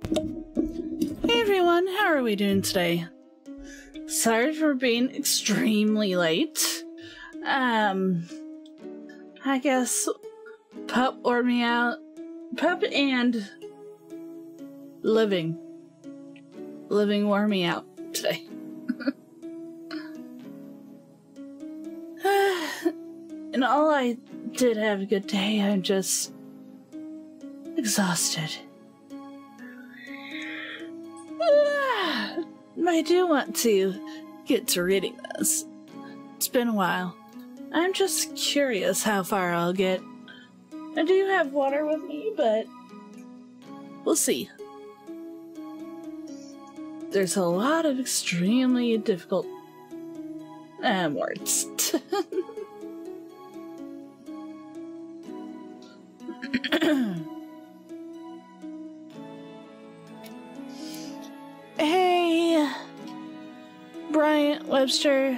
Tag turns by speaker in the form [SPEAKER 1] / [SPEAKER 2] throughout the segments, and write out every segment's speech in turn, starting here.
[SPEAKER 1] Hey everyone, how are we doing today? Sorry for being extremely late. I guess Pup wore me out. Pup and Living wore me out today. And all I did have a good day, I'm just exhausted. I do want to get to reading this. It's been a while. I'm just curious how far I'll get. I do have water with me, but we'll see. There's a lot of extremely difficult words. Hey, Bryant Webster.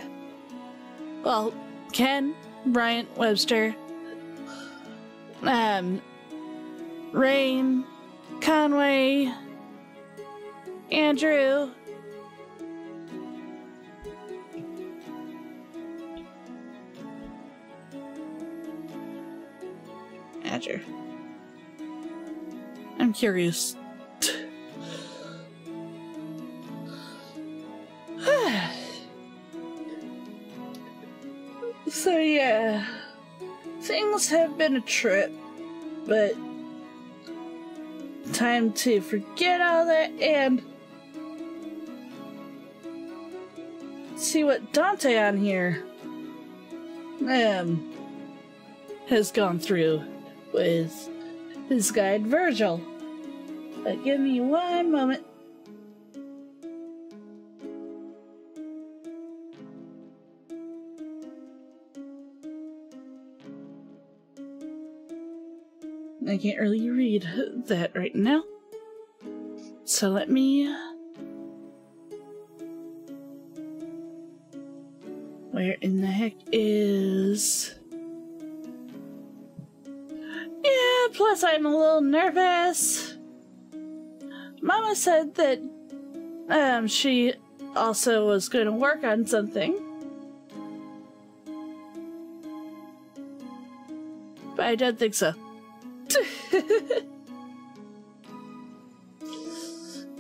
[SPEAKER 1] Well, Ken Bryant Webster. Rain Conway. Andrew. Andrew. I'm curious. So yeah, things have been a trip, but time to forget all that and see what Dante on here has gone through with his guide Virgil. But give me one moment. I can't really read that right now. So let me... Where in the heck is... Yeah, plus I'm a little nervous. Mama said that she also was going to work on something. But I don't think so.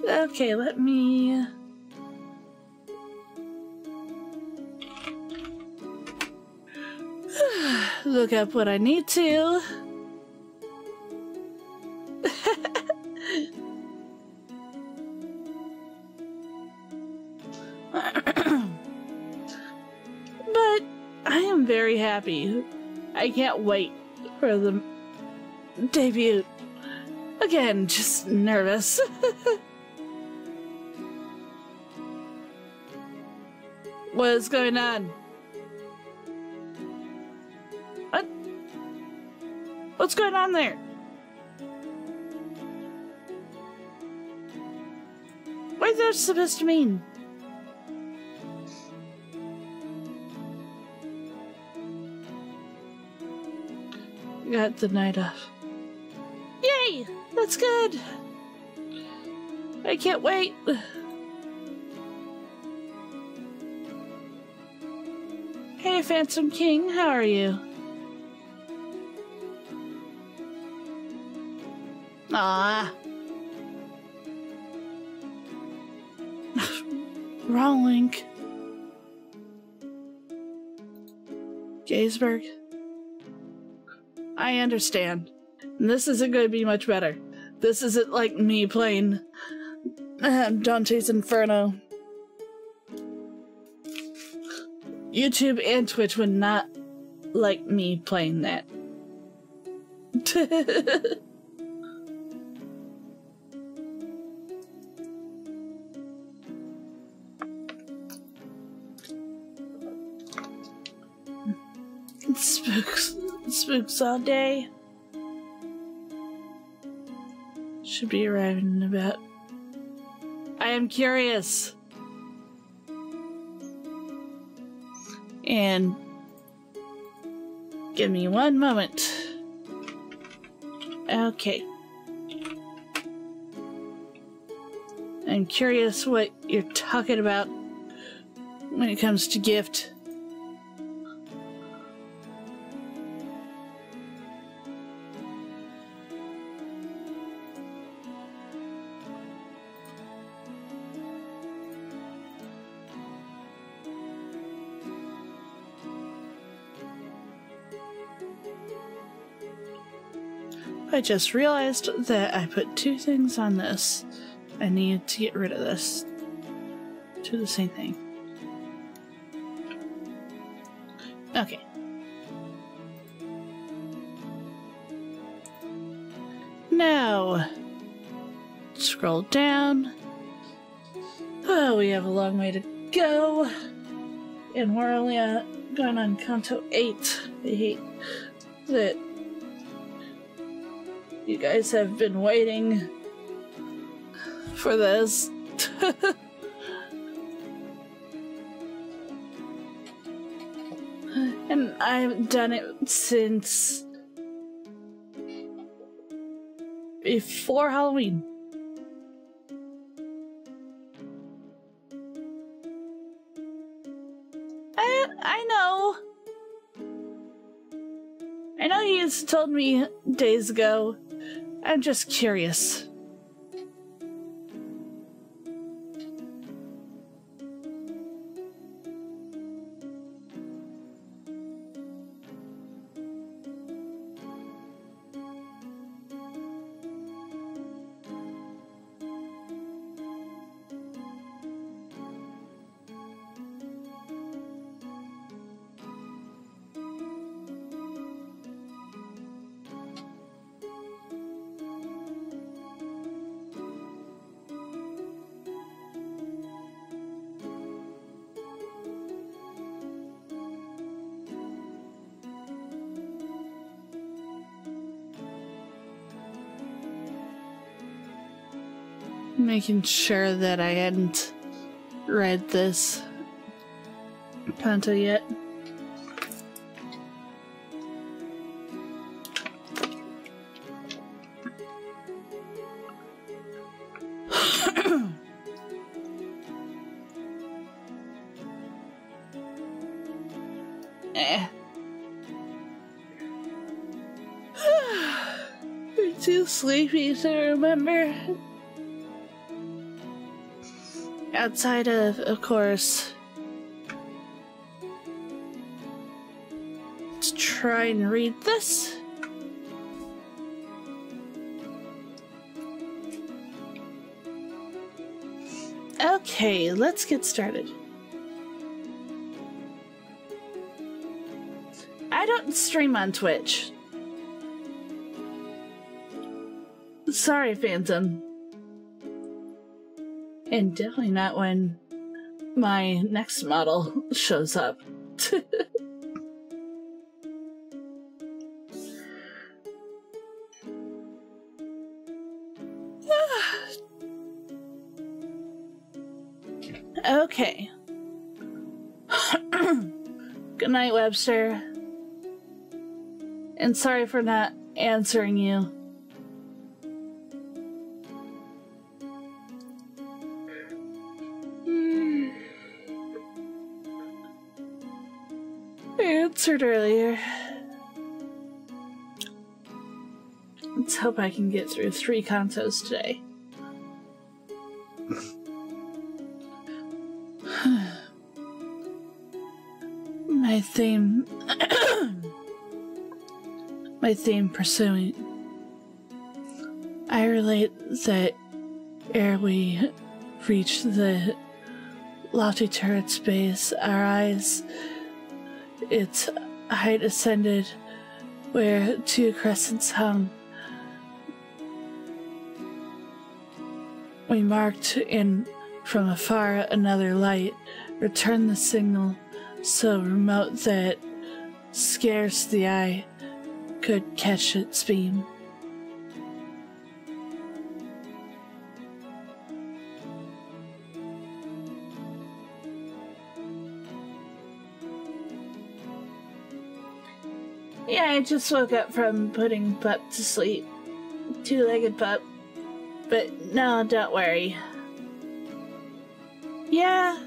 [SPEAKER 1] Okay, let me... look up what I need to. But I am very happy. I can't wait for the debut. Again, just nervous. What is going on? What? What's going on there? What is that supposed to mean? Got the night off. Yay! That's good! I can't wait! Hey, Phantom King, how are you? Ah. Wrong link. Gaysburg. I understand. And this isn't going to be much better. This isn't like me playing Dante's Inferno. YouTube and Twitch would not like me playing that. Spooks all day. Should be arriving in about... I am curious. And give me one moment. I'm curious what you're talking about when it comes to gift. I just realized that I put two things on this. I need to get rid of this. Do the same thing. Okay. Now, scroll down. Oh, we have a long way to go. And we're only going on Canto 8. I hate that you guys have been waiting for this. And I've done it since before Halloween. I know. I know you told me days ago. I'm just curious. Making sure that I hadn't read this Canto yet. I'm too sleepy to remember. Outside of course, let's try and read this. Okay, let's get started. I don't stream on Twitch. Sorry, Phantom. And definitely not when my next model shows up. Okay. Good night, Webster. And sorry for not answering you. Answered earlier. Let's hope I can get through 3 Cantos today. My theme pursuing. I relate that ere we reach the lofty turret's base, our eyes its height ascended, where 2 crescents hung. We marked in from afar another light, returned the signal so remote that scarce the eye could catch its beam. Yeah, I just woke up from putting Pup to sleep. 2-legged Pup. But no, don't worry. Yeah.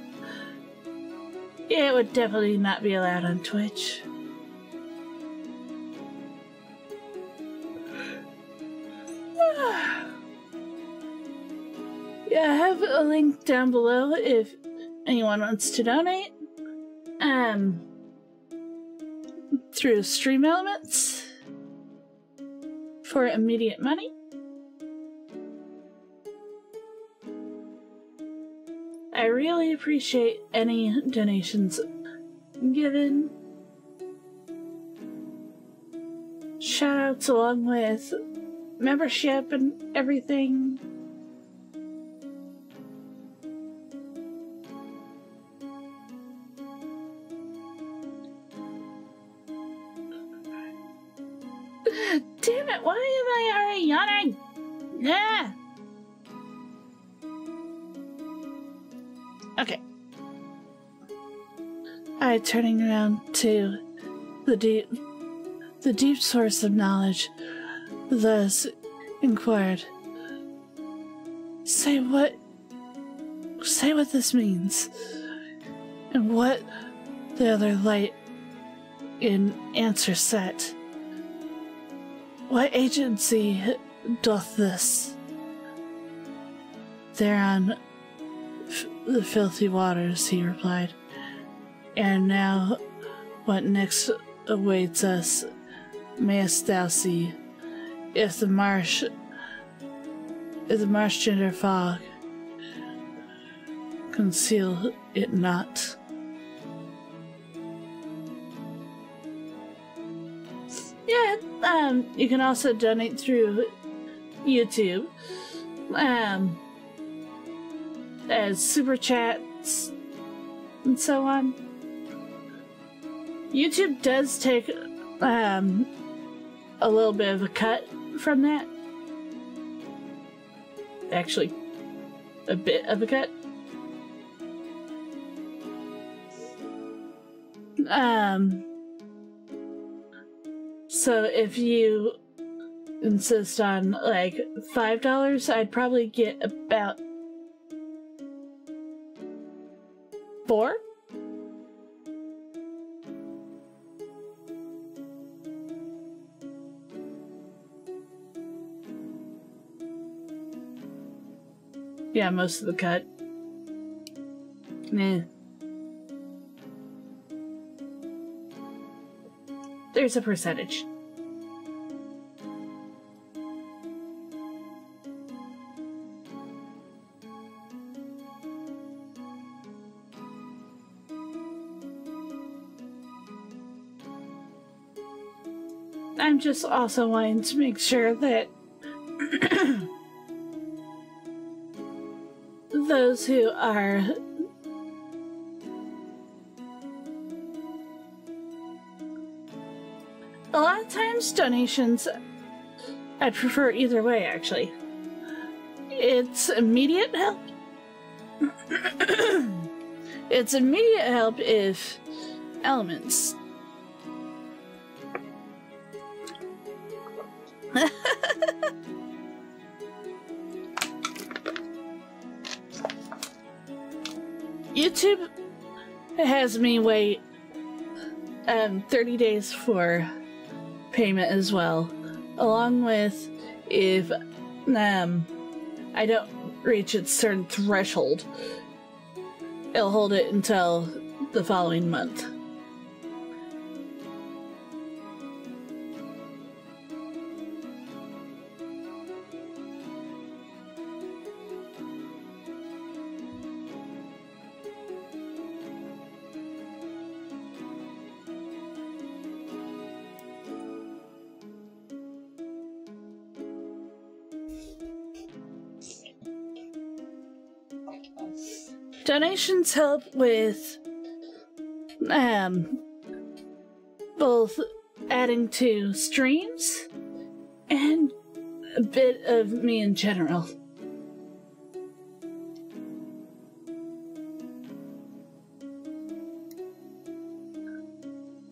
[SPEAKER 1] It would definitely not be allowed on Twitch. Yeah, I have a link down below if anyone wants to donate. Through Stream Elements for immediate money. I really appreciate any donations given. Shoutouts along with membership and everything. Damn it, why am I already yawning? Yeah. Okay. Alright, turning around to the deep source of knowledge, thus inquired. Say what this means, and what the other light in answer set. What agency doth this? There on the filthy waters, he replied. And now, what next awaits us, mayest thou see, if the marsh gender fog conceal it not. Yeah, you can also donate through YouTube, as super chats and so on. YouTube does take a little bit of a cut from that. Actually, a bit of a cut. So if you insist on like $5, I'd probably get about 4. Yeah, most of the cut. Meh. There's a percentage. I'm just also wanting to make sure that those who are a lot of times donations, I'd prefer either way actually. It's immediate help. It's immediate help if elements. YouTube has me wait 30 days for payment as well, along with if I don't reach its certain threshold, it'll hold it until the following month. Donations help with both adding to streams and a bit of me in general.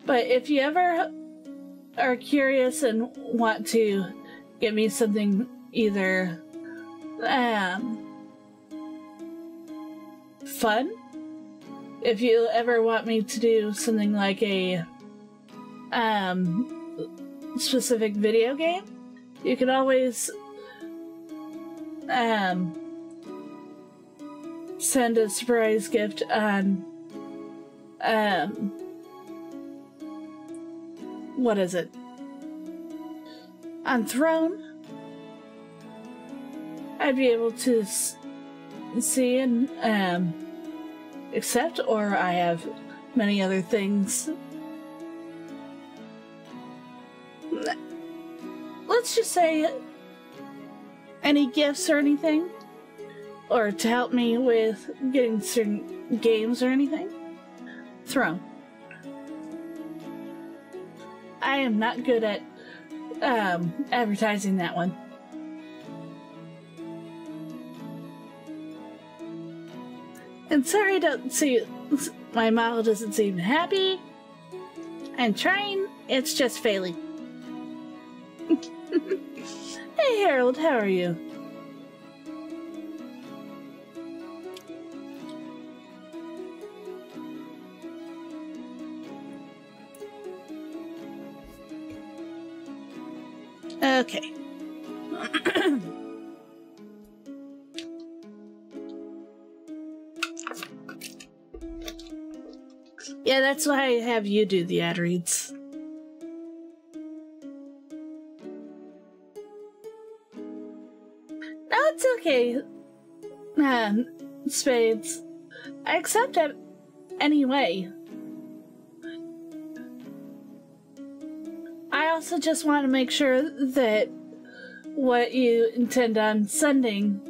[SPEAKER 1] But if you ever are curious and want to get me something either fun. If you ever want me to do something like a specific video game, you can always send a surprise gift on what is it? On Throne. I'd be able to see and accept, or I have many other things. Let's just say any gifts or anything, or to help me with getting certain games or anything. Throne. I am not good at advertising that one. And sorry I don't see, my model doesn't seem happy. I'm trying, it's just failing. Hey Harold, how are you? Okay. Yeah, that's why I have you do the ad reads. No, it's okay. Spades. I accept it anyway. I also just want to make sure that what you intend on sending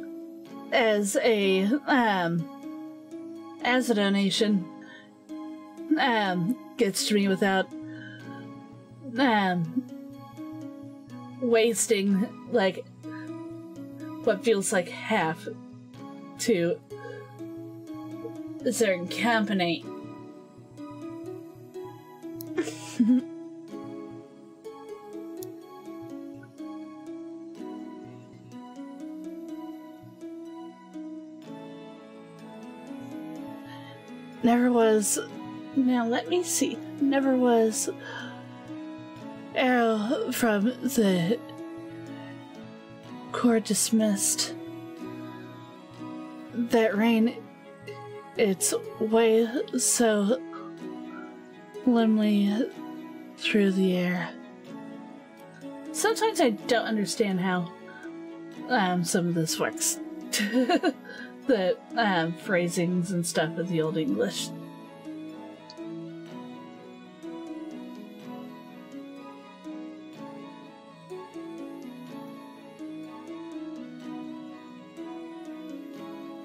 [SPEAKER 1] as a donation gets to me without wasting like what feels like half to a certain company. Never was. Now let me see. Never was arrow from the court dismissed. That rain, its way so limnly through the air. Sometimes I don't understand how some of this works. The phrasings and stuff of the Old English.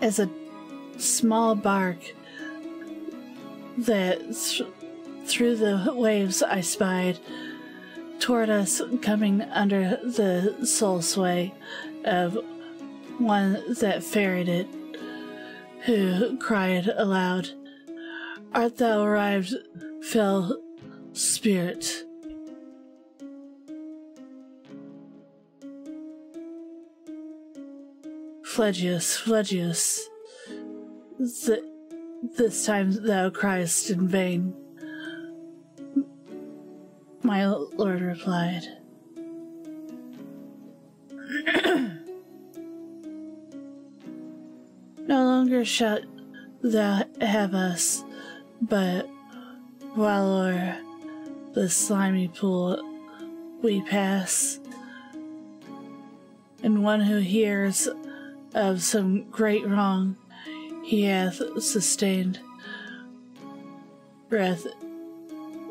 [SPEAKER 1] As a small bark that through the waves I spied toward us, coming under the soul sway of one that ferried it, who cried aloud, "Art thou arrived, fell spirit?" Phlegyas, Phlegyas, this time thou criest in vain. My lord replied, "No longer shalt thou have us, but while o'er the slimy pool we pass, and one who hears of some great wrong he hath sustained, breath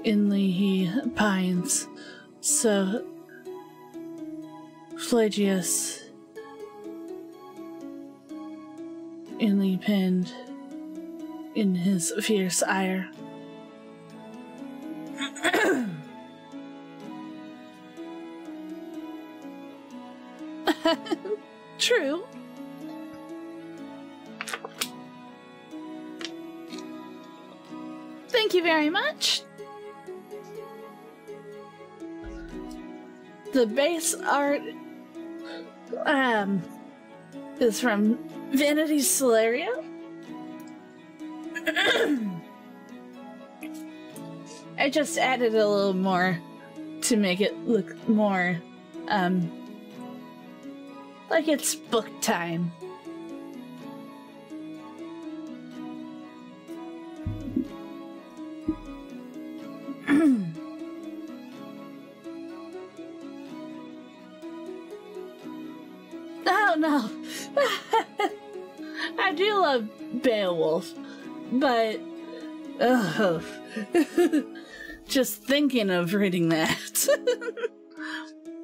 [SPEAKER 1] inly he pines, so Phlegyas inly pinned in his fierce ire." True. Thank you very much. The base art is from Vanity Solaria. I just added a little more to make it look more, like it's book time. Oh no! I do love Beowulf, but just thinking of reading that.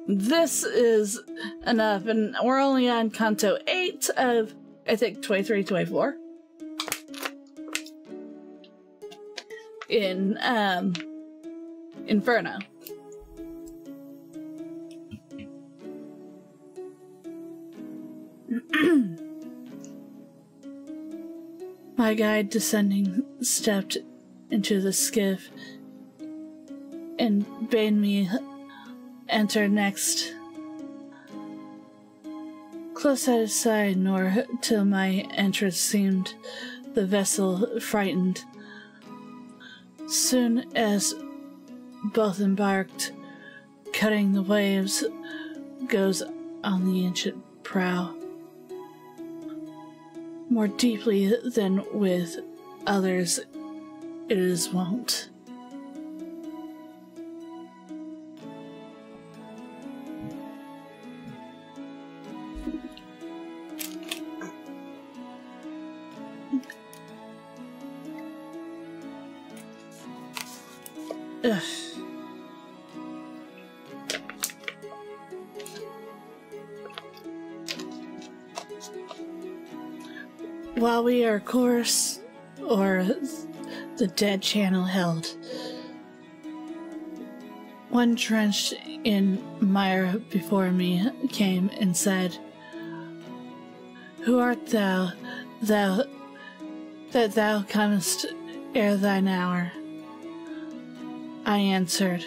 [SPEAKER 1] This is enough, and we're only on Canto 8 of, I think, 23, 24. In, Inferno. My guide, descending, stepped into the skiff and bade me enter next. Close at his side, nor till my entrance seemed the vessel frightened. Soon as both embarked, cutting the waves, goes on the ancient prow. More deeply than with others it is wont. Ugh. While we are course, or the dead channel held, one drenched in mire before me came and said, "Who art thou, that thou comest ere thine hour?" I answered,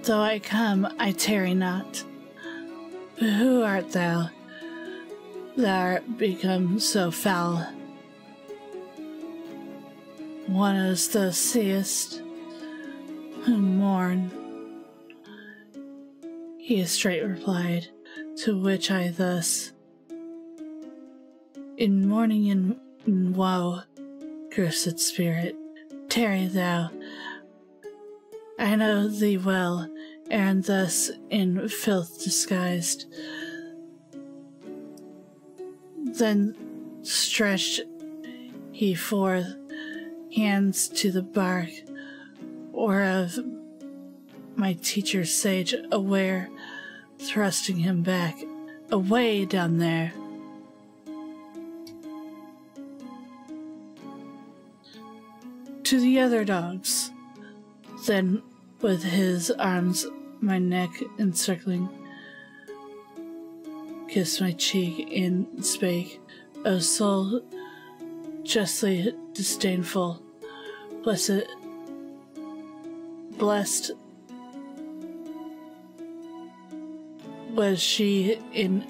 [SPEAKER 1] "Though I come, I tarry not. But who art thou? Thou art become so foul. One as thou seest, who mourn." He straight replied, to which I thus, "In mourning and in woe, cursed spirit, tarry thou. I know thee well, and thus in filth disguised." Then stretched he forth hands to the bark, whereof my teacher sage aware, thrusting him back, "Away down there." To the other dogs, then with his arms my neck encircling, kissed my cheek and spake, "O soul justly disdainful, blessed was she in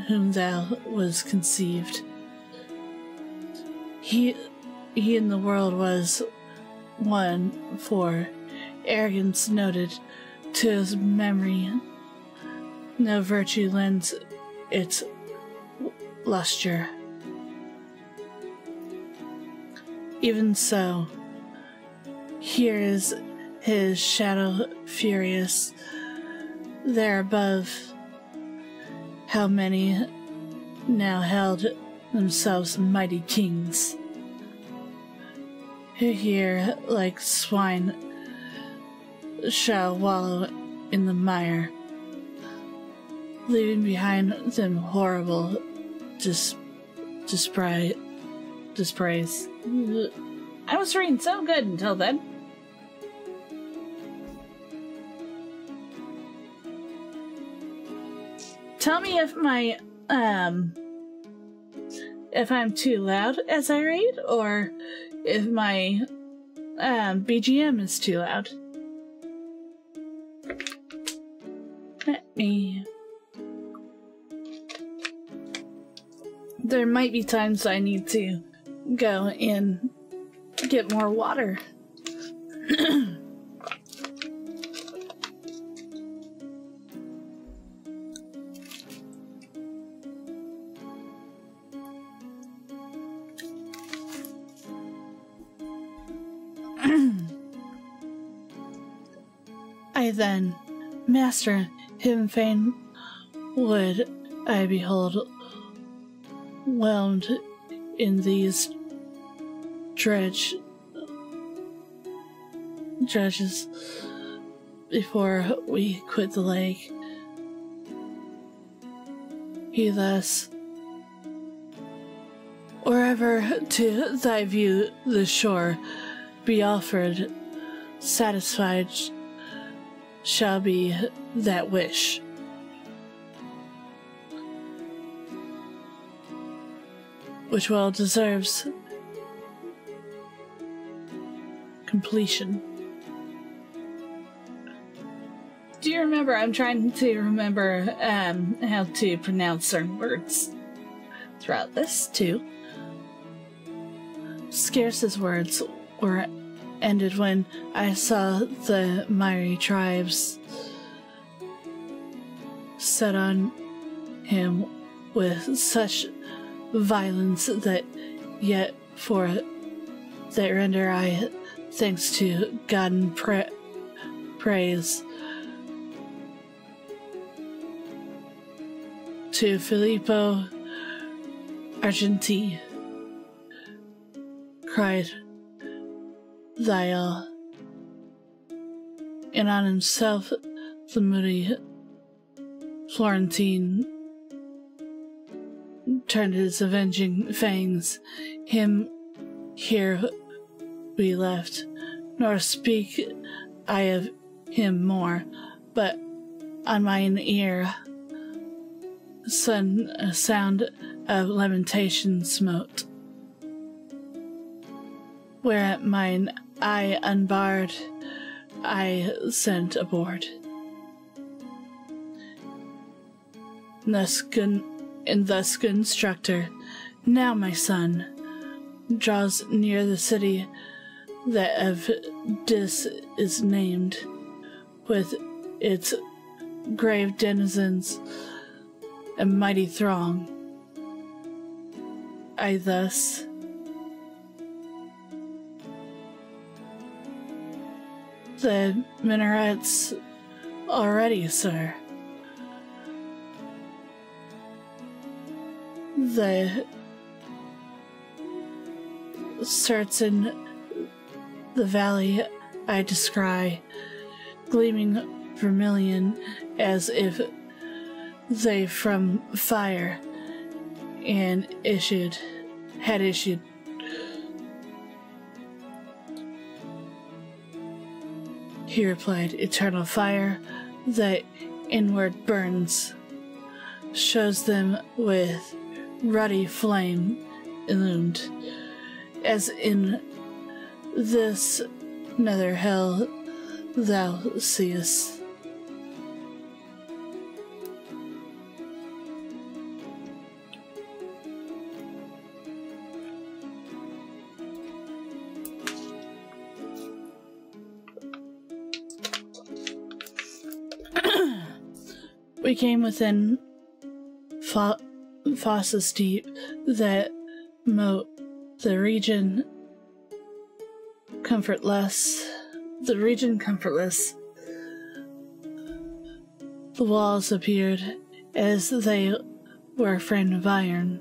[SPEAKER 1] whom thou was conceived. He in the world was one, for arrogance noted to his memory. No virtue lends its lustre. Even so, here is his shadow furious, there above. How many now held themselves mighty kings, who here like swine shall wallow in the mire, leaving behind them horrible dispraise. I was reading so good until then. Tell me if my, if I'm too loud as I read, or if my, BGM is too loud. Let me... There might be times I need to go and get more water. I then, Master, him fain would I behold whelmed in these dredges before we quit the lake. He thus, wherever to thy view the shore be offered, satisfied shall be that wish. Which well deserves completion. Do you remember? I'm trying to remember how to pronounce certain words throughout this too. Scarce as words were ended when I saw the miry tribes set on him with such violence that yet for that render I thanks to God and praise to Filippo Argenti, cried Thiel, and on himself the moody Florentine turned his avenging fangs. Him here we left, nor speak I of him more, but on mine ear a sound of lamentation smote, whereat mine eye unbarred I sent aboard. And thus good instructor, now my son, draws near the city that of Dis is named, with its grave denizens and mighty throng. I thus the minarets already, sir. The certain the valley I descry, gleaming vermilion as if they from fire and had issued. He replied, eternal fire that inward burns, shows them with ruddy flame illumined, as in this nether hell thou seest. We came within fosses deep that moat the region comfortless. The walls appeared as they were framed of iron.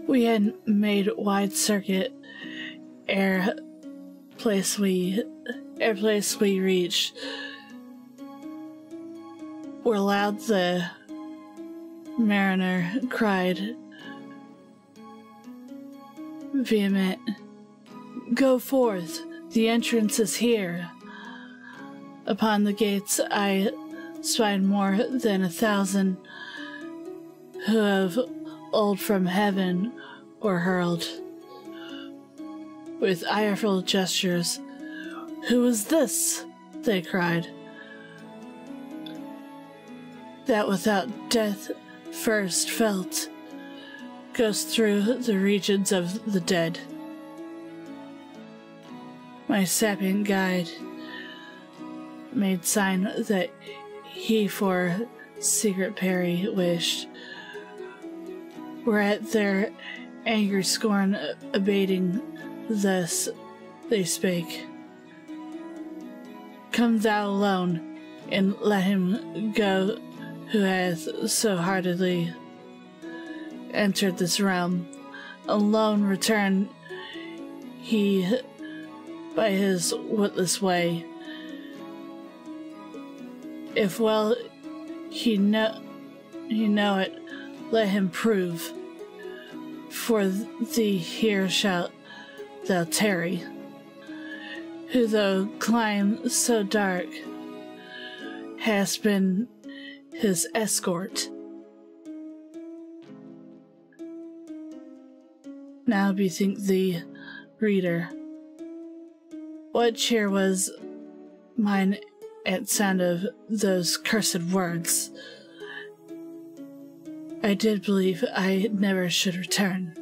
[SPEAKER 1] We had made wide circuit ere place we reached, where loud the mariner cried, vehement, go forth, the entrance is here. Upon the gates I spied more than 1,000 who of old from heaven were hurled. With ireful gestures, who is this? They cried. That without death first felt goes through the regions of the dead. My sapient guide made sign that he for secret Perry wished, whereat their angry scorn abating, thus they spake. Come thou alone, and let him go who hath so heartily entered this realm. Alone return he by his witless way. If well he know it, let him prove. For thee here shalt thou tarry, who though climb so dark, hast been his escort. Now bethink thee, reader, what cheer was mine at sound of those cursed words. I did believe I never should return.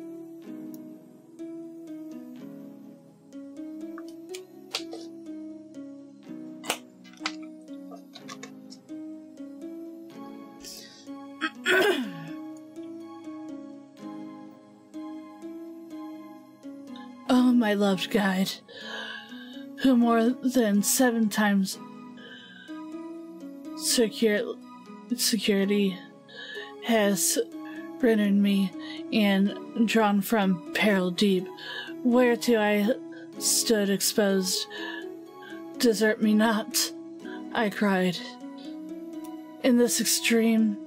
[SPEAKER 1] Oh, my loved guide, who more than 7 times security has rendered me and drawn from peril deep, whereto I stood exposed. Desert me not, I cried, in this extreme,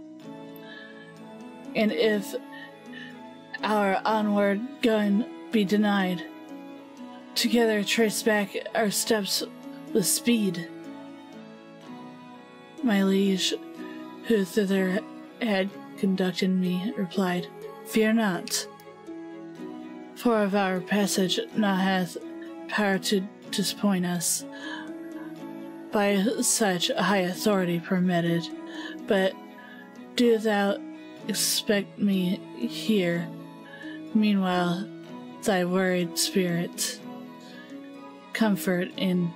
[SPEAKER 1] and if our onward going be denied, together trace back our steps with speed. My liege, who thither had conducted me, replied, Fear not, for of our passage naught hath power to disappoint us, by such high authority permitted, but do thou expect me here, meanwhile thy worried spirit comfort and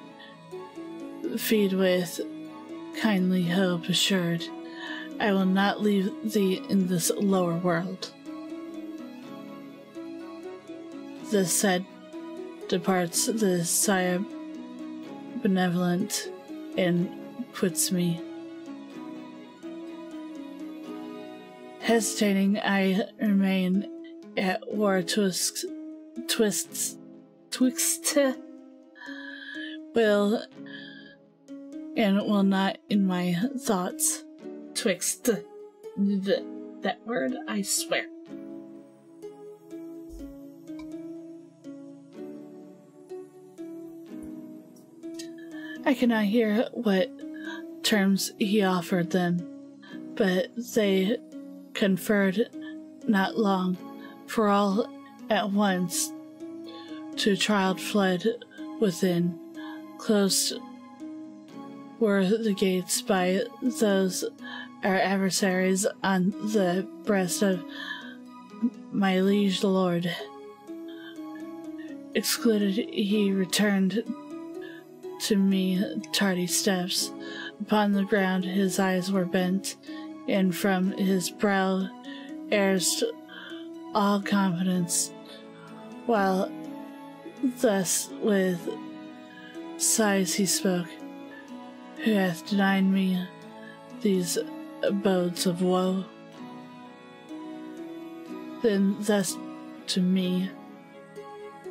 [SPEAKER 1] feed with kindly hope assured. I will not leave thee in this lower world. This said, departs the sire benevolent and quits me. Hesitating, I remain at war twixt will and will not in my thoughts. Twixt that word, I swear. I cannot hear what terms he offered them, but they conferred not long, for all at once to trial fled within. Closed were the gates by those our adversaries on the breast of my liege lord. Excluded he returned to me tardy steps. Upon the ground his eyes were bent, and from his brow erst all confidence, while thus with sighs he spoke, Who hath denied me these abodes of woe? Then thus to me,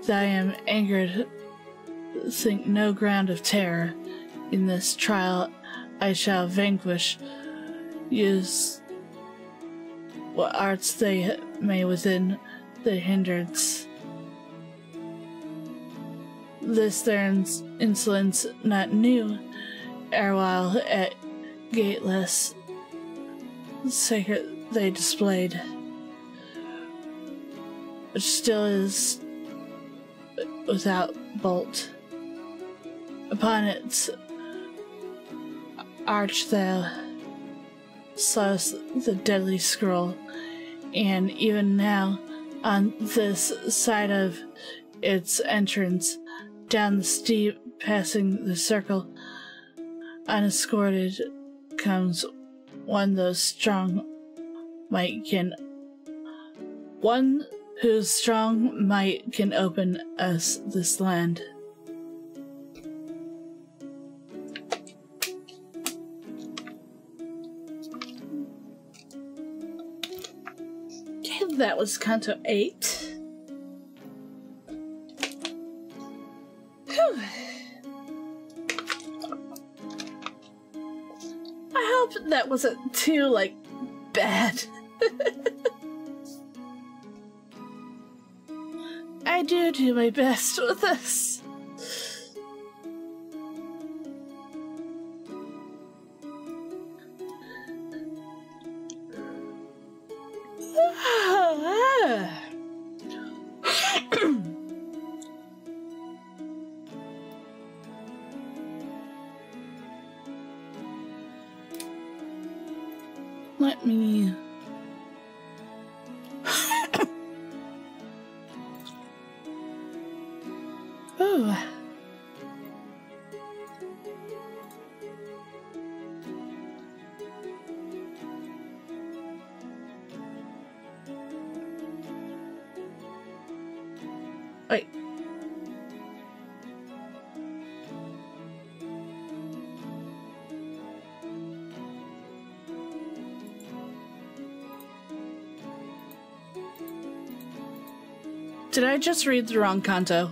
[SPEAKER 1] that I am angered, think no ground of terror. In this trial I shall vanquish, use what arts they may within the hindrance. This their insolence not new, erewhile at gateless sacred they displayed, which still is without bolt. Upon its arch thou sawest the deadly scroll, and even now On this side of its entrance, down the steep, passing the circle, unescorted comes one whose strong might can open us this land. Okay, that was Canto 8. Whew. I hope that wasn't too, like, bad. I do my best with this. Let me... Oh. Wait. Did I just read the wrong canto?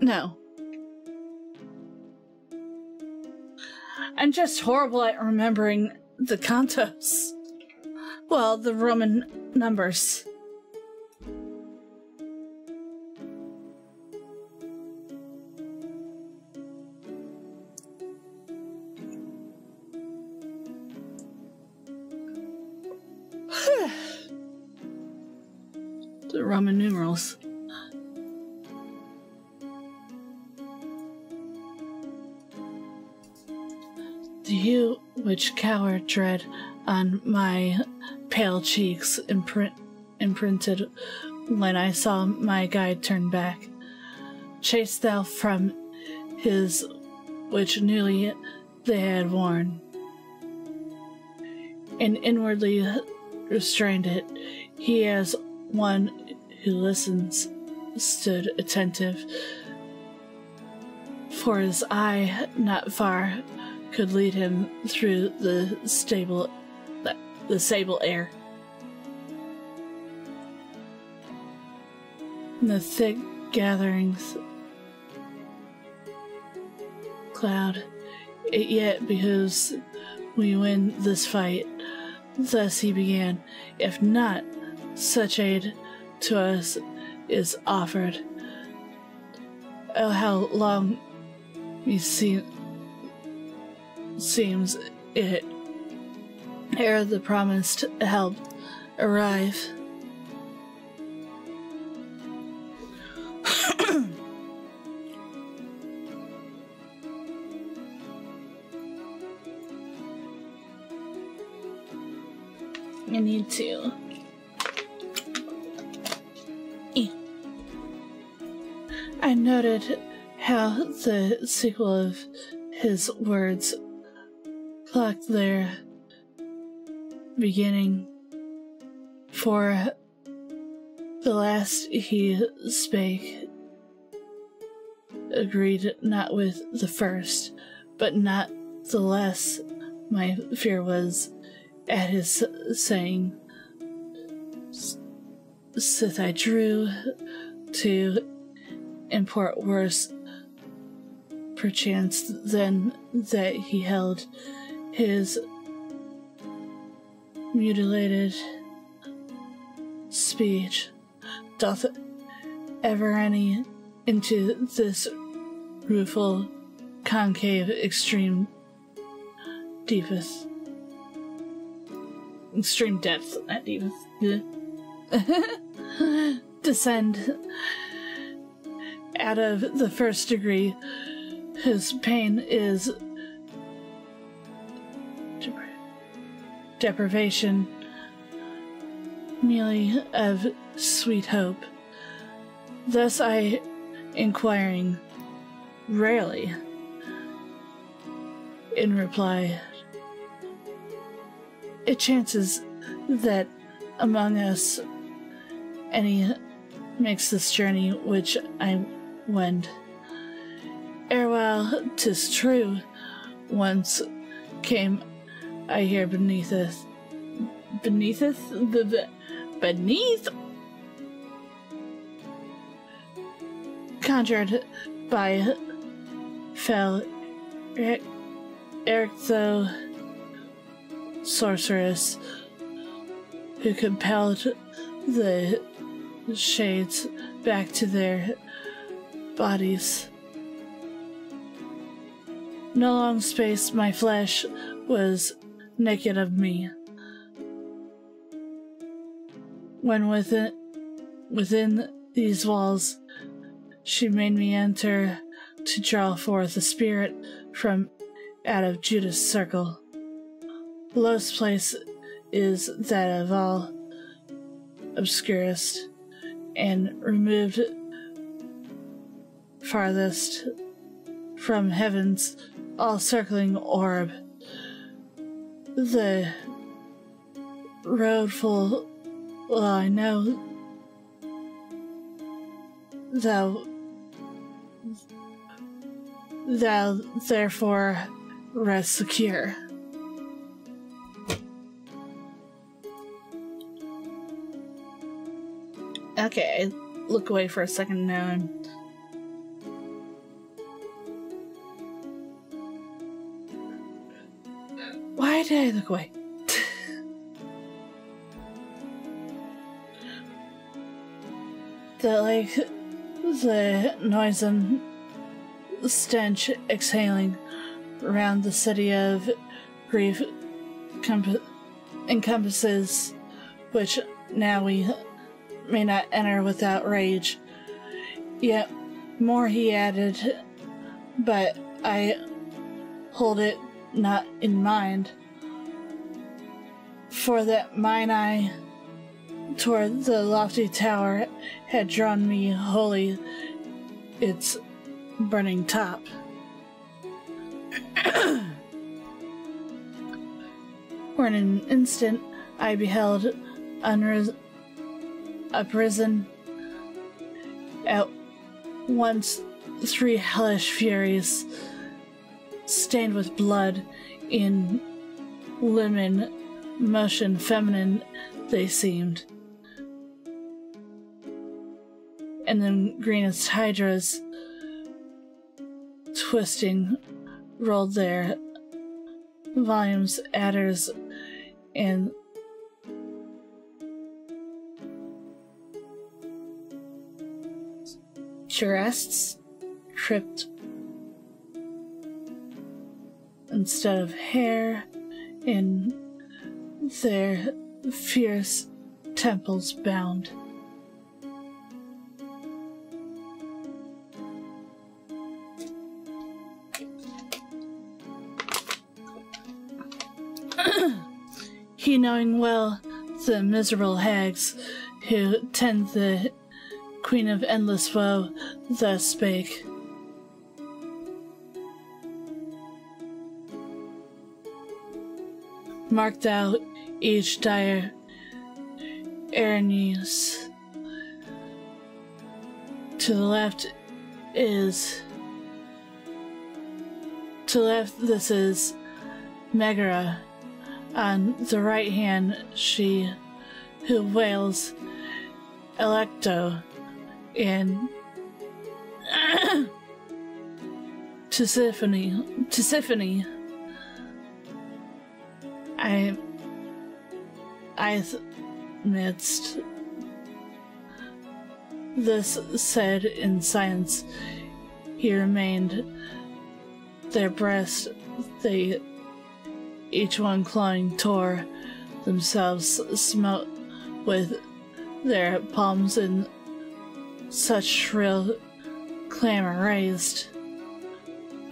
[SPEAKER 1] No. I'm just horrible at remembering the cantos. Well, the Roman numbers. The Roman numerals. The hue which cowered dread on my pale cheeks imprinted when I saw my guide turn back. Chased thou from his which newly they had worn, and inwardly restrained it. He, as one who listens, stood attentive, for his eye not far could lead him through the sable air. In the thick gatherings cloud, it yet behooves we win this fight. Thus he began. If not, such aid to us is offered. Oh, how long seems it ere the promised help arrive. I need to. I noted how the sequel of his words clocked their beginning, for the last he spake agreed not with the first, but not the less my fear was at his saying. Sith I drew to import worse, perchance, than that he held his mutilated speech. Doth ever any into this rueful concave extreme deepest extreme depth, not even. Descend out of the first degree, whose pain is deprivation merely of sweet hope. Thus I, inquiring, rarely, in reply, it chances that among us any makes this journey which I wend. Erewhile, 'tis true, once came I here beneath, conjured by fell Erictho sorceress, who compelled the shades back to their bodies. No long space my flesh was naked of me. When within these walls, she made me enter to draw forth a spirit from out of Judas' circle. The lowest place is that of all obscurest, and removed farthest from heaven's all-circling orb. The road full, well, I know thou therefore rest secure. Okay, I look away for a second now and why did I look away? The noise and stench exhaling around the city of grief encompasses, which now we may not enter without rage. Yet more he added, but I hold it not in mind, for that mine eye toward the lofty tower had drawn me wholly its burning top. For in an instant I beheld uprisen at once three hellish furies, stained with blood, in limb and motion feminine they seemed, and then greenest hydras twisting rolled their volumes, adders, and cuirassiers tripped instead of hair in their fierce temples bound. He, knowing well the miserable hags who tend the Queen of Endless Woe, thus spake. Mark thou each dire Erineus. To the left this is Megara. On the right hand, she who wails Electo, and Tisiphone. I midst this said in silence, he remained. Their breast they each one clawing tore themselves smote with their palms in such shrill clamor raised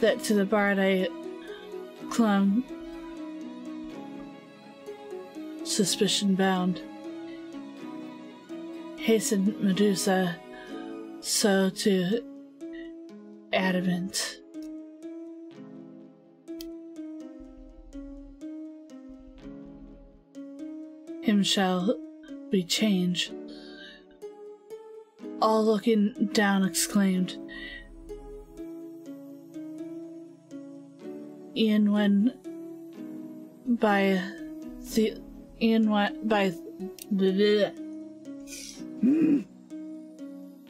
[SPEAKER 1] that to the bard I clung, suspicion bound. Hastened Medusa, so to adamant. Him shall we change. All looking down exclaimed, Ian when by the Ian went by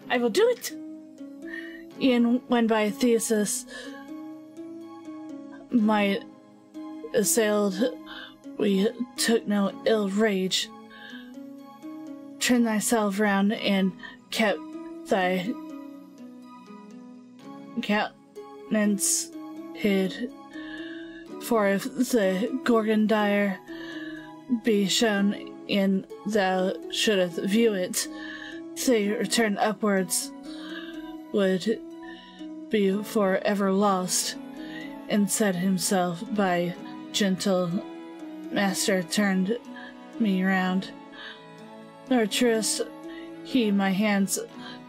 [SPEAKER 1] I will do it. Ian when by Theseus might assailed, we took no ill rage. Turn thyself round and kept thy countenance hid. For if the Gorgon dire be shown and thou shouldst view it, they return upwards would be for ever lost, and said himself by gentle master turned me round. Nor trust he my hands,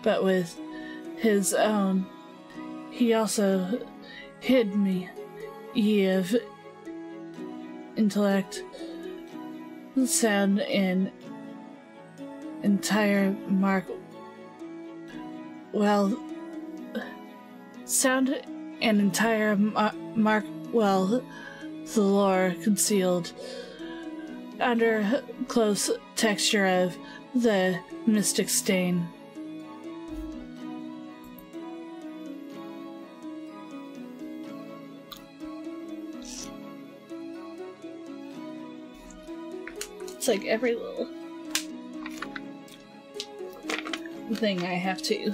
[SPEAKER 1] but with his own he also hid me, ye of intellect, sound and entire mark well, sound and entire mark well the lore concealed under close texture of the mystic stain. It's like every little thing I have to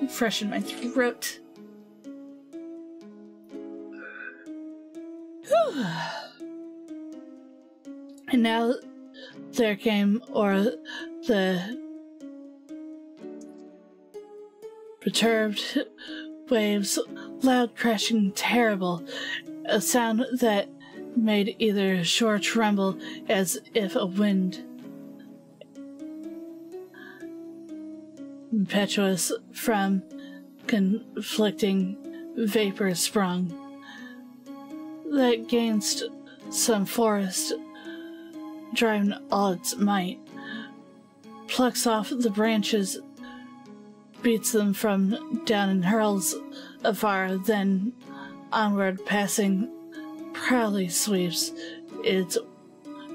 [SPEAKER 1] freshen my throat. And now there came o'er the perturbed waves, loud crashing terrible, a sound that made either shore tremble as if a wind. Impetuous from conflicting vapor sprung, that gainst some forest, driving all its might, plucks off the branches, beats them from down and hurls afar, then onward passing proudly sweeps its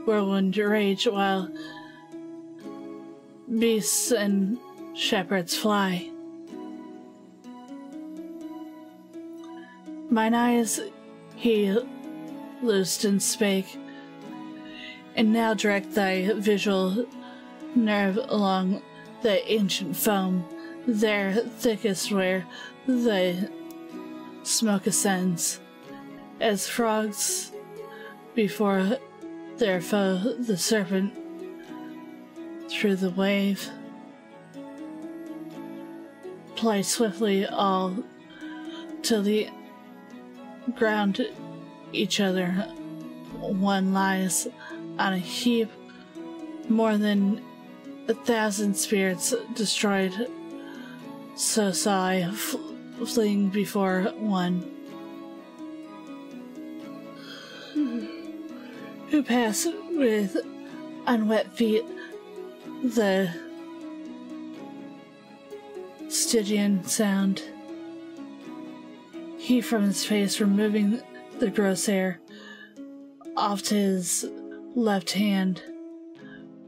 [SPEAKER 1] whirlwind rage while beasts and shepherds fly. Mine eyes he loosed and spake, and now direct thy visual nerve along the ancient foam, there thickest where the smoke ascends, as frogs before their foe, the serpent through the wave. Ply swiftly all till the ground each other one lies on a heap, more than 1,000 spirits destroyed, so saw I fleeing before one, who passed with unwet feet the Stygian sound. He from his face removing the gross hair, off to his left hand,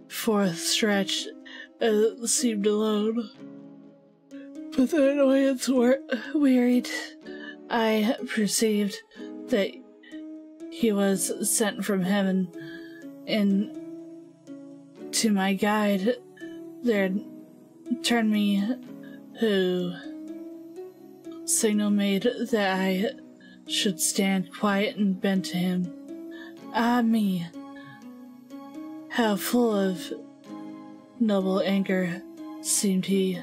[SPEAKER 1] forth stretched, as seemed alone. But the annoyance wearied, I perceived that he was sent from heaven, and to my guide there turned me, who signal made that I should stand quiet and bend to him. Ah me, how full of noble anger seemed he.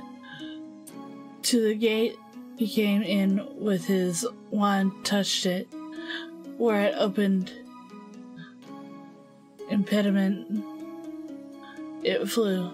[SPEAKER 1] To the gate he came in with his wand, touched it, where it opened. Impediment, it flew.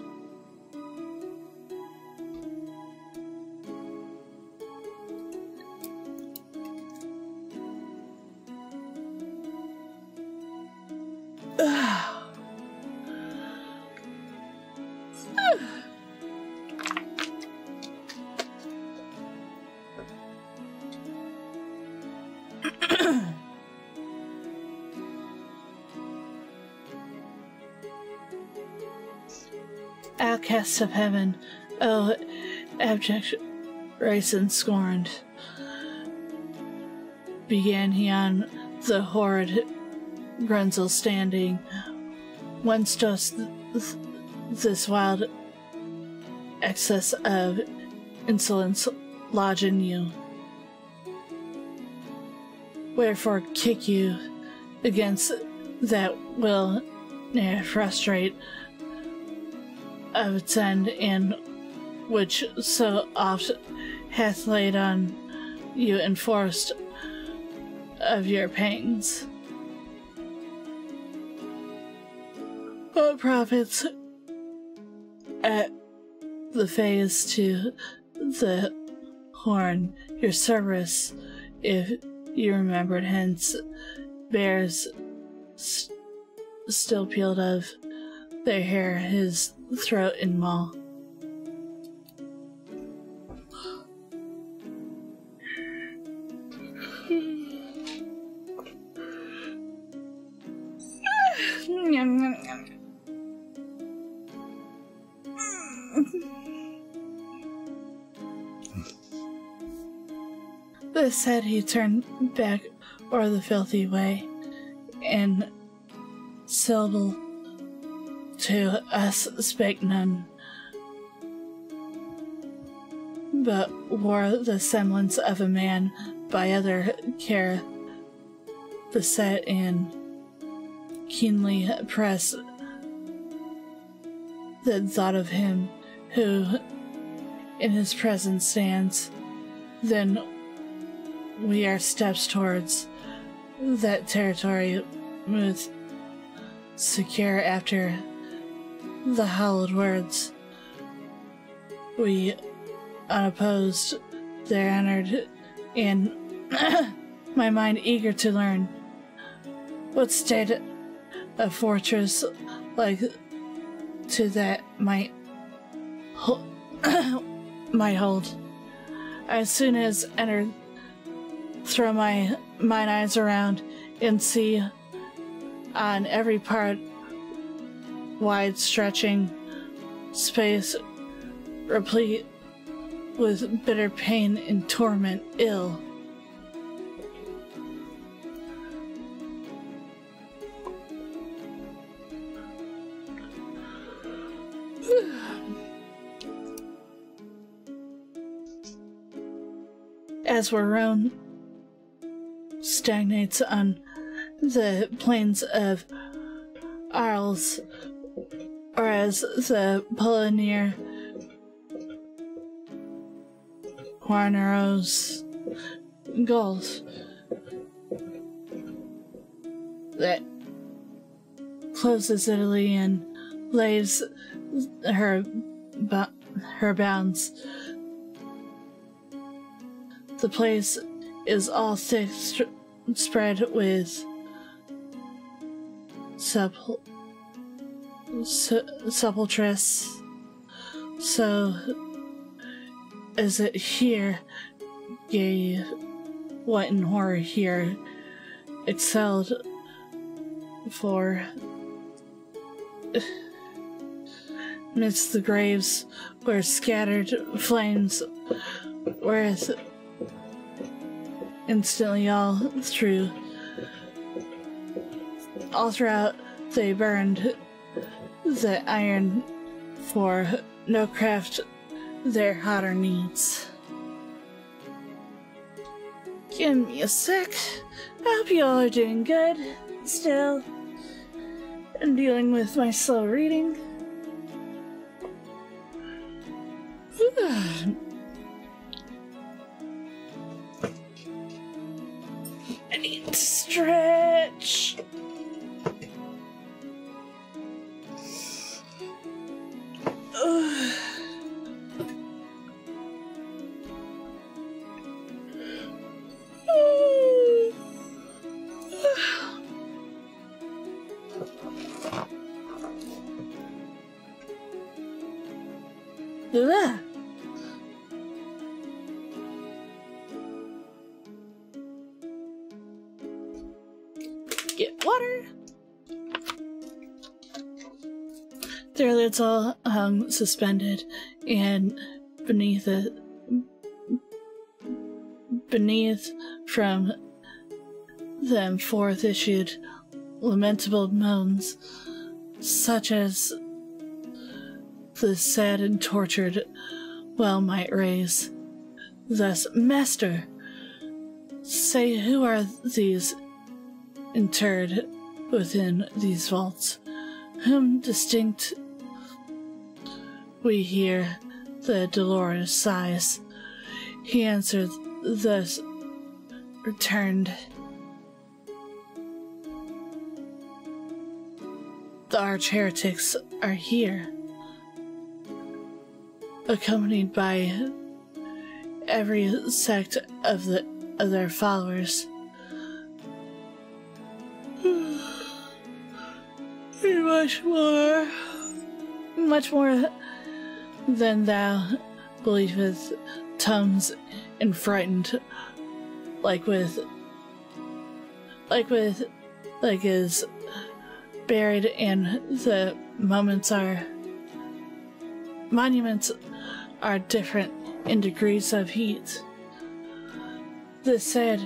[SPEAKER 1] Outcasts of heaven, oh, abject race and scorned, began he on the horrid Grunzel standing. Whence does this wild excess of insolence lodge in you? Wherefore kick you against that will ne'er frustrate of its end, and which so oft hath laid on you enforced of your pangs? What profits at the phase to the horn your Cerberus, if you remembered hence bears still peeled of their hair his throat and maw? This said, he turned back o'er the filthy way, and syllable to us spake none, but wore the semblance of a man by other care beset, and keenly pressed the thought of him who in his presence stands. Then we our steps towards that territory moved, secure after the hallowed words. We unopposed there entered, and my mind eager to learn what state a fortress like to that might hold. As soon as entered, throw mine eyes around and see on every part wide stretching space replete with bitter pain and torment ill. As Warone stagnates on the plains of Arles, or as the Poloneer Juaneros Gulf that closes Italy and lays her bounds. The place is all thick spread with sepulchres. So is it here, yea, what in horror here excelled for midst the graves where scattered flames whereas instantly all throughout they burned the iron, for no craft their hotter needs. Give me a sec. I hope you all are doing good. Still, I'm dealing with my slow reading. I need to stretch. Get water. Their lids all hung suspended, and beneath from them forth issued lamentable moans, such as the sad and tortured well might raise. Thus, Master, say, who are these interred within these vaults? Whom distinct we hear the dolorous sighs? He answered, thus returned. The arch heretics are here, accompanied by every sect of their followers. Much more than thou believest, tongues and frightened, like is buried, and the monuments are different in degrees of heat. This said,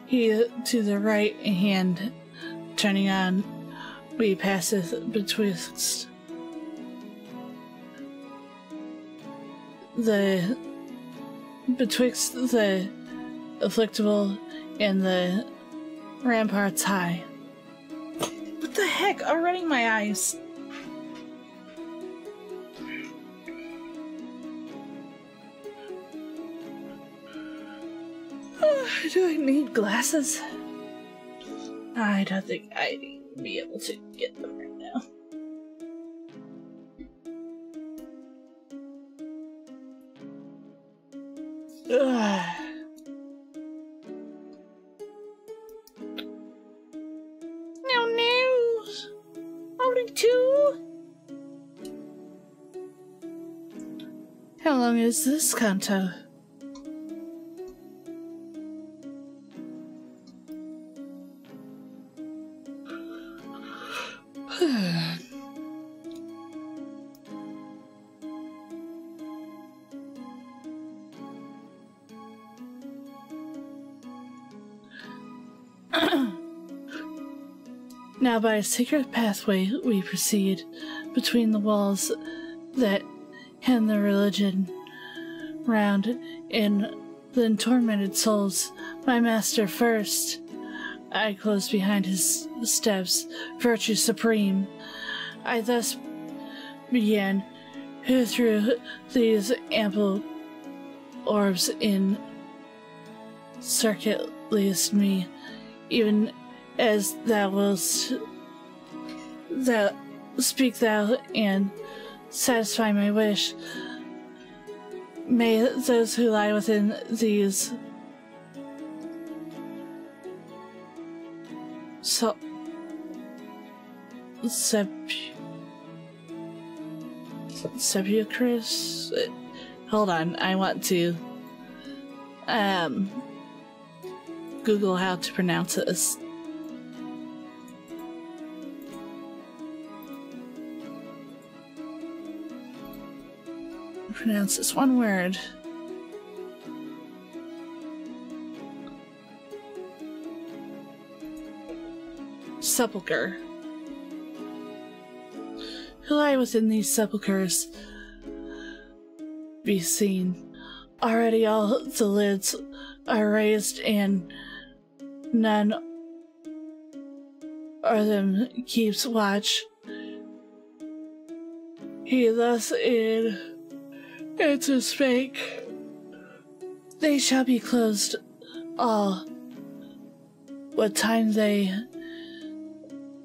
[SPEAKER 1] he to the right hand, turning on, we passeth betwixt the afflictable and the ramparts high. What the heck? I'm running my eyes. Do I need glasses? I don't think I'd be able to get them right now. Ugh. No. Only 2. How long is this canto? Now by a secret pathway we proceed between the walls that hem the religion round in the tormented souls. My master first, I close behind his steps, virtue supreme. I thus began, who through these ample orbs in circuitest me, even as thou wilt, thou speak thou and satisfy my wish. May those who lie within these sepulchres. Hold on, I want to Google how to pronounce this. Pronounce this one word. Sepulchre. Who lie within these sepulchres be seen. Already all the lids are raised, and none o'er them keeps watch. He thus answered spake, they shall be closed all what time they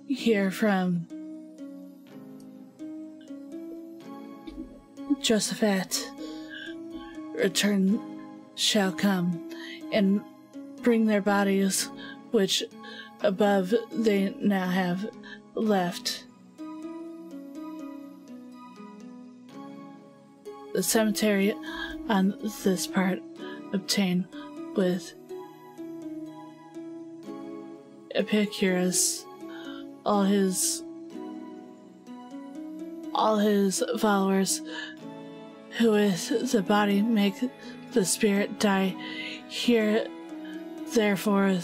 [SPEAKER 1] hear from Josephat return shall come, and bring their bodies, which above they now have left. The cemetery on this part obtained with Epicurus, all his followers, who with the body make the spirit die. Here, therefore,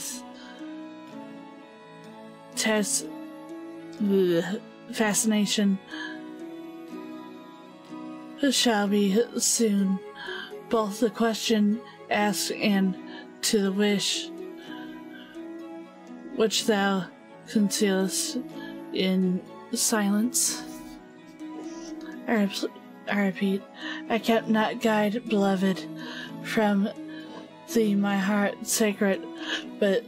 [SPEAKER 1] test fascination shall be soon, both the question asked and to the wish which thou concealest in silence. I repeat, I kept not guide, beloved, from thee my heart sacred, but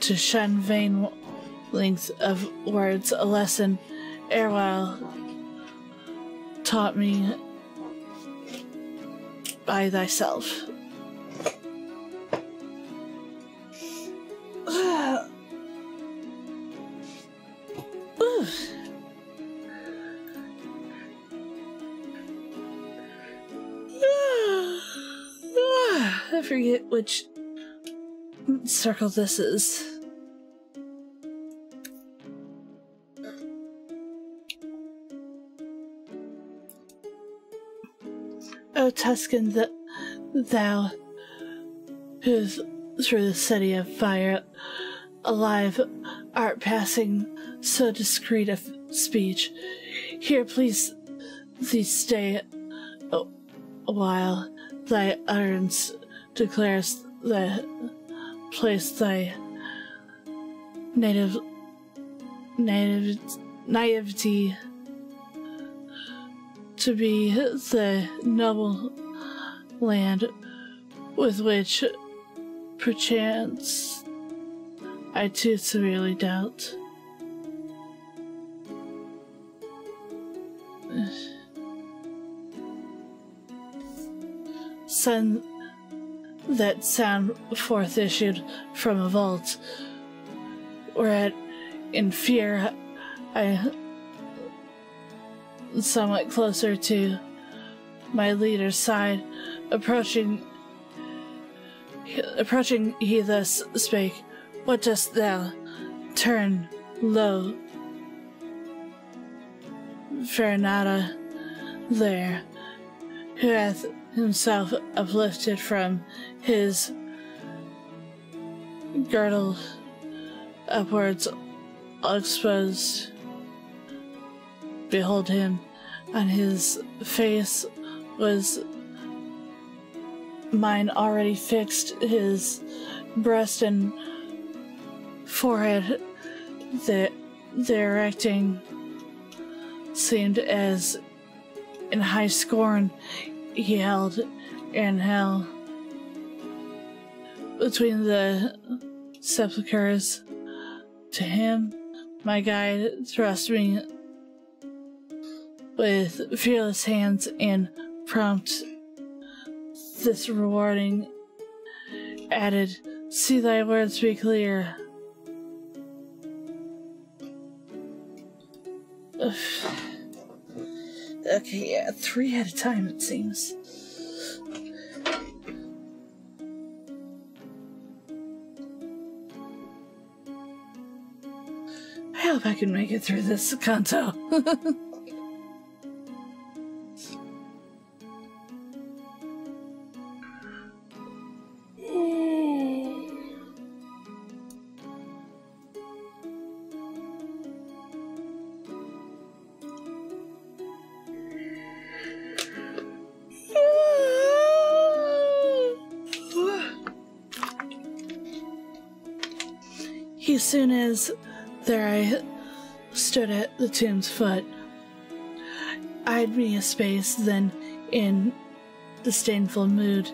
[SPEAKER 1] to shun vain length of words, a lesson erewhile taught me by thyself. I forget which circle this is. O Tuscan, thou who through the city of fire alive art passing so discreet of speech, here please thee stay a while. Thy utterance declares the place thy naivety to be the noble land with which perchance I too severely doubt. Sun that sound forth issued from a vault, whereat in fear I somewhat closer to my leader's side, approaching he thus spake, what dost thou turn low, Farinata there, who hath himself uplifted from his girdle upwards, all exposed. Behold him, on his face was mine already fixed, his breast and forehead the erecting seemed as in high scorn he held in hell. Between the sepulchres to him my guide thrust me with fearless hands and prompt this rewarding added, see thy words be clear. Ugh. Okay, yeah, 3 at a time it seems. I hope I can make it through this canto. As soon as There I stood at the tomb's foot, eyed me a space, then, in disdainful mood,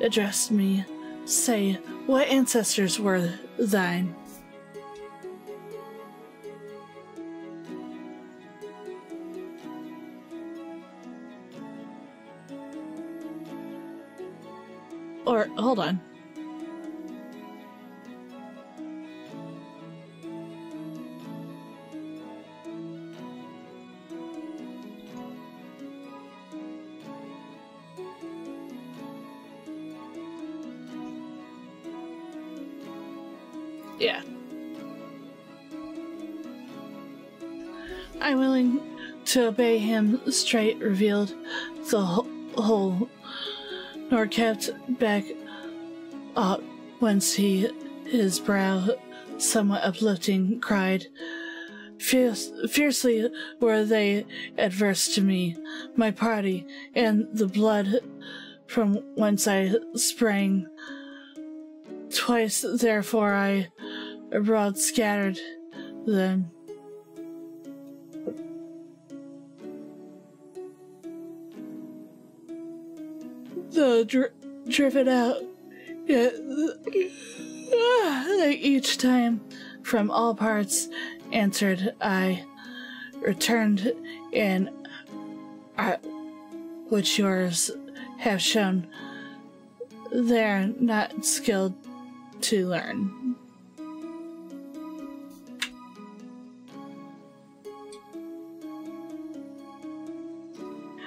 [SPEAKER 1] addressed me. Say, what ancestors were thine? Or, hold on. Yeah. I'm willing to obey him. Straight revealed the whole, nor kept back aught, whence he, his brow somewhat uplifting, cried, Fiercely were they adverse to me, my party, and the blood from whence I sprang. Twice therefore I abroad scattered them. Though driven out, yet each time from all parts answered I, returned, and which yours have shown they're not skilled to learn.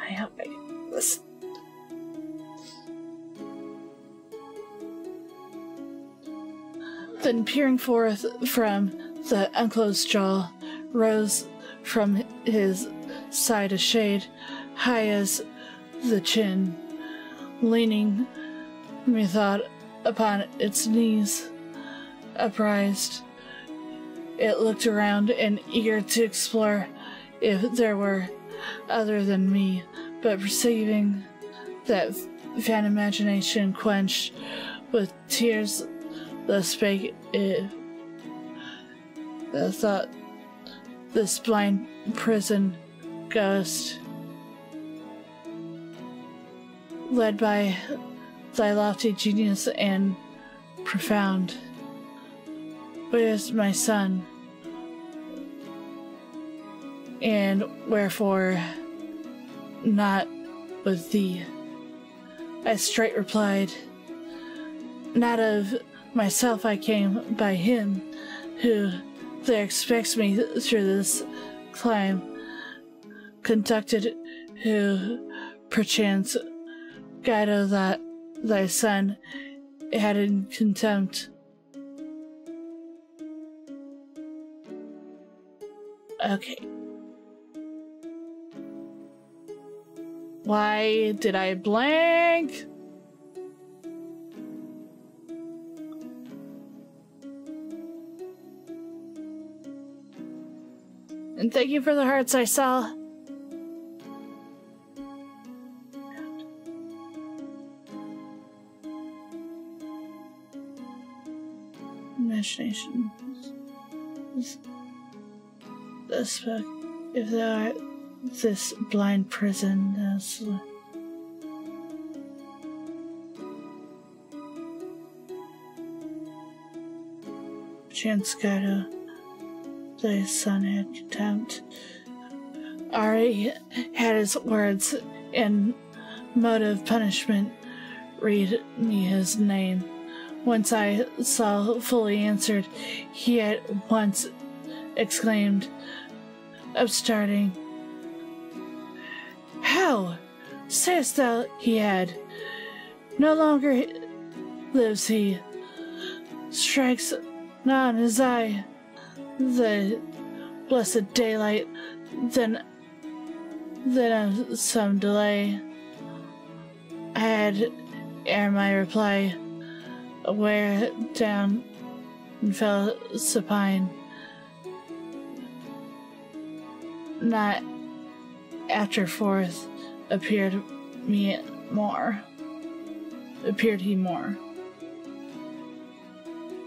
[SPEAKER 1] I hope I get this. Then peering forth from the unclosed jaw, rose from his side a shade, high as the chin, leaning, methought, upon its knees, uprised. It looked around and eager to explore if there were other than me, but perceiving that fan imagination quenched with tears, thus spake it. The thought, this blind prison ghost, led by thy lofty genius and profound, where is my son, and wherefore not with thee? I straight replied, not of myself I came, by him who there expects me through this climb, conducted, who perchance guided that thy son had in contempt. Okay. Why did I blank? And thank you for the hearts I saw. Imagination. This book, if thou art this blind prison, as chance Guido, thy son had contempt. Ari had his words in motive punishment. Read me his name. Once I saw fully answered, he at once exclaimed, upstarting, How? Sayest thou he had? No longer lives he. Strikes not on his eye the blessed daylight, then of some delay. I had, ere my reply, aware down and fell supine. Not after forth appeared he more.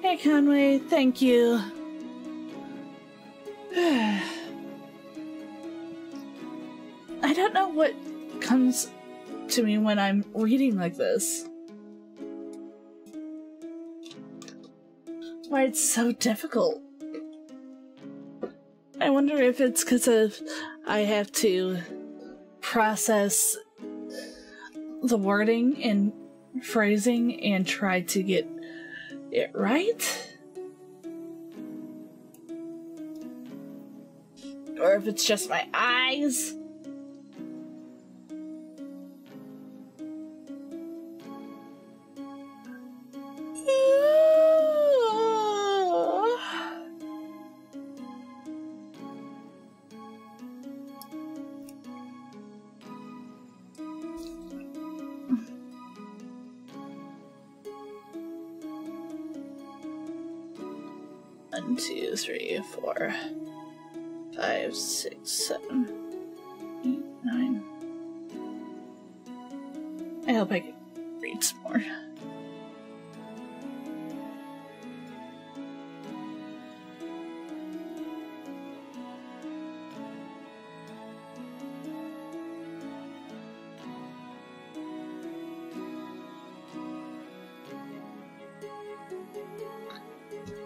[SPEAKER 1] Hey Conway, thank you. I don't know what comes to me when I'm reading like this. Why it's so difficult. I wonder if it's because I have to process the wording and phrasing and try to get it right. Or if it's just my eyes. One, two, three, 4, 5, 6, 7, 8, 9. I hope I can read some more.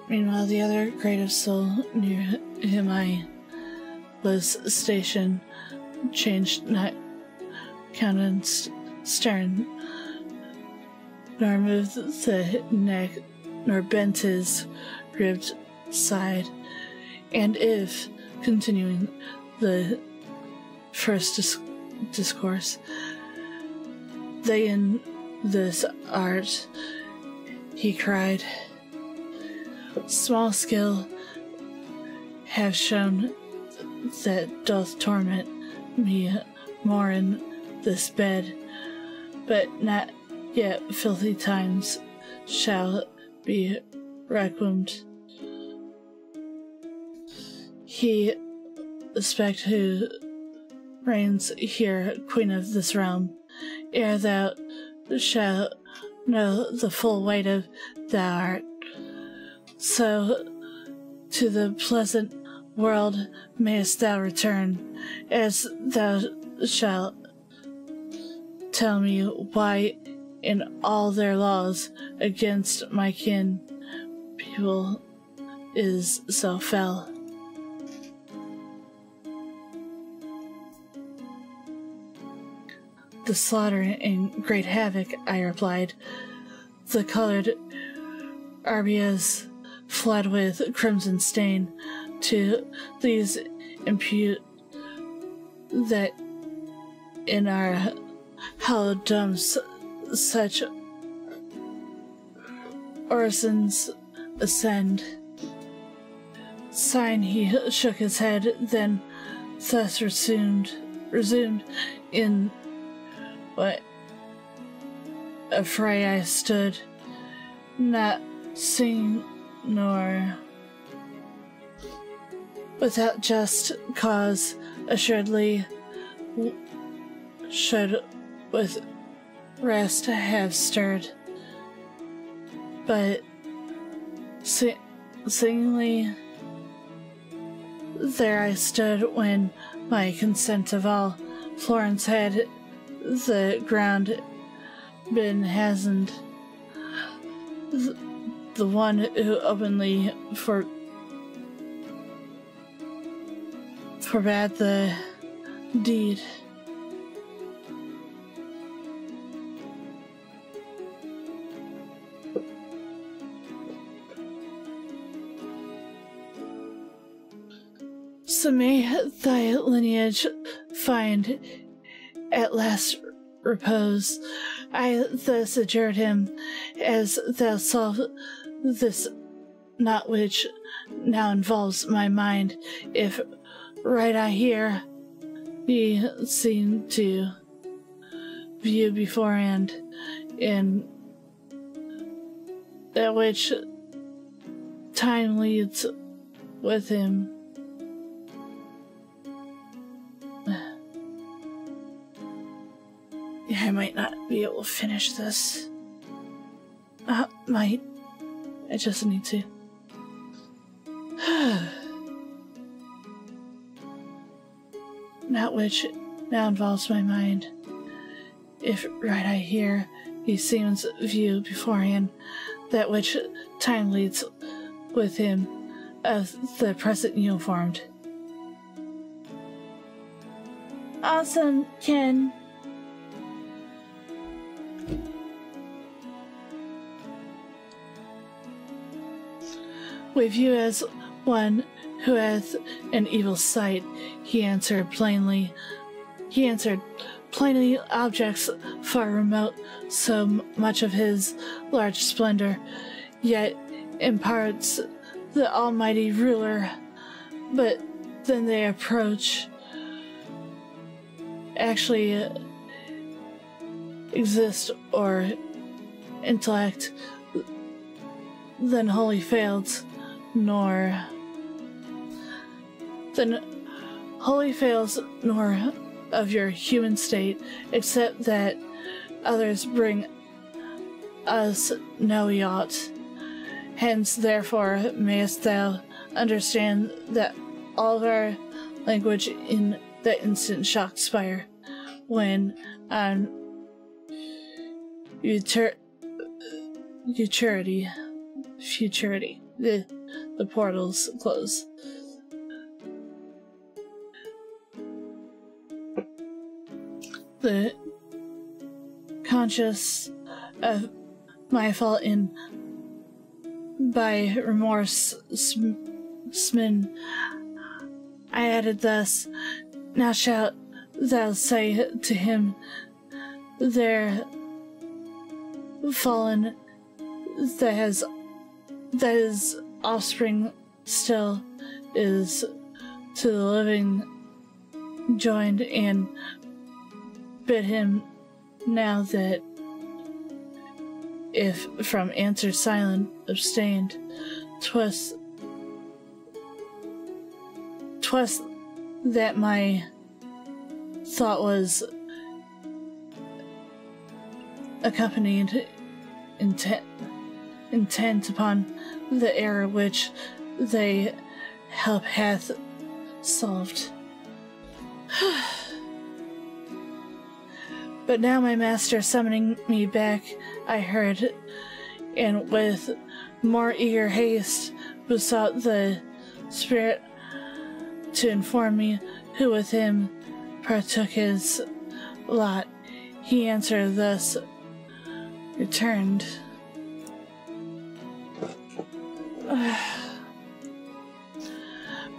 [SPEAKER 1] Meanwhile, the other creative soul near him I was stationed changed not countenance stern, nor moved the neck, nor bent his ribbed side. And if, continuing the first discourse, they in this art, he cried, small skill have shown that doth torment me more in this bed, but not yet filthy times shall be requimed. He spect who reigns here, queen of this realm, ere thou shalt know the full weight of thou art. So to the pleasant world mayest thou return, as thou shalt tell me why in all their laws against my kin people is so fell. The slaughter and great havoc, I replied. The colored arbias fled with crimson stain. To these impute that in our hallowed domes such orisons ascend. Sighing, he shook his head, then thus resumed in what affray I stood, not seeing nor without just cause, assuredly should with rest have stirred, but singly there I stood when my consent of all Florence had the ground been hastened. The one who openly forbade the deed. So may thy lineage find at last repose. I thus adjured him, as thou solve this knot which now involves my mind, if right I here be seen to view beforehand, in that which time leads with him. Yeah, I might not be able to finish this. Might. I just need to. not which now involves my mind. If right I hear, he seems view beforehand that which time leads with him of the present you formed. Awesome, Ken. With you as one who hath an evil sight, he answered plainly, objects far remote so much of his large splendor, yet imparts the almighty ruler. But then they approach, actually exist or intellect, then wholly fails, nor of your human state, except that others bring us no aught. Hence, therefore, mayest thou understand that all of our language in that instant shock spire, when on futurity, the portals close. The conscious of my fault in by remorse smitten, I added thus, now shalt thou say to him, there fallen that his offspring still is to the living joined, and bid him now that if from answer silent abstained, 'twas that my thought was accompanied intent upon the error which they help hath solved. But now my master summoning me back, I heard, and with more eager haste besought the spirit to inform me who with him partook his lot. He answered thus, returned.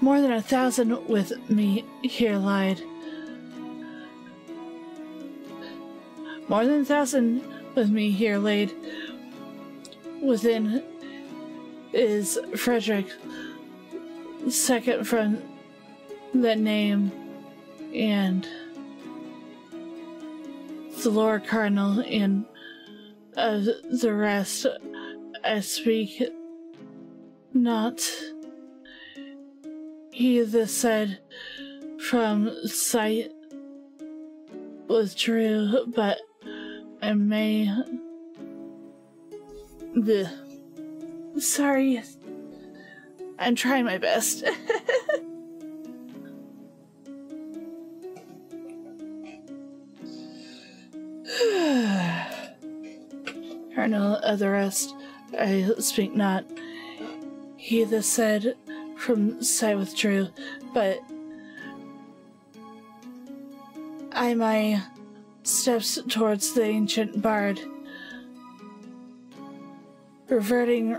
[SPEAKER 1] More than 1,000 with me here lied. More than 1,000 with me here laid. Within is Frederick, second from that name, and the Lord Cardinal, and of the rest I speak not. He this said from sight withdrew, but I may... Sorry. I'm trying my best. Cardinal of the rest, I speak not. He this said from sight withdrew, but I my steps towards the ancient bard, reverting,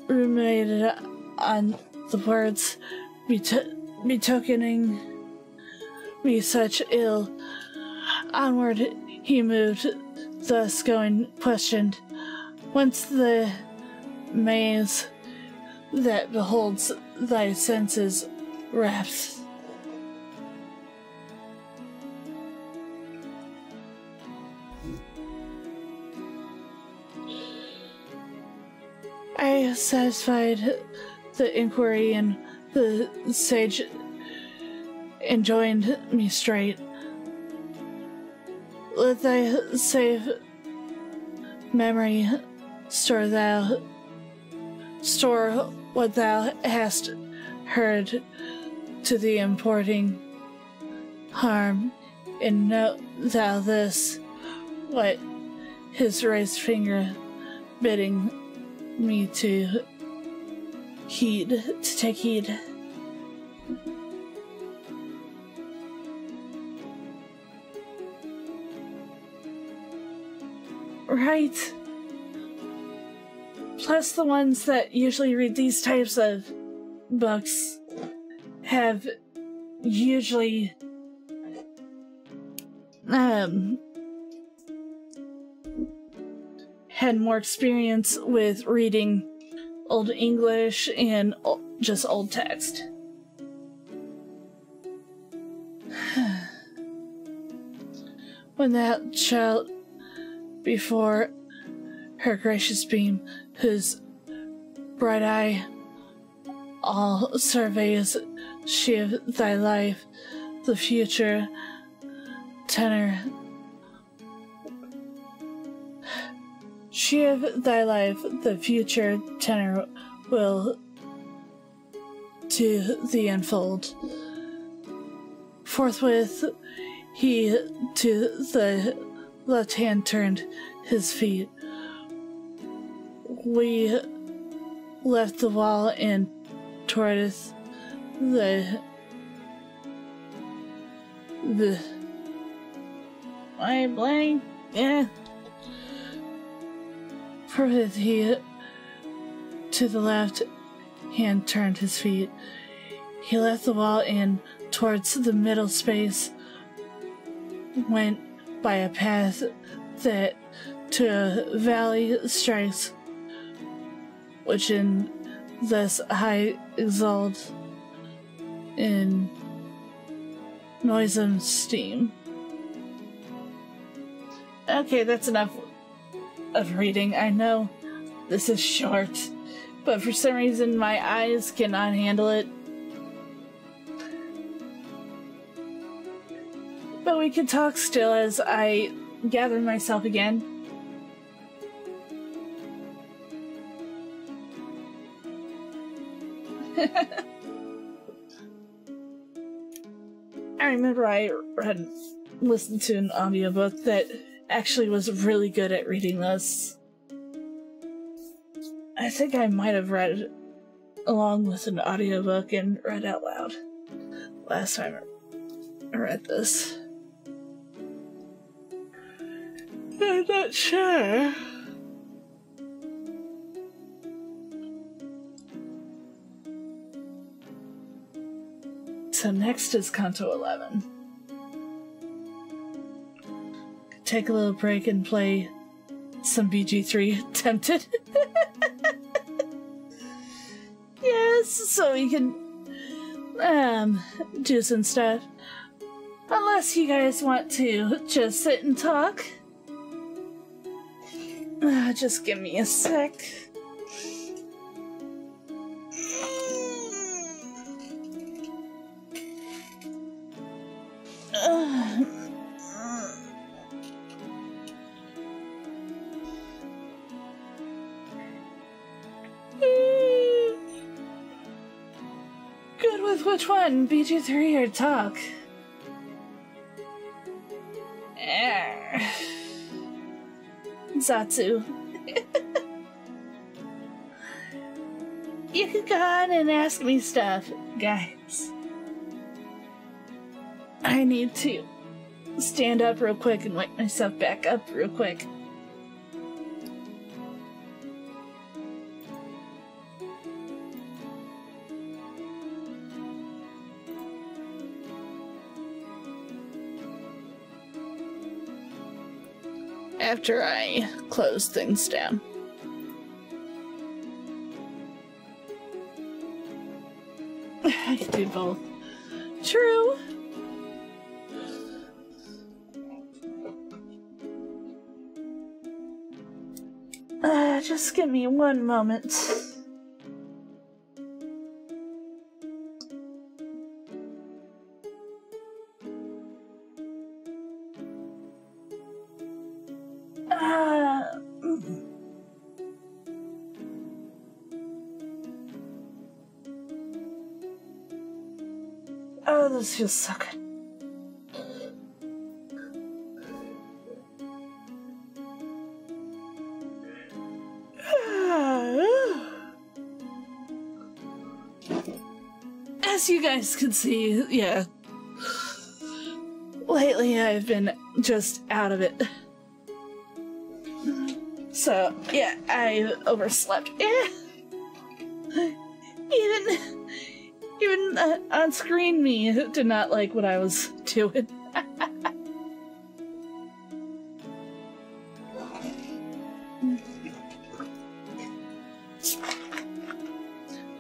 [SPEAKER 1] ruminated on the words betokening me such ill. Onward he moved, thus going questioned, whence the maze that beholds thy senses rapt? I satisfied the inquiry, and the sage enjoined me straight. Let thy safe memory store what thou hast heard to thee importing harm, and note thou this, what his raised finger bidding me to take heed. Right. Plus the ones that usually read these types of books have usually had more experience with reading Old English and just old text. When that child before her gracious beam, whose bright eye all surveys she of thy life, the future tenor. She of thy life, the future tenor will to thee unfold. Forthwith he to the left hand turned his feet. We left the wall and towards the my blank, yeah. Forthwith he to the left hand turned his feet. He left the wall and towards the middle space went by a path that to a valley strikes, which in this high exalt in noisome steam. Okay, that's enough of reading. I know this is short, but for some reason my eyes cannot handle it. But we can talk still as I gather myself again. I remember I had listened to an audiobook that actually was really good at reading this. I think I might have read it along with an audiobook and read out loud last time I read this. I'm not sure. So next is Canto 11. Take a little break and play some BG3. Tempted. Yes, so we can do some stuff. Unless you guys want to just sit and talk. Just give me a sec. Good with which one? BG3 or talk? Zatsu. You can go on and ask me stuff, guys. I need to stand up real quick and wake myself back up real quick. After I close things down. I can do both. True. Just give me one moment. Oh, this feels so good. as you guys can see, yeah. Lately I've been just out of it. So, yeah, I overslept. Yeah. Even on-screen me did not like what I was doing.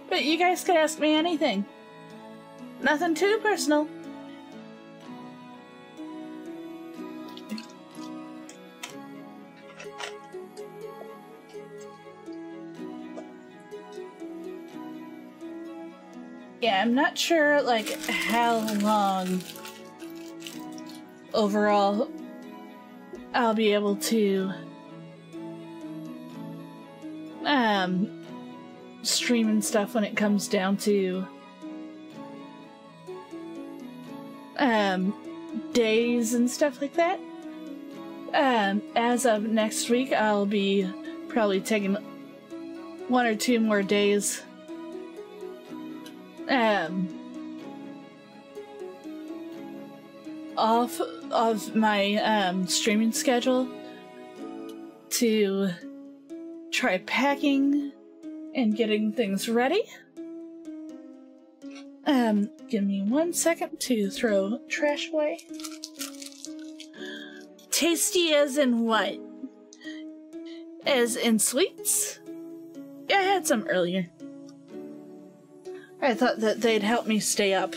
[SPEAKER 1] But you guys can ask me anything. Nothing too personal. Yeah, I'm not sure, like, how long overall I'll be able to stream and stuff when it comes down to days and stuff like that. As of next week, I'll be probably taking 1 or 2 more days off of my streaming schedule to try packing and getting things ready. Give me 1 second to throw trash away. Tasty as in what? As in sweets? Yeah, I had some earlier. I thought that they'd help me stay up.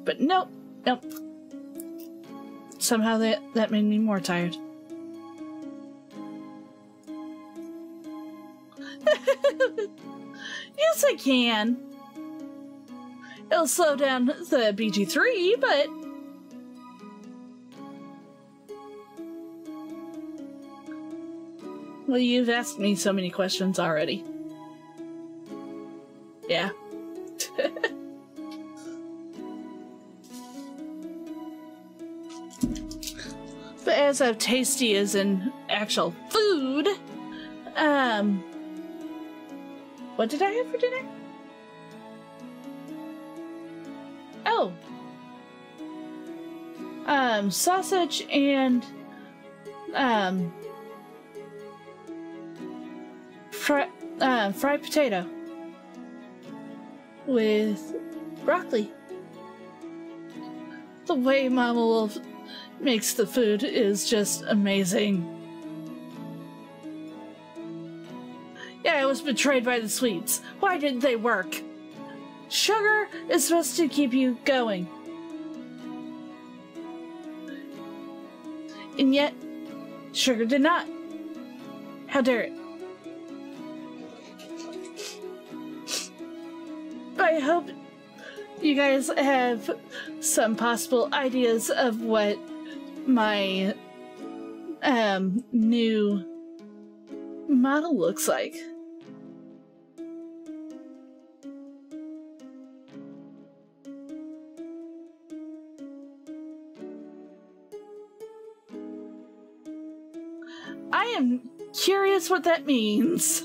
[SPEAKER 1] But nope, nope. Somehow that made me more tired. Yes, I can. It'll slow down the BG3, but... Well, you've asked me so many questions already. Yeah. But as of tasty as in actual food, what did I have for dinner? Oh. Sausage and, fried potato with broccoli. The way Mama Wolf makes the food is just amazing. Yeah, I was betrayed by the sweets. Why didn't they work? Sugar is supposed to keep you going. And yet, sugar did not. How dare it? I hope you guys have some possible ideas of what my new model looks like. I am curious what that means.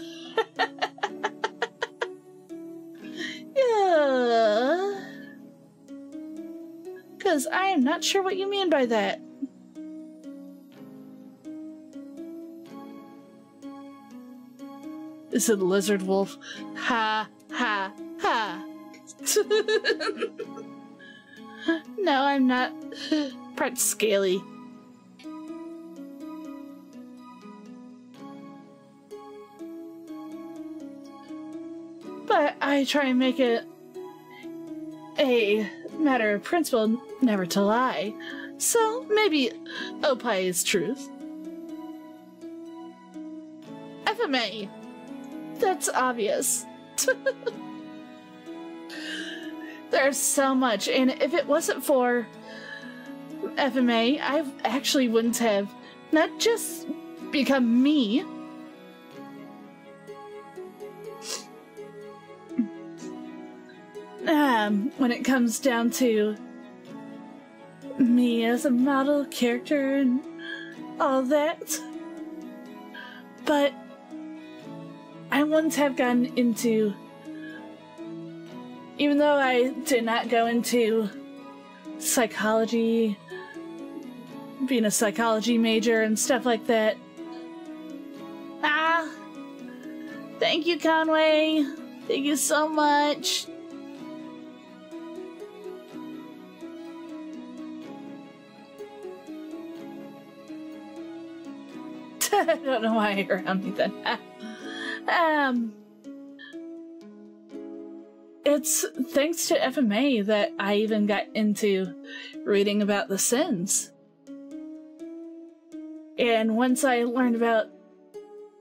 [SPEAKER 1] Yeah. Because I am not sure what you mean by that. Is it a lizard wolf? Ha, ha, ha. No, I'm not part scaly. But I try and make it a matter of principle never to lie. So maybe Opie is truth. FMA. That's obvious. There's so much, and if it wasn't for FMA, I actually wouldn't have not just become me, when it comes down to me as a model character and all that, but I once have gotten into, even though I did not go into psychology, being a psychology major and stuff like that. Ah! Thank you, Conway! Thank you so much! I don't know why you're around me then. It's thanks to FMA that I even got into reading about the sins. And once I learned about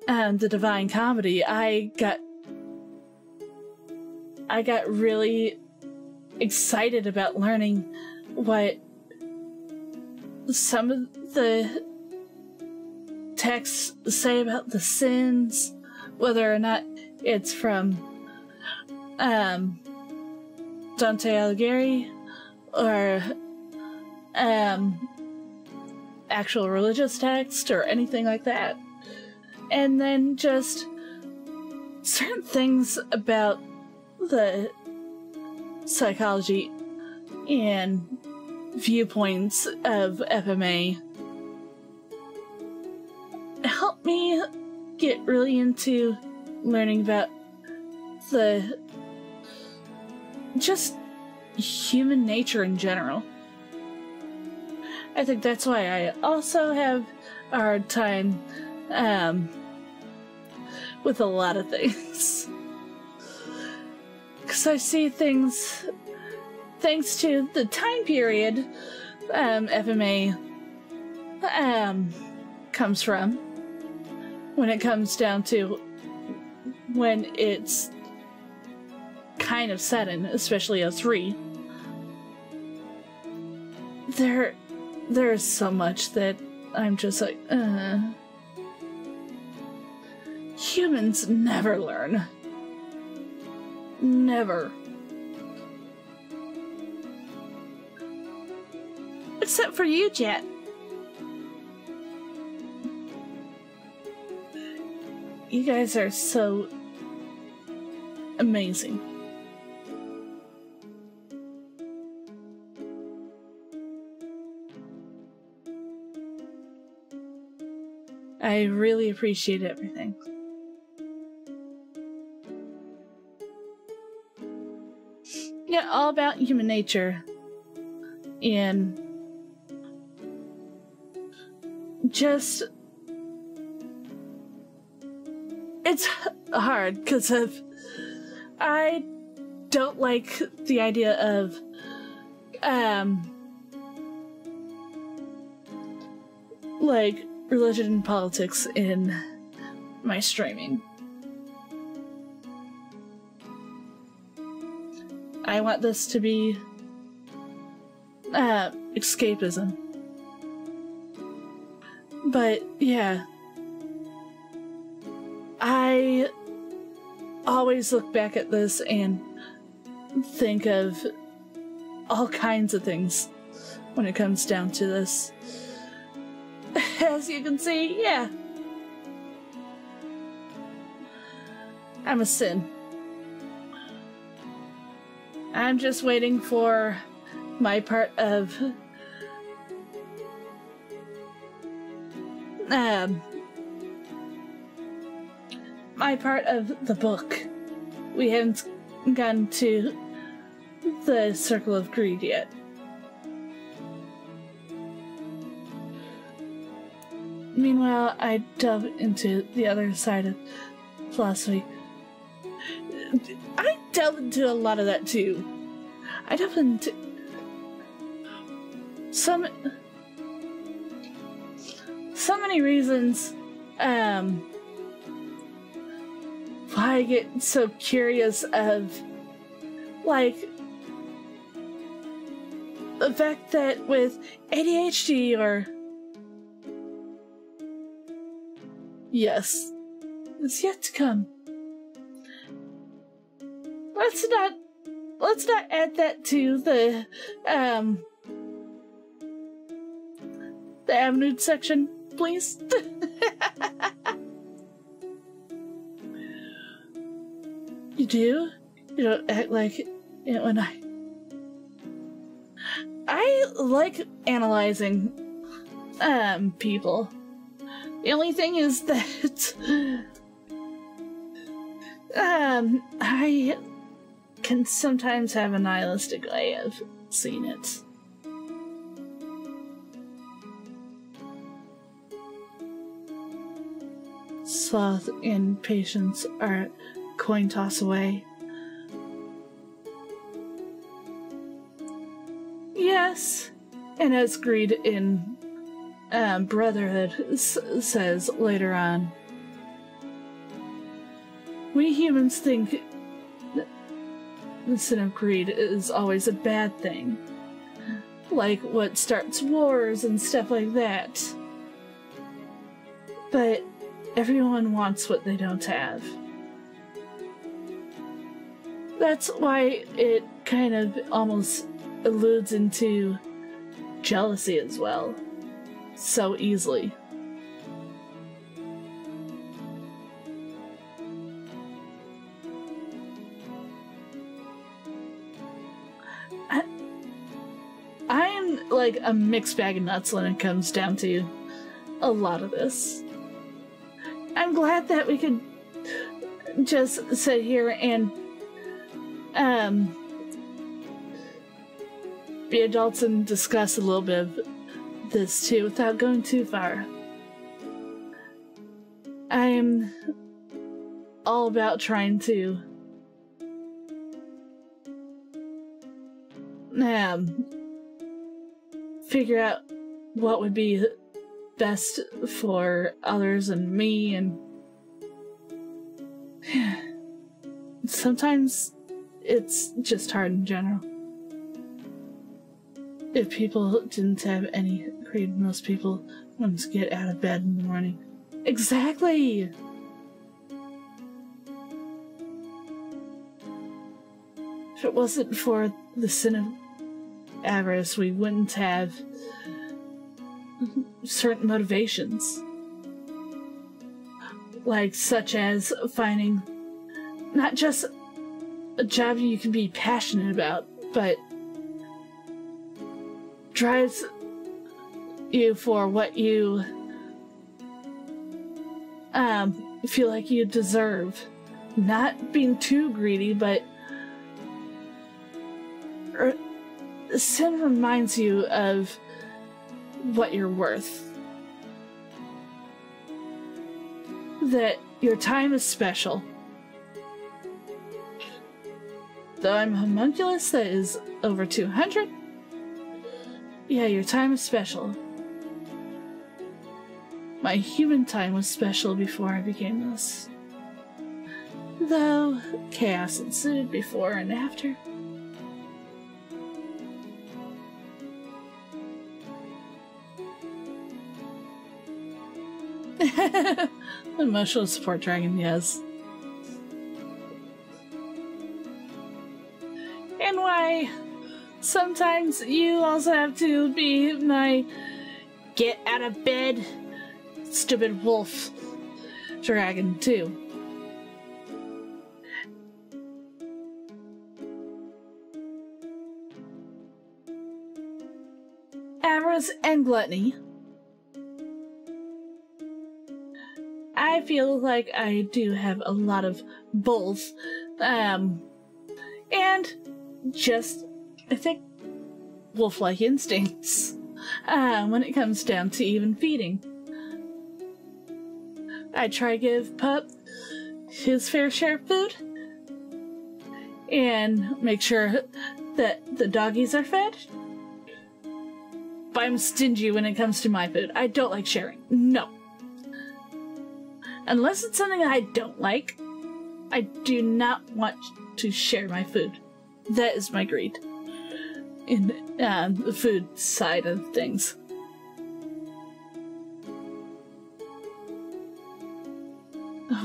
[SPEAKER 1] the Divine Comedy, I got really excited about learning what some of the texts say about the sins, whether or not it's from Dante Alighieri or actual religious text or anything like that. And then just certain things about the psychology and viewpoints of FMA helped me get really into learning about the just human nature in general. I think that's why I also have a hard time with a lot of things. Because I see things, thanks to the time period FMA comes from, when it comes down to when it's kind of set in, especially O3. There's so much that I'm just like, humans never learn. Never. Except for you, Jet. You guys are so amazing. I really appreciate everything. Yeah, all about human nature. And just... it's hard because I don't like the idea of like religion and politics in my streaming. I want this to be escapism. But yeah, I always look back at this and think of all kinds of things when it comes down to this. As you can see, yeah, I'm a sin. I'm just waiting for my part of the book. We haven't gotten to the Circle of Greed yet. Meanwhile, I delve into the other side of philosophy. I delve into a lot of that too. I delve into so many reasons why I get so curious of, like, the fact that with ADHD or... yes, it's yet to come. Let's not add that to the Avenue section, please. do? You don't act like it when I like analyzing people. The only thing is that I can sometimes have a nihilistic way of seeing it. Sloth and patience are coin toss away. Yes, and as Greed in Brotherhood says later on, we humans think that the sin of greed is always a bad thing, like what starts wars and stuff like that. But everyone wants what they don't have. That's why it kind of almost alludes into jealousy as well, so easily. I am like a mixed bag of nuts when it comes down to a lot of this. I'm glad that we could just sit here and be adults and discuss a little bit of this too without going too far. I am all about trying to figure out what would be best for others and me, and sometimes it's just hard in general. If people didn't have any greed, most people wouldn't get out of bed in the morning. Exactly! If it wasn't for the sin of avarice, we wouldn't have certain motivations. Like, such as finding not just a job you can be passionate about, but drives you for what you feel like you deserve. Not being too greedy, but sin reminds you of what you're worth. That your time is special. Though I'm a homunculus that is over 200, yeah, your time is special. My human time was special before I became this. Though chaos ensued before and after. Emotional support dragon, yes. And why sometimes you also have to be my get out of bed stupid wolf dragon too. Avarice and gluttony. I feel like I do have a lot of both, and just, I think, wolf-like instincts when it comes down to even feeding. I try to give Pup his fair share of food, and make sure that the doggies are fed, but I'm stingy when it comes to my food. I don't like sharing. No. Unless it's something I don't like, I do not want to share my food. That is my greed in the food side of things.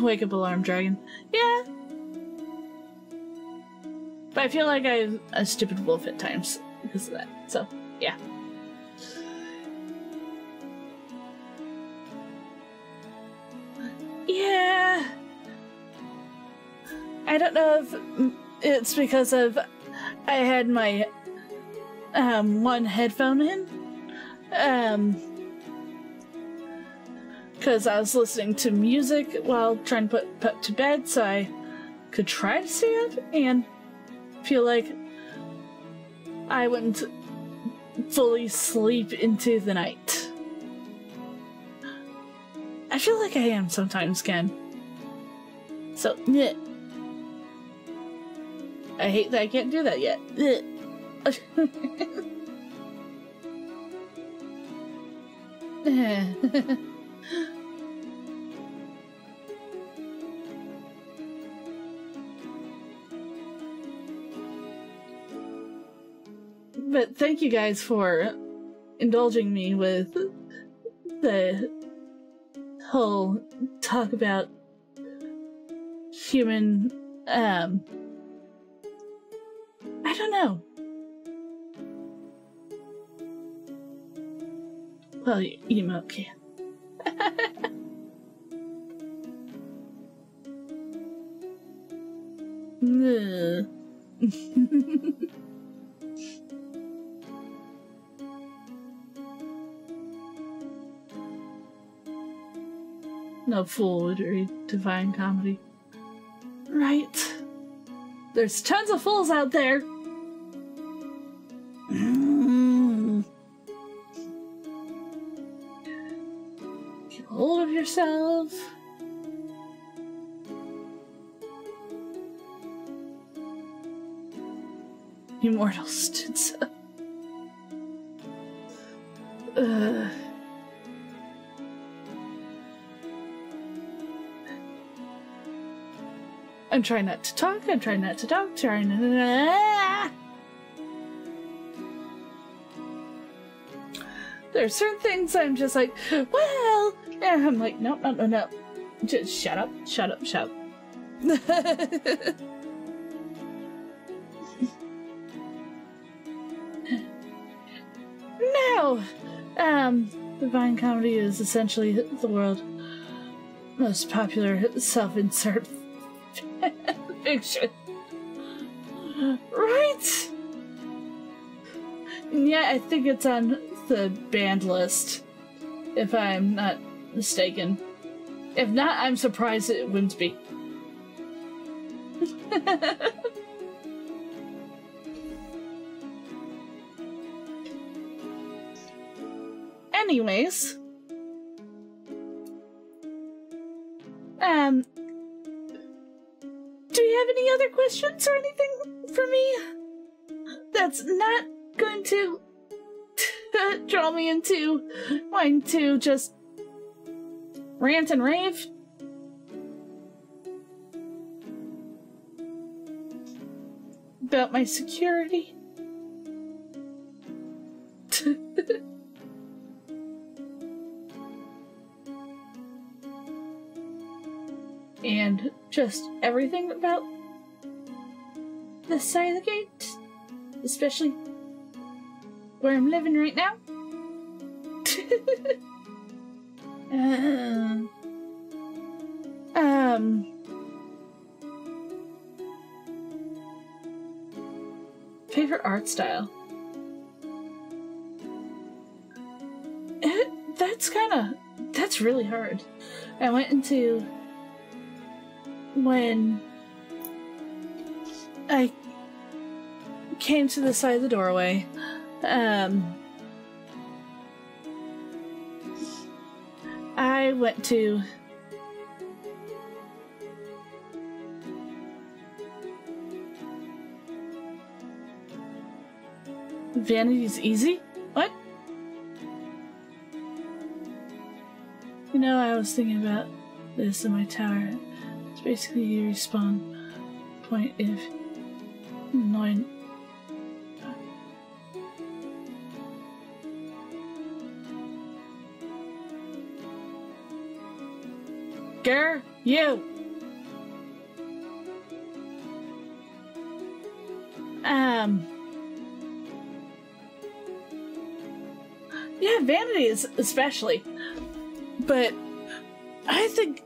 [SPEAKER 1] Wake up, alarm dragon. Yeah. But I feel like I'm a stupid wolf at times because of that. So, yeah. Yeah. I don't know if it's because of I had my one headphone in, because I was listening to music while trying to put to bed, so I could try to stay up and feel like I wouldn't fully sleep into the night. I feel like I am sometimes, Ken. So, bleh. I hate that I can't do that yet. But thank you guys for indulging me with the whole talk about human, I don't know. Well, emote can. No fool would read Divine Comedy. Right. There's tons of fools out there. Get hold of yourself. Immortal stood so. I'm trying not to talk, trying to... There's certain things I'm just like, well... And I'm like, no. Just shut up. No! Divine Comedy is essentially the world's most popular self-insert fiction. Right? Yeah, I think it's on the banned list, if I'm not mistaken. If not, I'm surprised it wouldn't be. Anyways, do you have any other questions or anything for me that's not going to draw me into wanting to just rant and rave? About my security? And just everything about this side of the gate, especially where I'm living right now. Favorite art style? That's really hard. I went into... When I came to the side of the doorway, I went to Vanity's Easy? What? You know, I was thinking about this in my tower. It's basically your respawn point if annoying. Grr, you! Yeah, Vanity is especially. But I think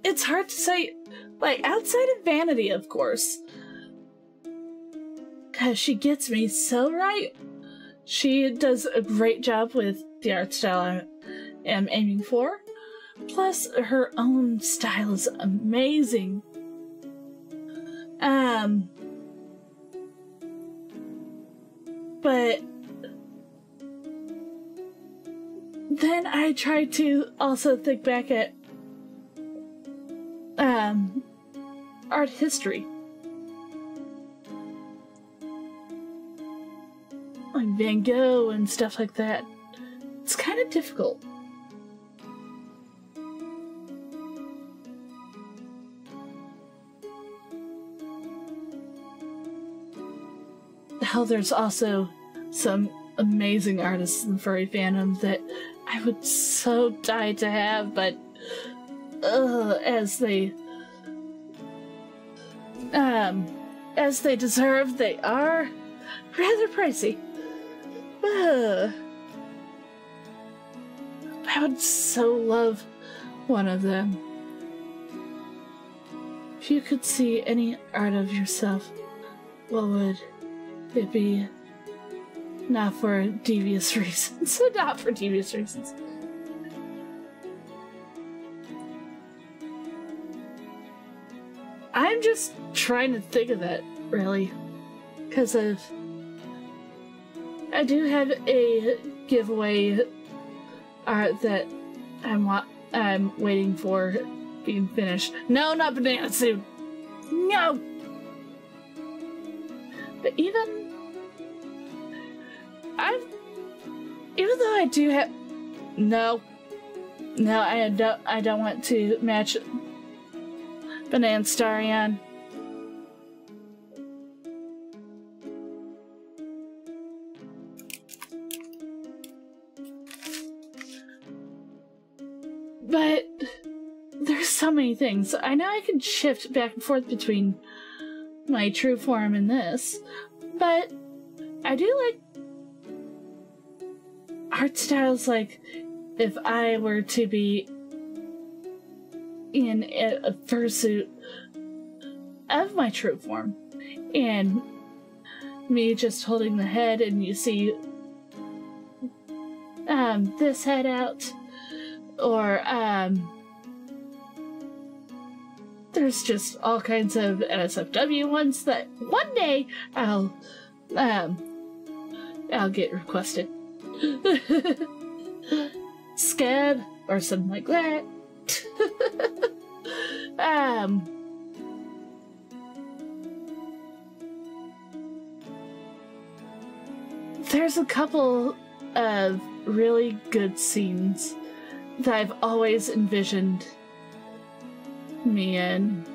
[SPEAKER 1] it's hard to say Like, outside of vanity, of course. Because she gets me so right. She does a great job with the art style I am aiming for. Plus, her own style is amazing. But then I tried to also think back at art history. Like Van Gogh and stuff like that. It's kind of difficult. Hell, there's also some amazing artists in the furry fandom that I would so die to have, but as they deserve, they are rather pricey. I would so love one of them. If you could see any art of yourself, what would it be? Not for devious reasons. Not for devious reasons. I'm just trying to think of that, really. Because I do have a giveaway art that I'm waiting for being finished. No, not banana suit. No. But even though I do have no, I don't want to match Banana Starion. But there's so many things. I know I can shift back and forth between my true form and this, but I do like art styles. Like if I were to be in a fursuit of my true form and me just holding the head and you see this head out, or there's just all kinds of NSFW ones that one day I'll get requested. Scab or something like that. There's a couple of really good scenes that I've always envisioned me in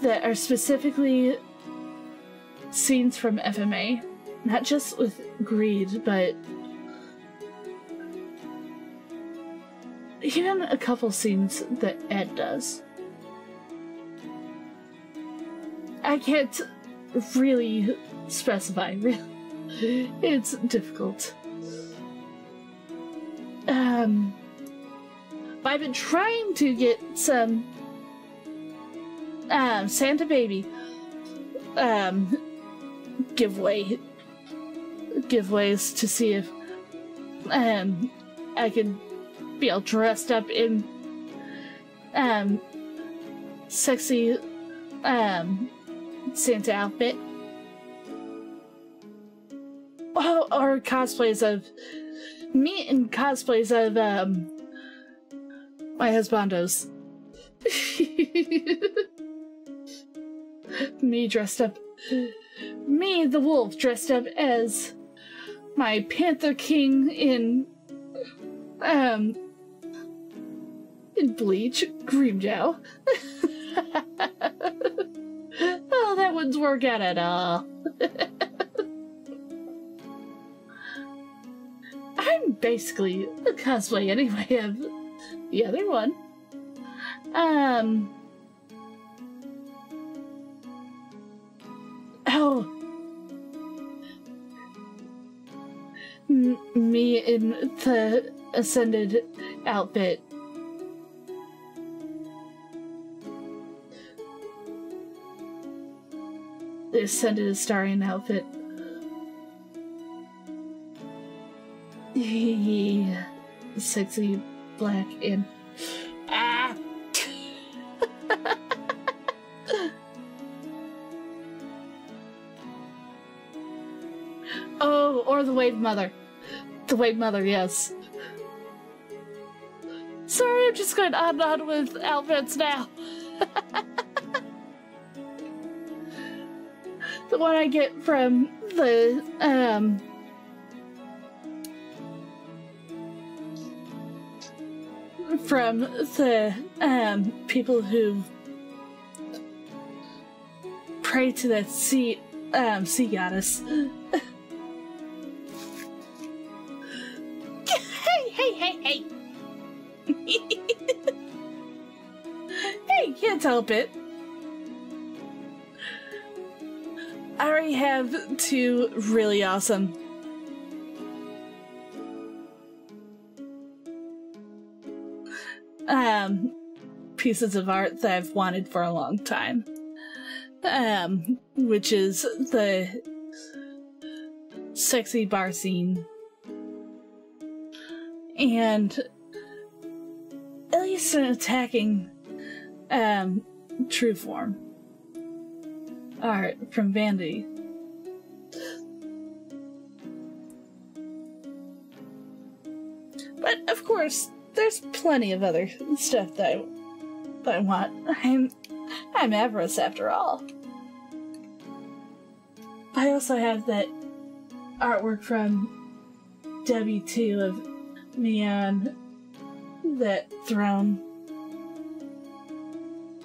[SPEAKER 1] that are specifically scenes from FMA, not just with greed, but even a couple scenes that Ed does. I can't really specify, really. It's difficult. I've been trying to get some Santa Baby giveaways to see if I could be all dressed up in sexy Santa outfit. Oh, or cosplays of me and cosplays of my husbandos. Me dressed up, me the wolf dressed up as my Panther King in Bleach, Grimjow. Oh, that wouldn't work out at all. I'm basically a cosplay anyway of the other one. Oh. Me in the Ascended outfit. the Ascended Astarian outfit. Sexy black and oh, or the Wave Mother. The Wave Mother, yes. Sorry, I'm just going on and on with outfits now. The one I get from the, people who pray to that sea goddess. Hey! Hey, can't help it. I already have two really awesome pieces of art that I've wanted for a long time. Which is the sexy bar scene and at least an attacking true form art from Vanity. But of course, there's plenty of other stuff that I want. I'm Avarice after all. I also have that artwork from W2 of me on that throne.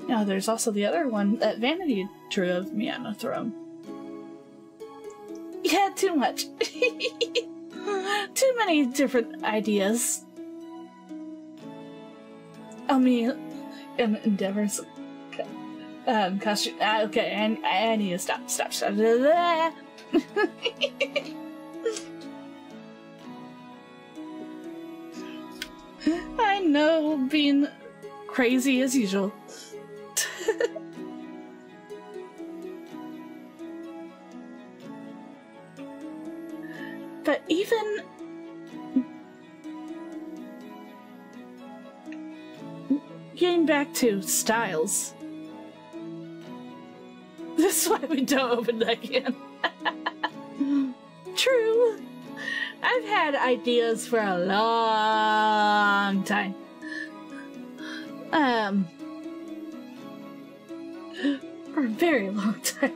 [SPEAKER 1] Now there's also the other one that Vanity drew of me on a throne. Yeah, too much. Too many different ideas. Me and Endeavor's costume. Okay, I need to stop. I know, being crazy as usual. But even getting back to styles, this is why we don't open that can. True. I've had ideas for a long time. For a very long time.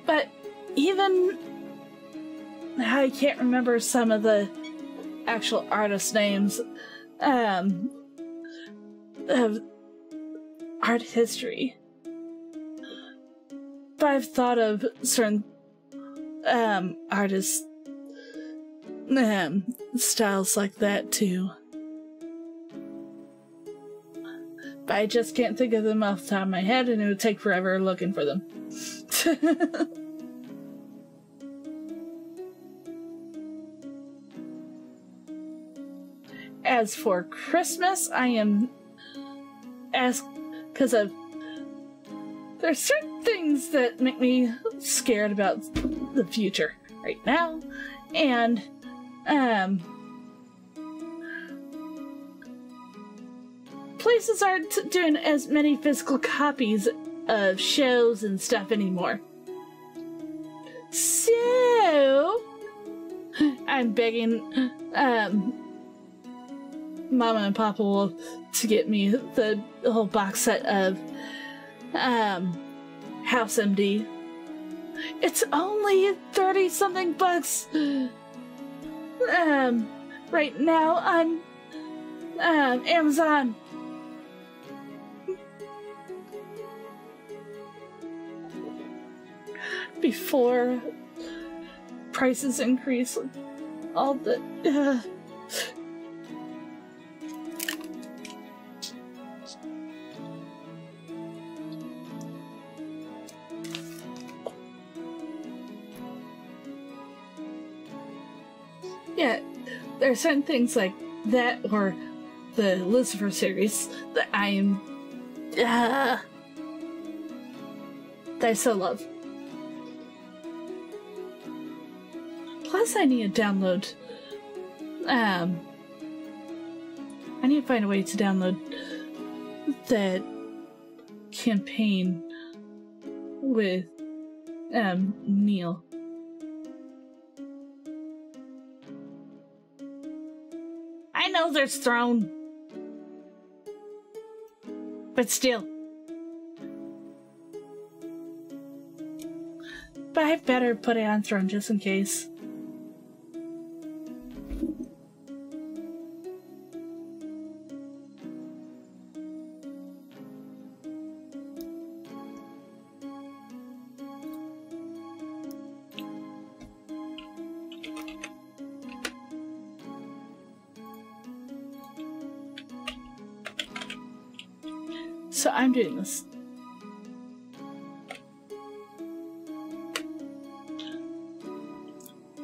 [SPEAKER 1] But even I can't remember some of the actual artist names of art history. But I've thought of certain artists styles like that too. But I just can't think of them off the top of my head, and it would take forever looking for them. As for Christmas, I am asked because of there's certain things that make me scared about the future right now, and places aren't doing as many physical copies of shows and stuff anymore. So I'm begging Mama and Papa will to get me the whole box set of House MD. It's only 30-something bucks right now on Amazon. Before prices increase, all the yeah, there are certain things like that, or the Lucifer series that I am that I so love. Plus, I need to download. I need to find a way to download that campaign with Neil. I know there's Throne, but still. But I better put it on Throne just in case. So I'm doing this.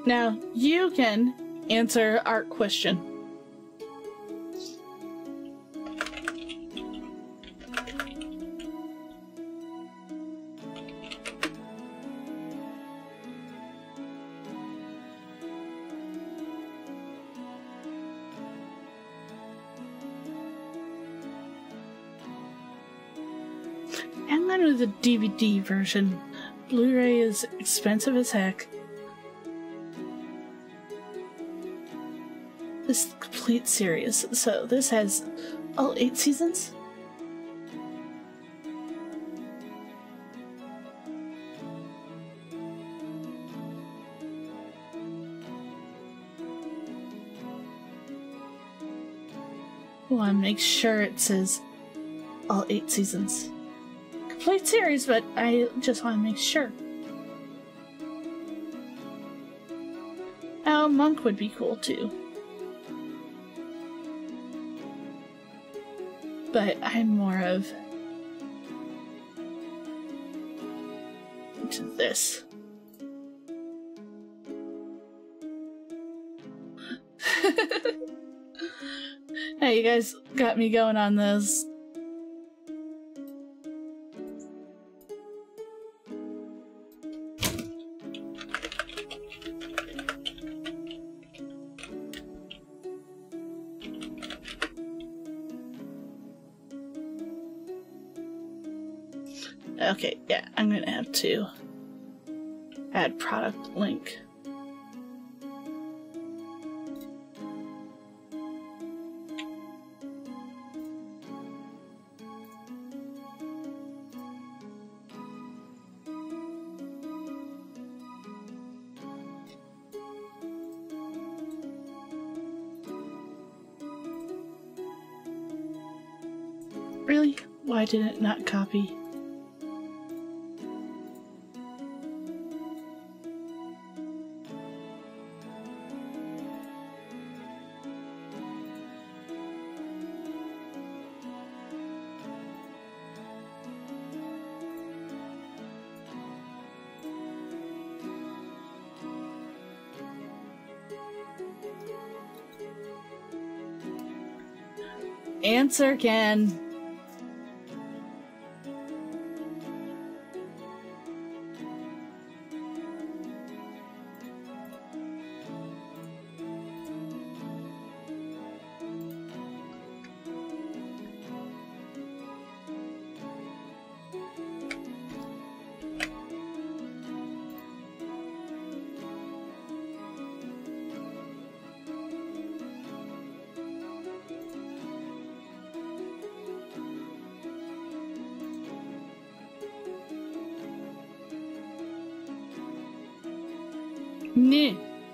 [SPEAKER 1] Now, you can answer our question. And then with the DVD version, Blu-ray is expensive as heck. This is the complete series, so this has all 8 seasons? I want to make sure it says all 8 seasons. Complete series, but I just want to make sure. Oh, Monk would be cool too. But I'm more of into this. Hey, you guys got me going on this. Okay, yeah, I'm gonna have to add product link. Really? Why did it not copy? Answer, Ken.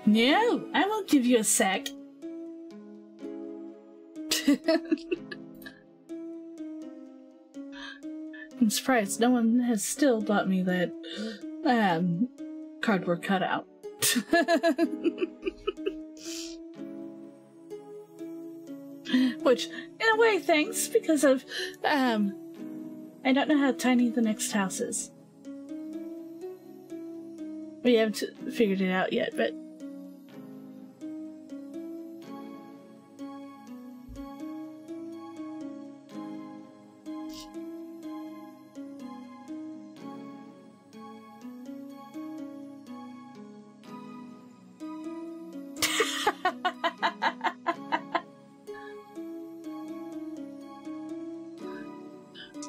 [SPEAKER 1] No, I won't give you a sec. I'm surprised no one has still bought me that cardboard cutout. Which, in a way, thanks, because of I don't know how tiny the next house is. We haven't figured it out yet, but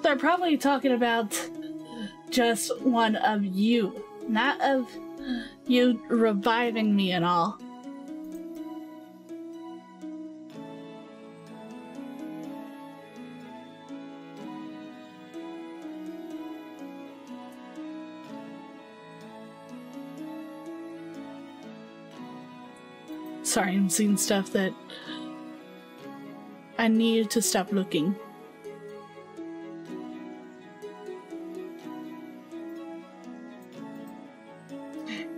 [SPEAKER 1] They're probably talking about just one of you, not of you reviving me and all. Sorry, I'm seeing stuff that I need to stop looking.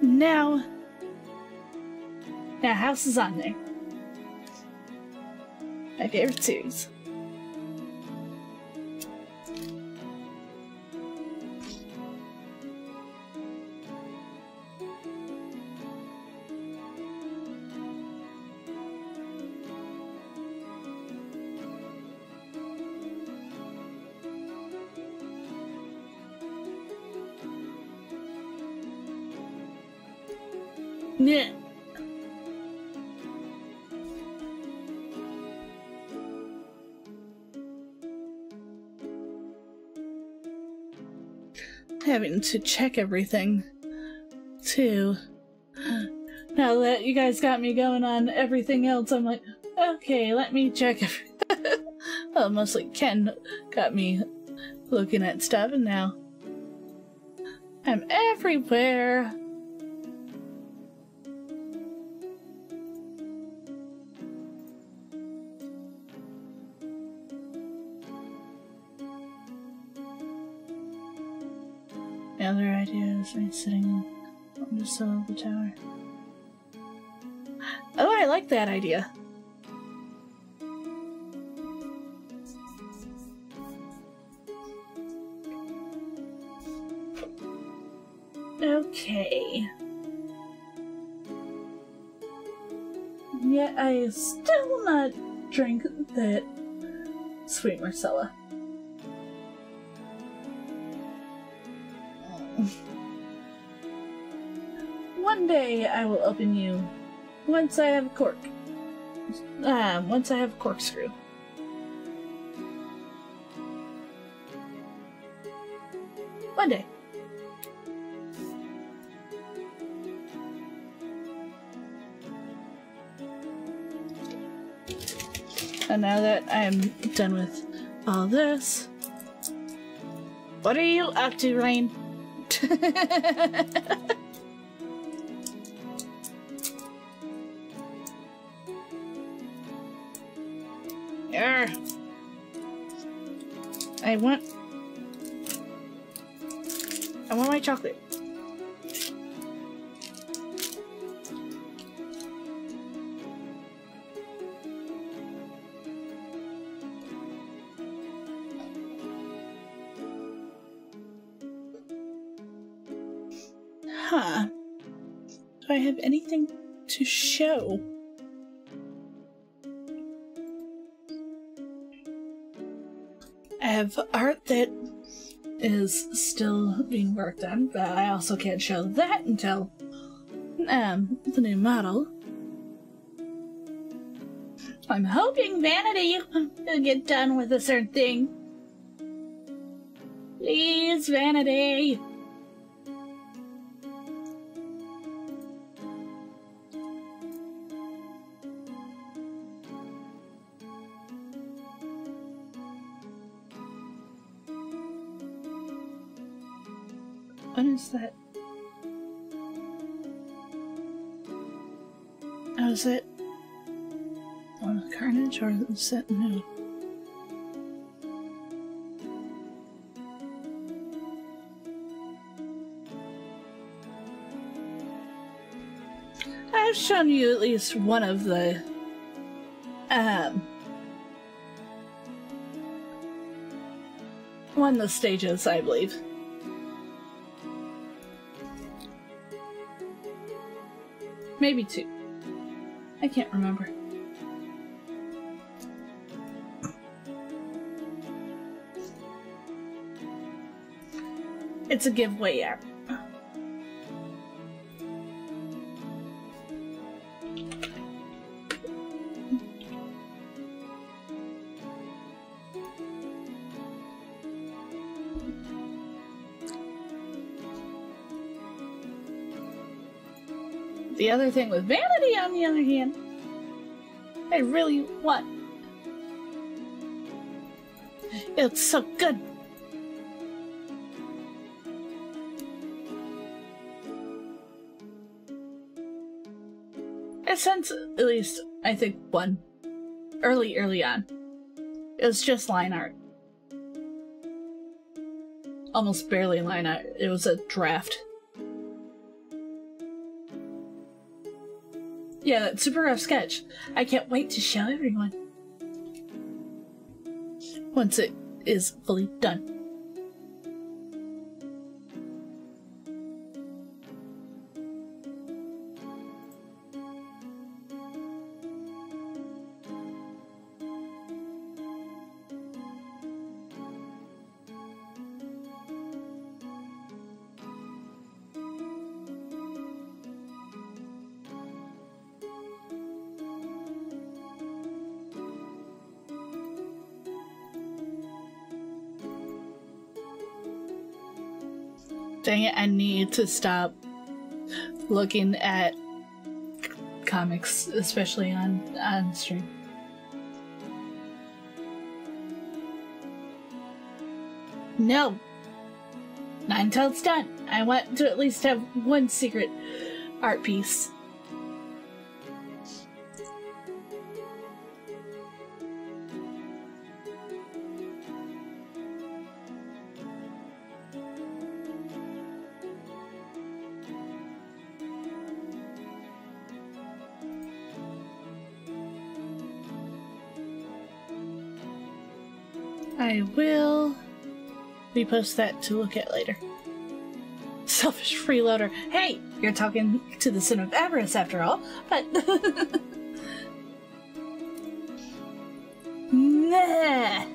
[SPEAKER 1] Now, House is on there. My favorite series. Yeah. Having to check everything, too. Now that you guys got me going on everything else, I'm like, okay, let me check everything. Well, mostly Ken got me looking at stuff, and now I'm everywhere. The other idea is me sitting on the sill of the tower. Oh, I like that idea. Okay. Yet I still will not drink that sweet Marcella. One day I will open you once I have a cork. Once I have a corkscrew. One day. And now that I'm done with all this, what are you up to, Rain? I want my chocolate. Huh. Do I have anything to show? I have art that is still being worked on, but I also can't show that until the new model. I'm hoping Vanity will get done with a certain thing. Please, Vanity. What is that? Oh, is it on Carnage or is it new? I've shown you at least one of the one of the stages, I believe. Maybe two. I can't remember. It's a giveaway app. The other thing with vanity, on the other hand, I really want. It's so good. I sense at least, I think, one. Early on. It was just line art. Almost barely line art. It was a draft. Yeah, that super rough sketch. I can't wait to show everyone. Once it is fully done. Dang it, I need to stop looking at comics, especially on stream. No! Not until it's done. I want to at least have one secret art piece. I will repost that to look at later. Selfish freeloader. Hey, you're talking to the son of Avarice after all, but... Nah!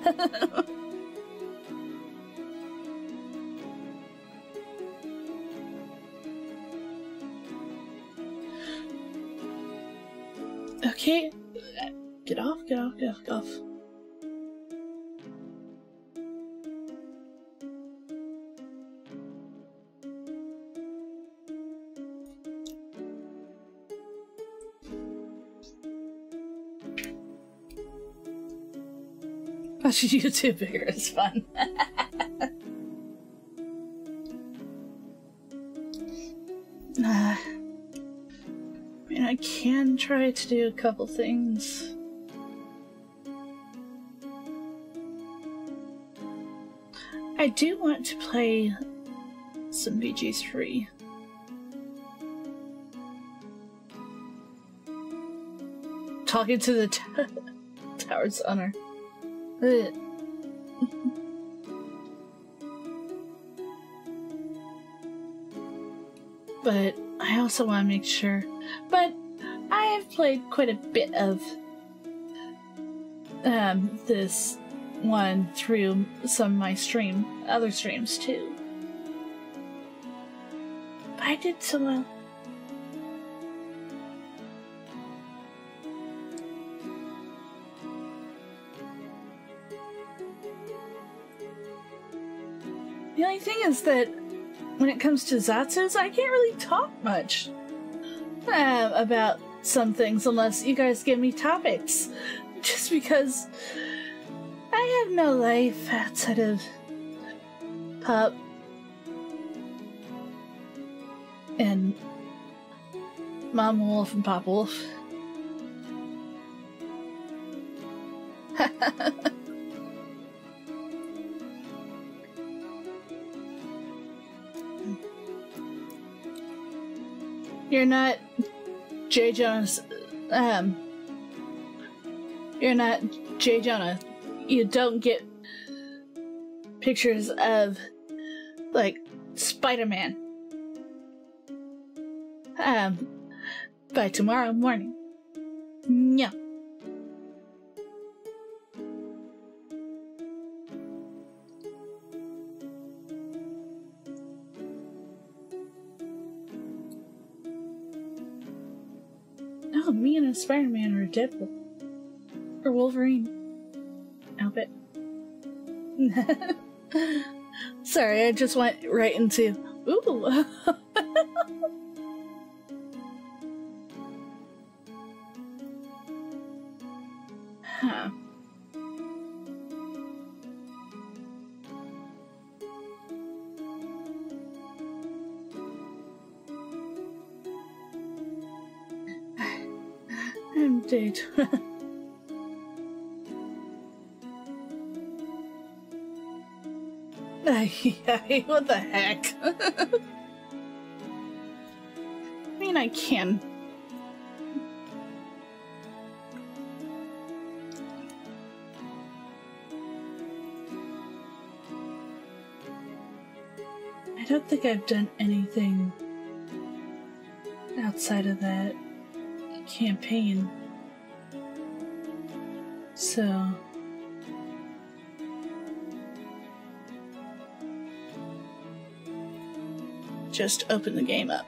[SPEAKER 1] Okay. Get off, get off, get off, get off. Watching YouTube bigger is fun. I mean, I can try to do a couple things. I do want to play some VG3. Talking to the tower's owner. But I also want to make sure. But I have played quite a bit of this one through some of my other streams too. But I did so well. The only thing is that when it comes to Zatsus, I can't really talk much about some things unless you guys give me topics. Just because I have no life outside of Pup and Mom Wolf and Pop Wolf. You're not J. Jonah's, you're not J. Jonah. You don't get pictures of, like, Spider-Man. By tomorrow morning. No. No, me and a Spider-Man or Deadpool. Or Wolverine. I'll bet. Sorry, I just went right into... Ooh! Huh. I'm dead. What the heck? I mean, I can. I don't think I've done anything outside of that campaign. So just open the game up.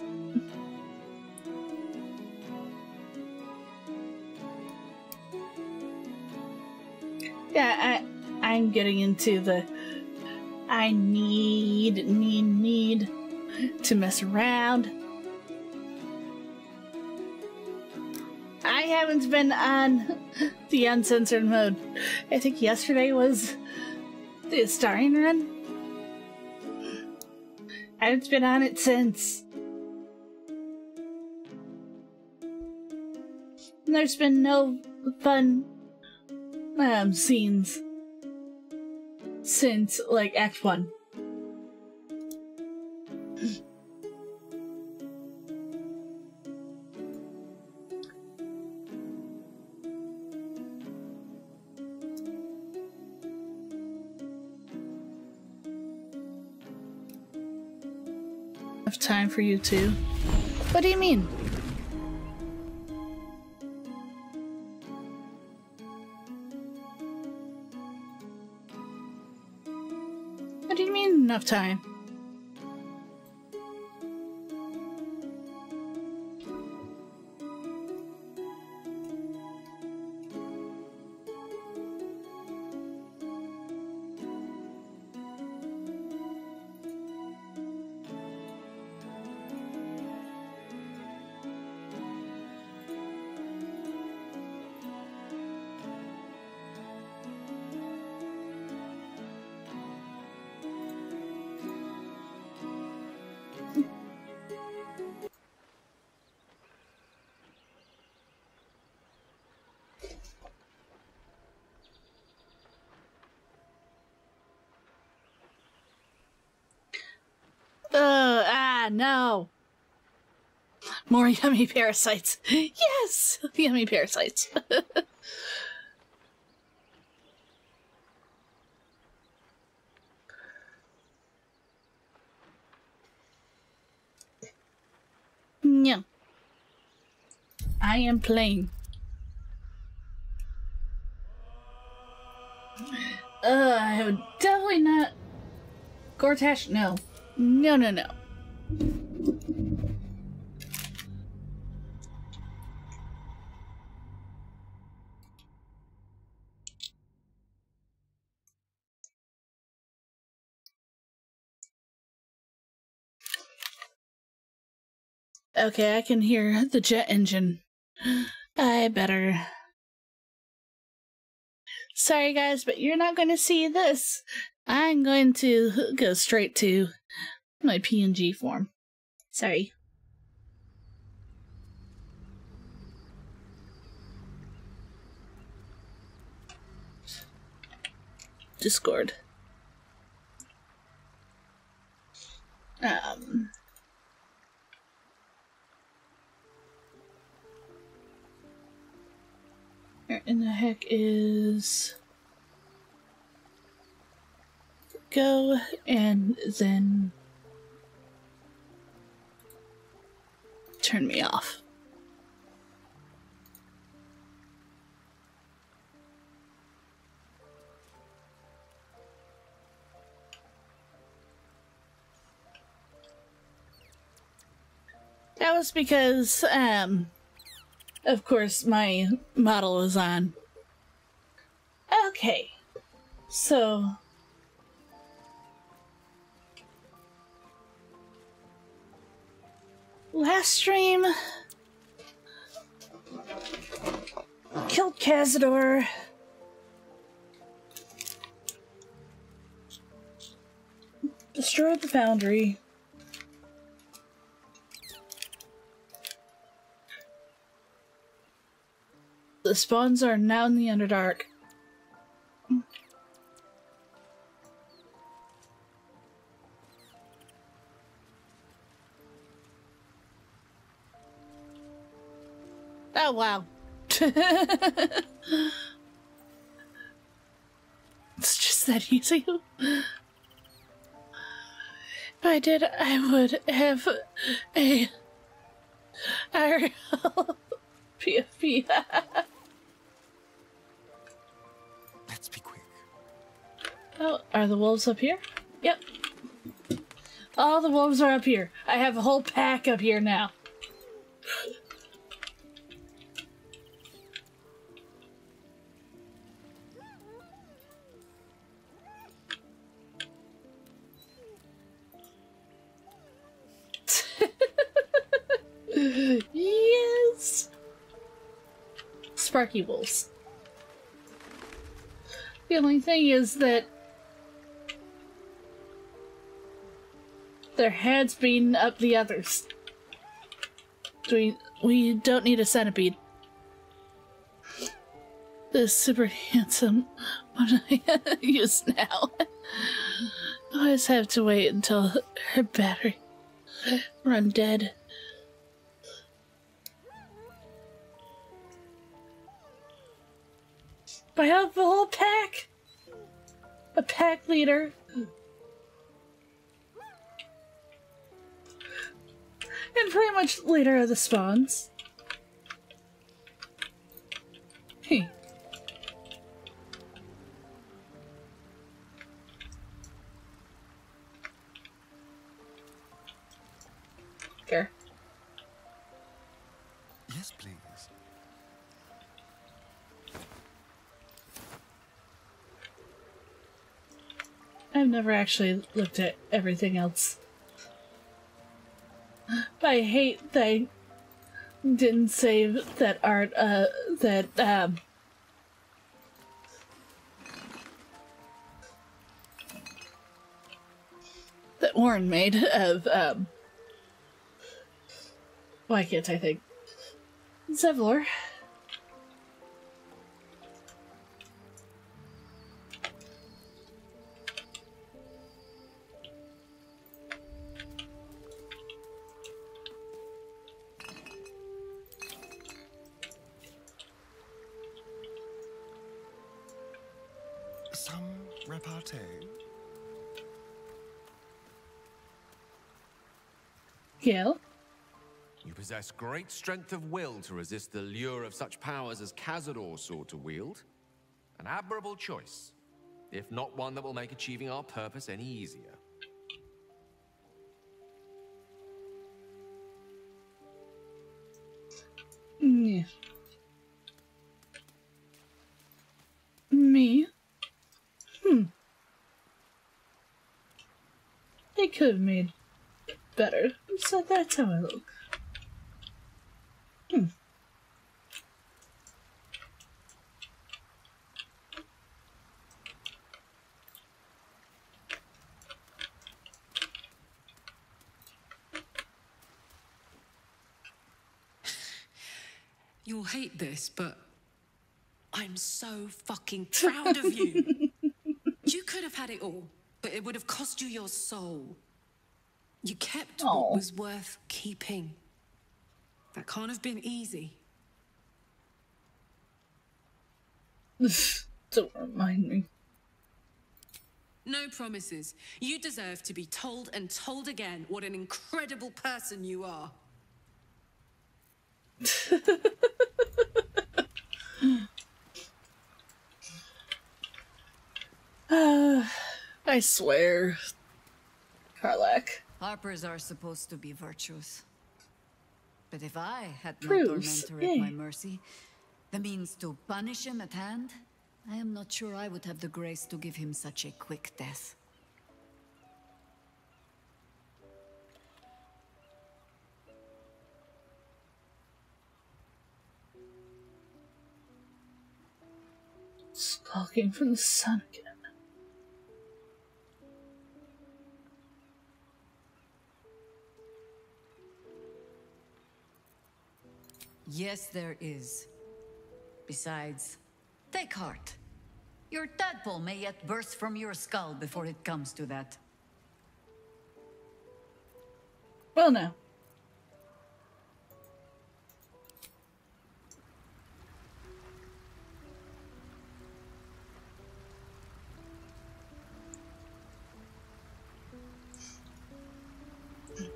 [SPEAKER 1] Yeah, I'm getting into the I need to mess around. I haven't been on the uncensored mode. I think yesterday was the starring run. I haven't been on it since. And there's been no fun scenes since, like, Act 1. Enough time for you two? What do you mean? What do you mean, enough time? No. More yummy parasites. Yes! Yummy parasites. No. I am playing. I would definitely not. Gortash, no. No, no, no. Okay, I can hear the jet engine. I better. Sorry guys, but you're not going to see this. I'm going to go straight to my PNG form. Sorry. Discord. Where in the heck is go and then turn me off. That was because, of course, my model was on. Okay, so last stream killed Cazador, through the foundry. The spawns are now in the Underdark. Oh, wow. It's just that easy. If I did, I would have a PFP.
[SPEAKER 2] Let's be quick.
[SPEAKER 1] Oh, are the wolves up here? Yep. All the wolves are up here. I have a whole pack up here now. Yes! Sparky wolves. The only thing is that their heads being up the others. We don't need a centipede. This super handsome one I use now. Always have to wait until her battery run dead. I have the whole pack! A pack leader. And pretty much leader of the spawns. Hey. Here.
[SPEAKER 2] Yes, please.
[SPEAKER 1] I've never actually looked at everything else. But I hate that I didn't save that art, that Warren made of, why can't I think? Zevlor.
[SPEAKER 2] Some repartee?
[SPEAKER 1] Gale?
[SPEAKER 3] You possess great strength of will to resist the lure of such powers as Cazador sought to wield. An admirable choice, if not one that will make achieving our purpose any easier.
[SPEAKER 1] Yeah. Me? They could have made better, so that's how I look.
[SPEAKER 4] You'll hate this, but I'm so fucking proud of you. You could have had it all, but it would have cost you your soul. You kept what was worth keeping. That can't have been easy.
[SPEAKER 1] Don't remind me.
[SPEAKER 4] No promises. You deserve to be told and told again what an incredible person you are.
[SPEAKER 1] I swear. Karlach.
[SPEAKER 5] Harpers are supposed to be virtuous. But if I had no
[SPEAKER 1] Proves,
[SPEAKER 5] tormentor at my mercy, the means to punish him at hand, I am not sure I would have the grace to give him such a quick death.
[SPEAKER 1] Skulking from the sun again.
[SPEAKER 5] Yes, there is. Besides, take heart. Your tadpole may yet burst from your skull before it comes to that.
[SPEAKER 1] Well, no.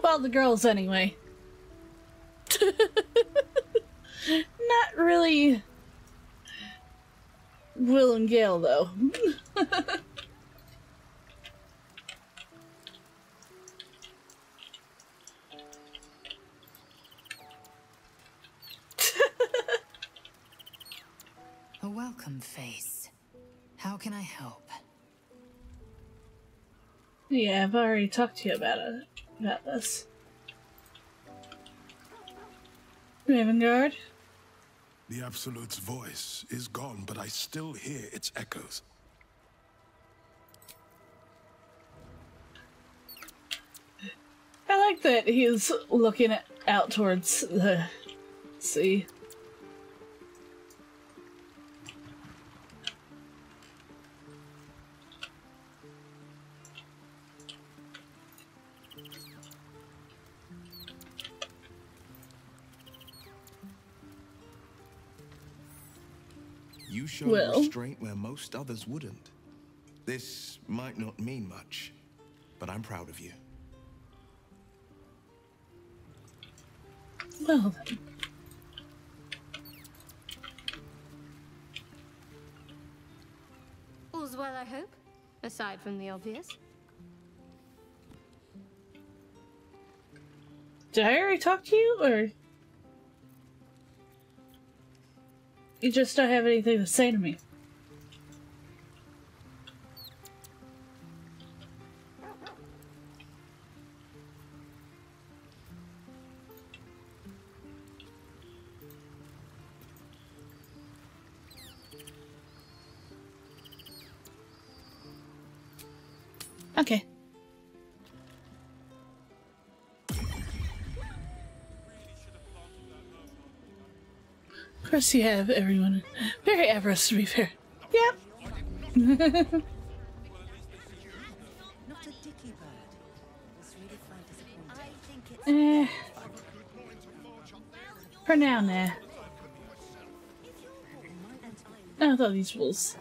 [SPEAKER 1] Well, the girls anyway. Not really Will and Gale, though.
[SPEAKER 5] A welcome face. How can I help?
[SPEAKER 1] Yeah, I've already talked to you about this. Ravengard?
[SPEAKER 6] The Absolute's voice is gone, but I still hear its echoes.
[SPEAKER 1] I like that he's looking out towards the sea.
[SPEAKER 2] You showed restraint where most others wouldn't. This might not mean much, but I'm proud of you.
[SPEAKER 1] Well then.
[SPEAKER 7] All's well, I hope, aside from the obvious.
[SPEAKER 1] Did I already talk to you, or you just don't have anything to say to me? Okay. Of course you have, everyone. Very avarice, to be fair. Yep. For now, nah. I thought these rules.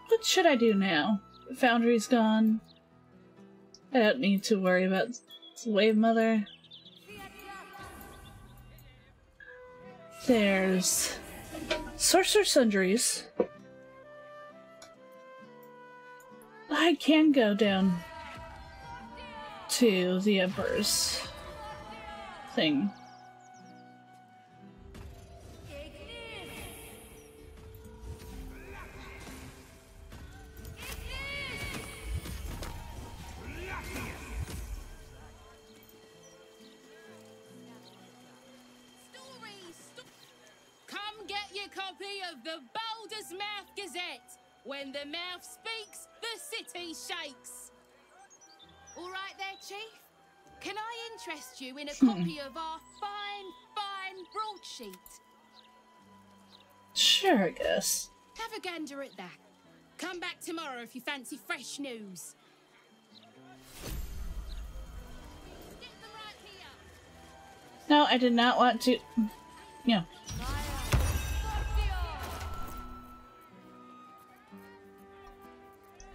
[SPEAKER 1] What should I do now? Foundry's gone. I don't need to worry about Wave Mother. There's Sorcerer Sundries. I can go down to the Emperor's thing.
[SPEAKER 8] The Baldur's Mouth Gazette. When the mouth speaks, the city shakes. All right there, Chief. Can I interest you in a copy of our fine broadsheet?
[SPEAKER 1] Sure, I guess.
[SPEAKER 8] Have a gander at that. Come back tomorrow if you fancy fresh news. Get them right here.
[SPEAKER 1] No, I did not want to. Yeah.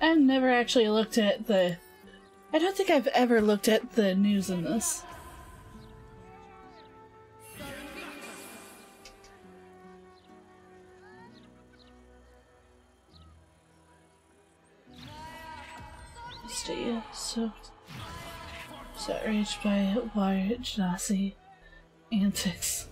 [SPEAKER 1] I've never actually looked at the... I don't think I've ever looked at the news in this. Stay so outraged by why Genasi antics.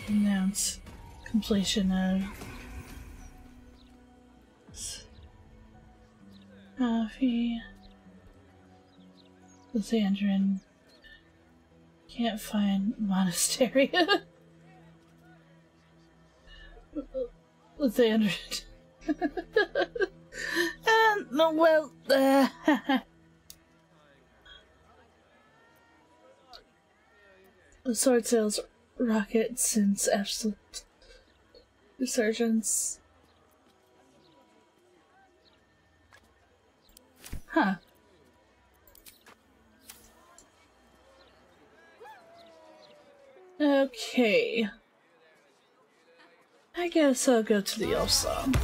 [SPEAKER 1] Announce completion of coffee. Lysandrin. Can't find monastery. Lysandrin. No, well, the sword sales rocket since absolute resurgence. Huh. Okay. I guess I'll go to the elf song.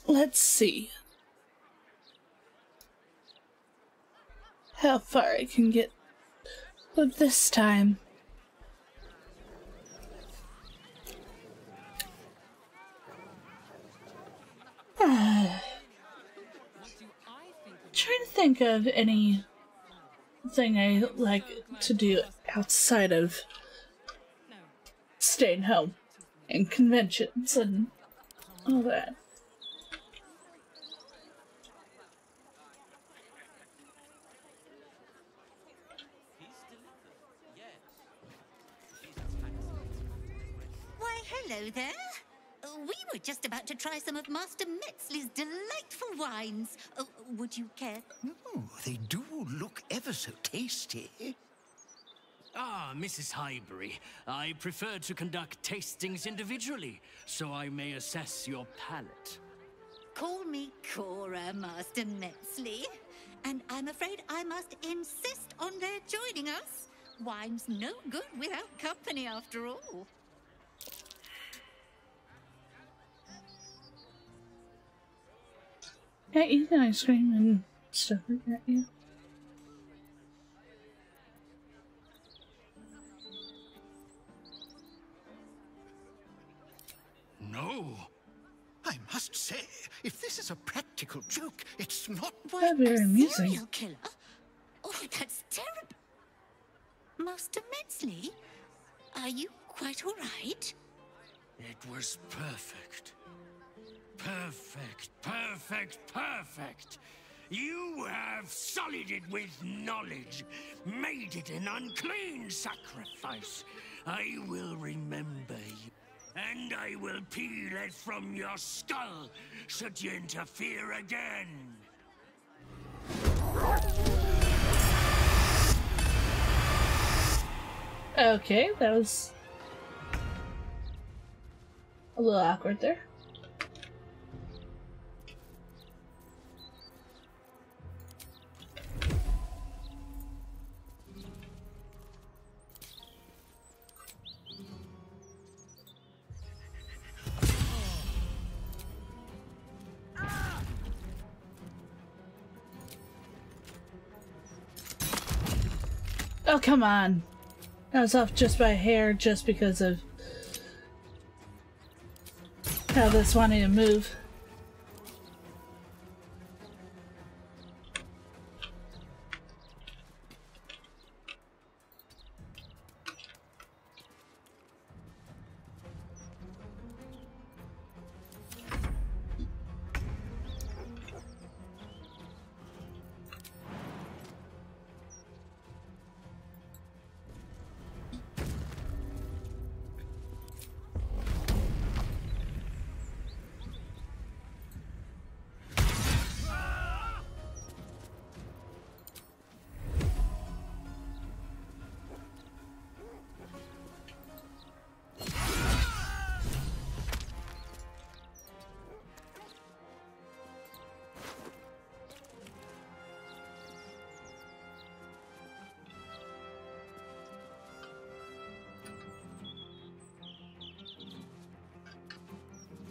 [SPEAKER 1] Let's see how far I can get with this time. Trying to think of anything I like to do outside of staying home and conventions and all that.
[SPEAKER 9] Why, hello there. We were just about to try some of Master Metzley's delightful wines. Would you care?
[SPEAKER 10] Oh, they do look ever so tasty.
[SPEAKER 11] Ah, Mrs. Highbury, I prefer to conduct tastings individually, so I may assess your palate.
[SPEAKER 9] Call me Cora, Master Metzley. And I'm afraid I must insist on their joining us. Wine's no good without company, after all.
[SPEAKER 1] Yeah, eating ice cream and stuff like that, yeah.
[SPEAKER 10] No. I must say, if this is a practical joke, it's not
[SPEAKER 1] very amusing.
[SPEAKER 9] Serial killer? Oh, that's terrible. Master Metzley, are you quite all right?
[SPEAKER 11] It was perfect. Perfect, perfect, perfect. You have sullied it with knowledge, made it an unclean sacrifice. I will remember you, and I will peel it from your skull should you interfere again.
[SPEAKER 1] Okay, that was a little awkward there. Oh, come on. I was off just by a hair just because of how this wanted to move.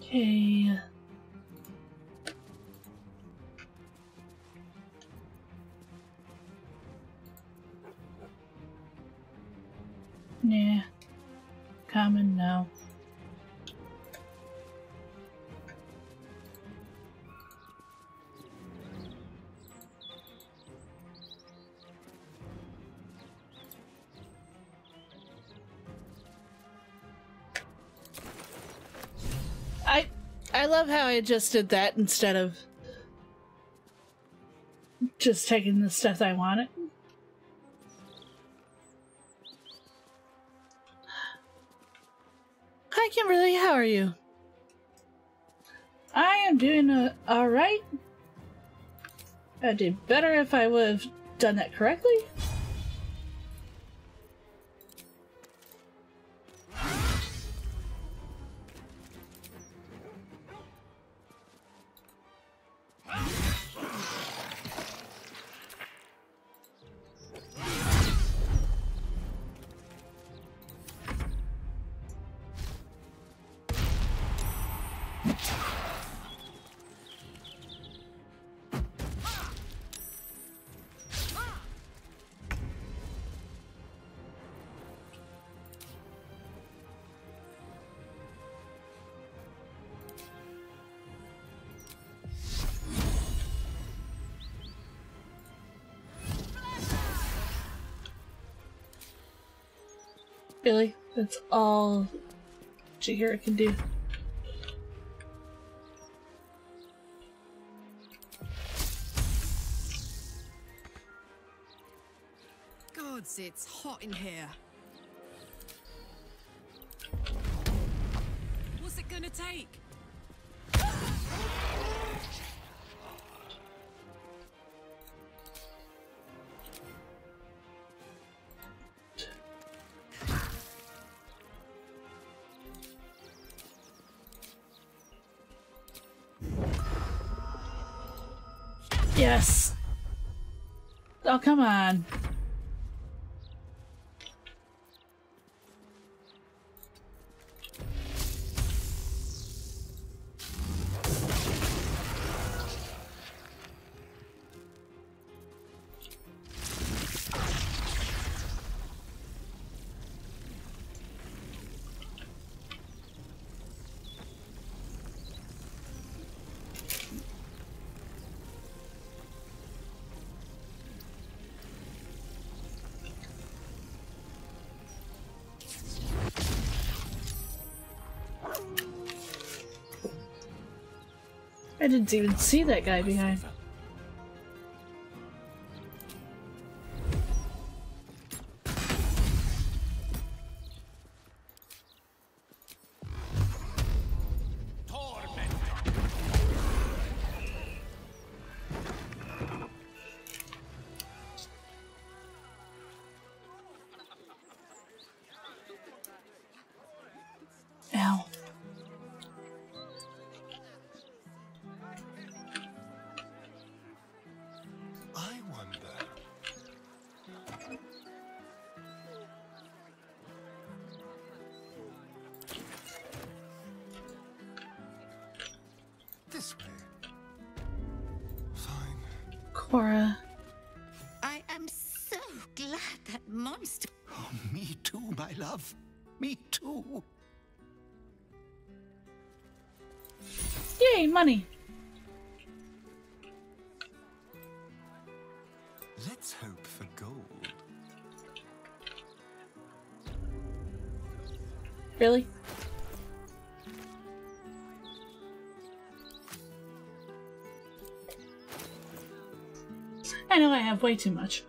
[SPEAKER 1] Okay. Nah. Common, no. I love how I just did that instead of just taking the stuff I wanted. Hi, Kimberly. How are you? I am doing alright. I'd do better if I would have done that correctly. Really? That's all Jihira can do.
[SPEAKER 4] Gods, it's hot in here. What's it gonna take?
[SPEAKER 1] Yes. Oh, come on. I didn't even see that guy behind. Ow.
[SPEAKER 6] I wonder. This way. Fine.
[SPEAKER 1] Cora.
[SPEAKER 9] I am so glad that monster.
[SPEAKER 10] Oh, me too, my love. Me too.
[SPEAKER 1] Yay, money.
[SPEAKER 6] Let's hope for gold.
[SPEAKER 1] Really? I know I have way too much.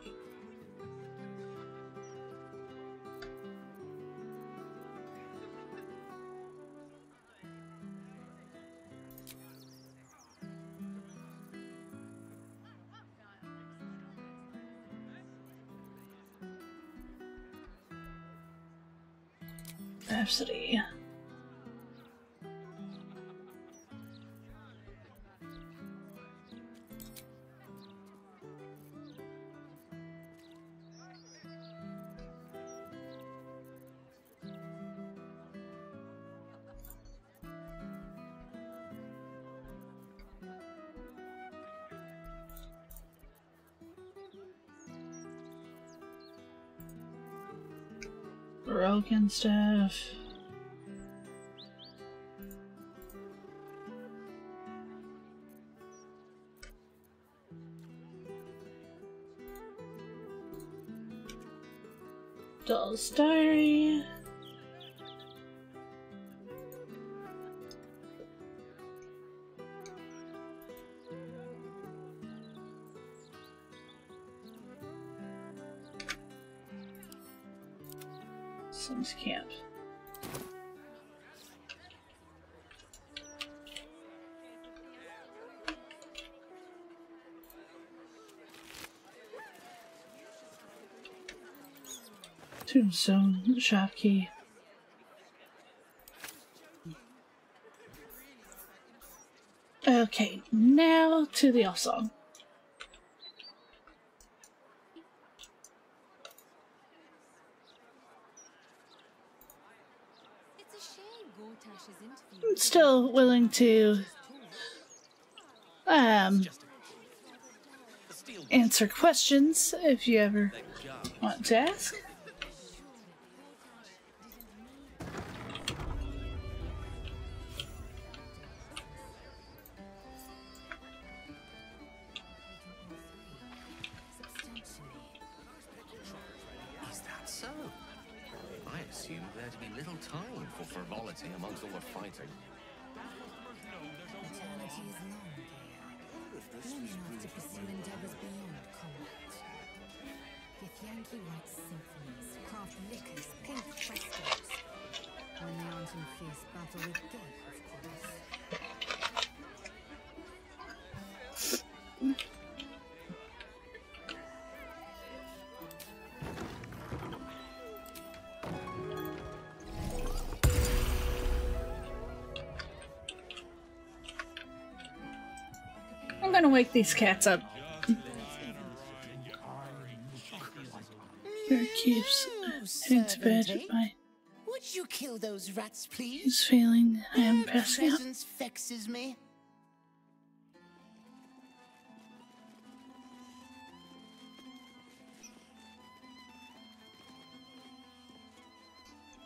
[SPEAKER 1] Rhapsody. Broken stuff. Doll's Diary. Since camp. Tombstone shop key. Okay, now to the off song. I'm still willing to answer questions if you ever want to ask.
[SPEAKER 3] Is that so? I assumed there to be little time for frivolity amongst all the fighting.
[SPEAKER 4] Eternity is long, long enough to pursue endeavors beyond combat. Githyanki writes symphonies, craft liquors, paint frescoes. When they aren't in fierce battle with death, of course.
[SPEAKER 1] I'm gonna wake these cats up. Bear keeps heading to bed at night.
[SPEAKER 12] Would you kill those rats, please?
[SPEAKER 1] He's failing. I am
[SPEAKER 12] Their
[SPEAKER 1] passing out.
[SPEAKER 12] presence vexes me.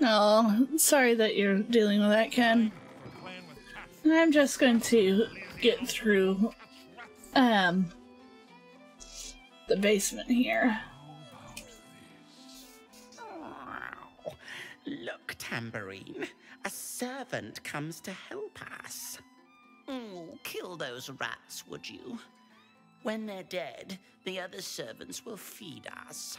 [SPEAKER 1] Oh, sorry that you're dealing with that, Ken. I'm just going to get through the basement here.
[SPEAKER 12] Oh, look, Tambourine. A servant comes to help us. Oh, kill those rats, would you? When they're dead, the other servants will feed us.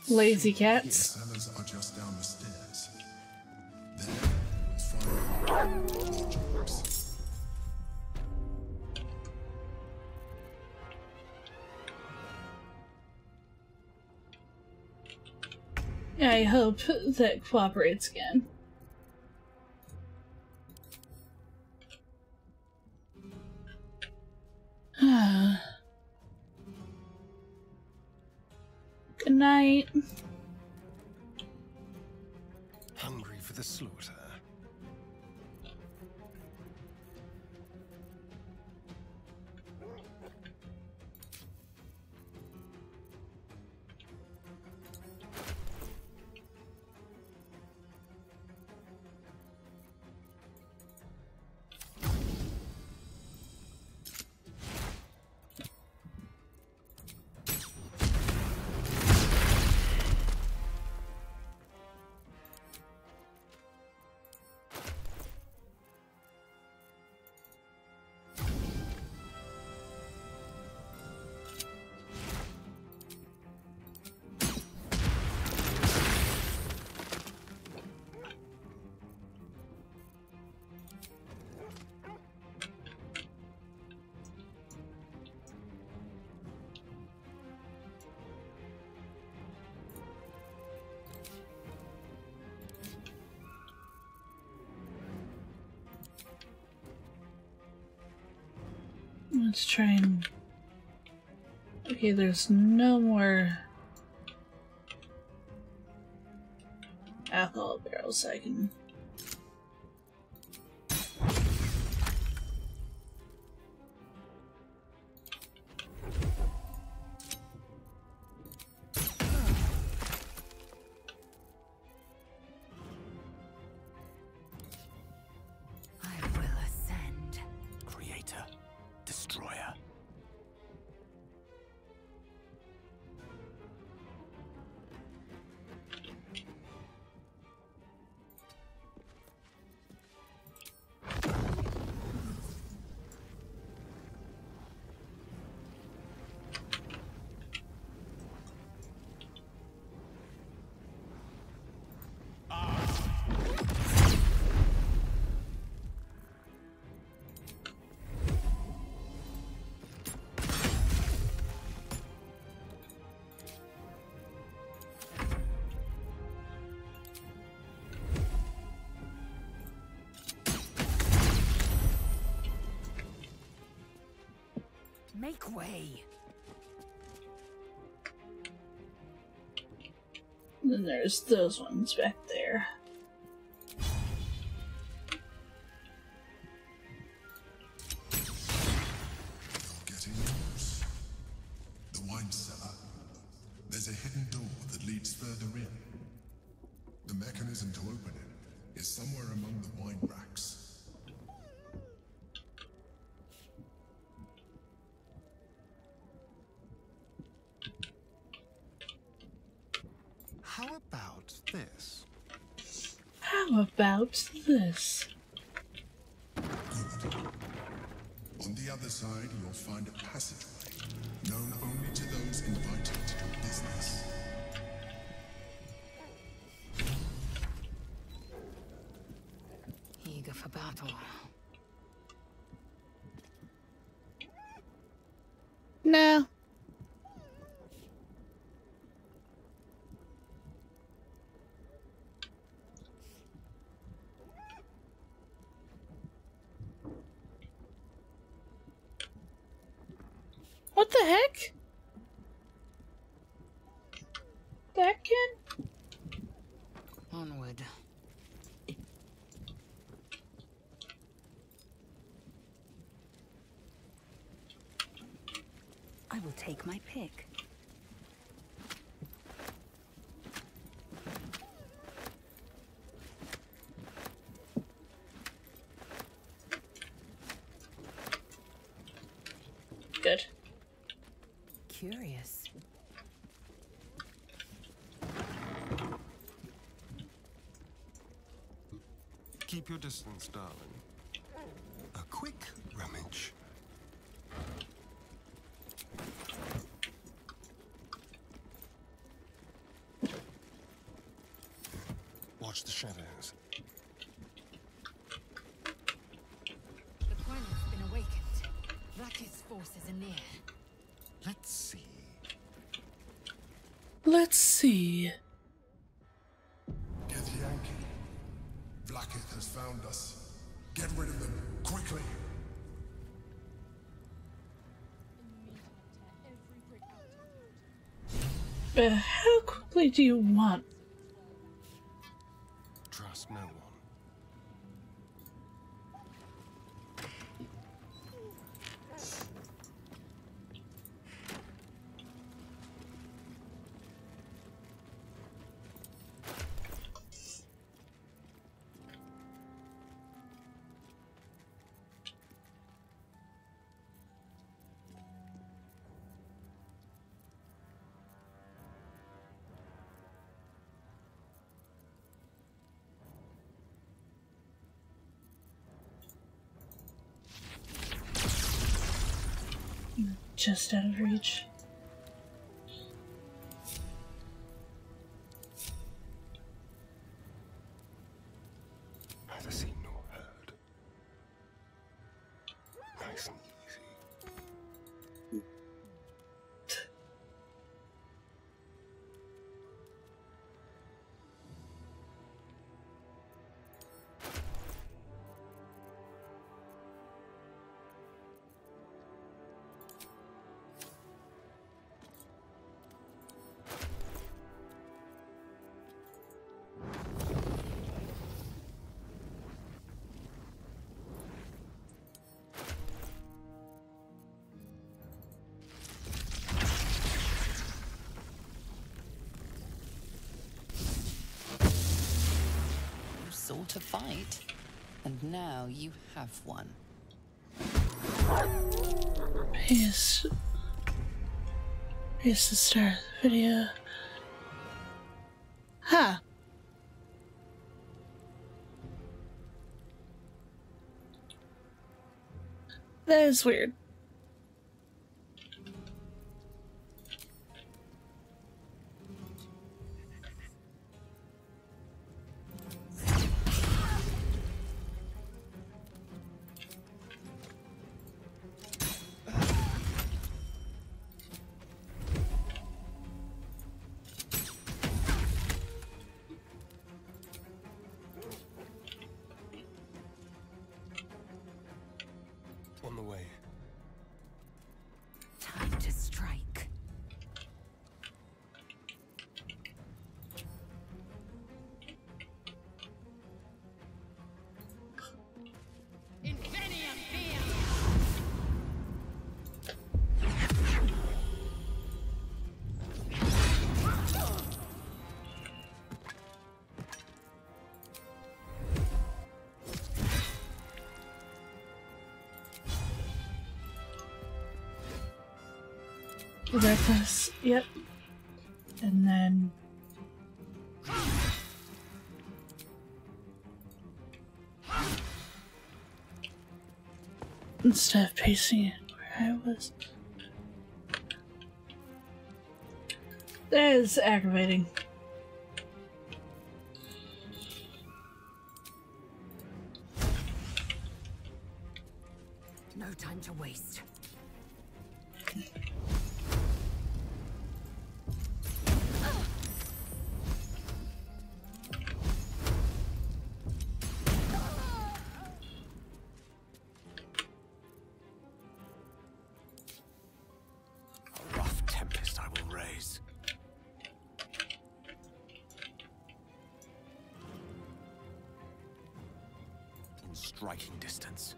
[SPEAKER 1] Lazy cats.
[SPEAKER 6] Sellers are just down the stairs. Then, let's find out more jobs.
[SPEAKER 1] I hope that cooperates again. Good night.
[SPEAKER 6] Hungry for the slaughter.
[SPEAKER 1] Let's try and... Okay, there's no more alcohol barrels I can...
[SPEAKER 13] Make way.
[SPEAKER 1] And then there's those ones back there.
[SPEAKER 6] Getting close. The wine cellar. There's a hidden door that leads further in. The mechanism to open it is somewhere among the wine racks.
[SPEAKER 14] How about this?
[SPEAKER 1] How about this?
[SPEAKER 6] Good. On the other side, you'll find a passageway, known only to those invited to do business.
[SPEAKER 13] Eager for battle.
[SPEAKER 1] No. What the heck? That kid?
[SPEAKER 13] Onward. I will take my pick.
[SPEAKER 1] Good.
[SPEAKER 13] Curious.
[SPEAKER 14] Keep your distance, darling. A quick rummage. Watch the shadows.
[SPEAKER 4] The planet's been awakened. Rakith's forces are near.
[SPEAKER 14] Let's see.
[SPEAKER 1] Let's see.
[SPEAKER 6] Get Yankee. Vlaakith has found us. Get rid of them, quickly.
[SPEAKER 1] How quickly do you want?
[SPEAKER 14] Trust no one.
[SPEAKER 1] Just out of reach.
[SPEAKER 14] Neither seen nor heard. Nice and easy.
[SPEAKER 5] Soul to fight, and now you have one.
[SPEAKER 1] Here's the start of the video. Huh. That is weird.
[SPEAKER 14] On the way.
[SPEAKER 1] Reckless. Yep. And then instead of pacing it where I was. That is aggravating.
[SPEAKER 13] No time to waste.
[SPEAKER 11] A rough tempest I will raise. In striking distance.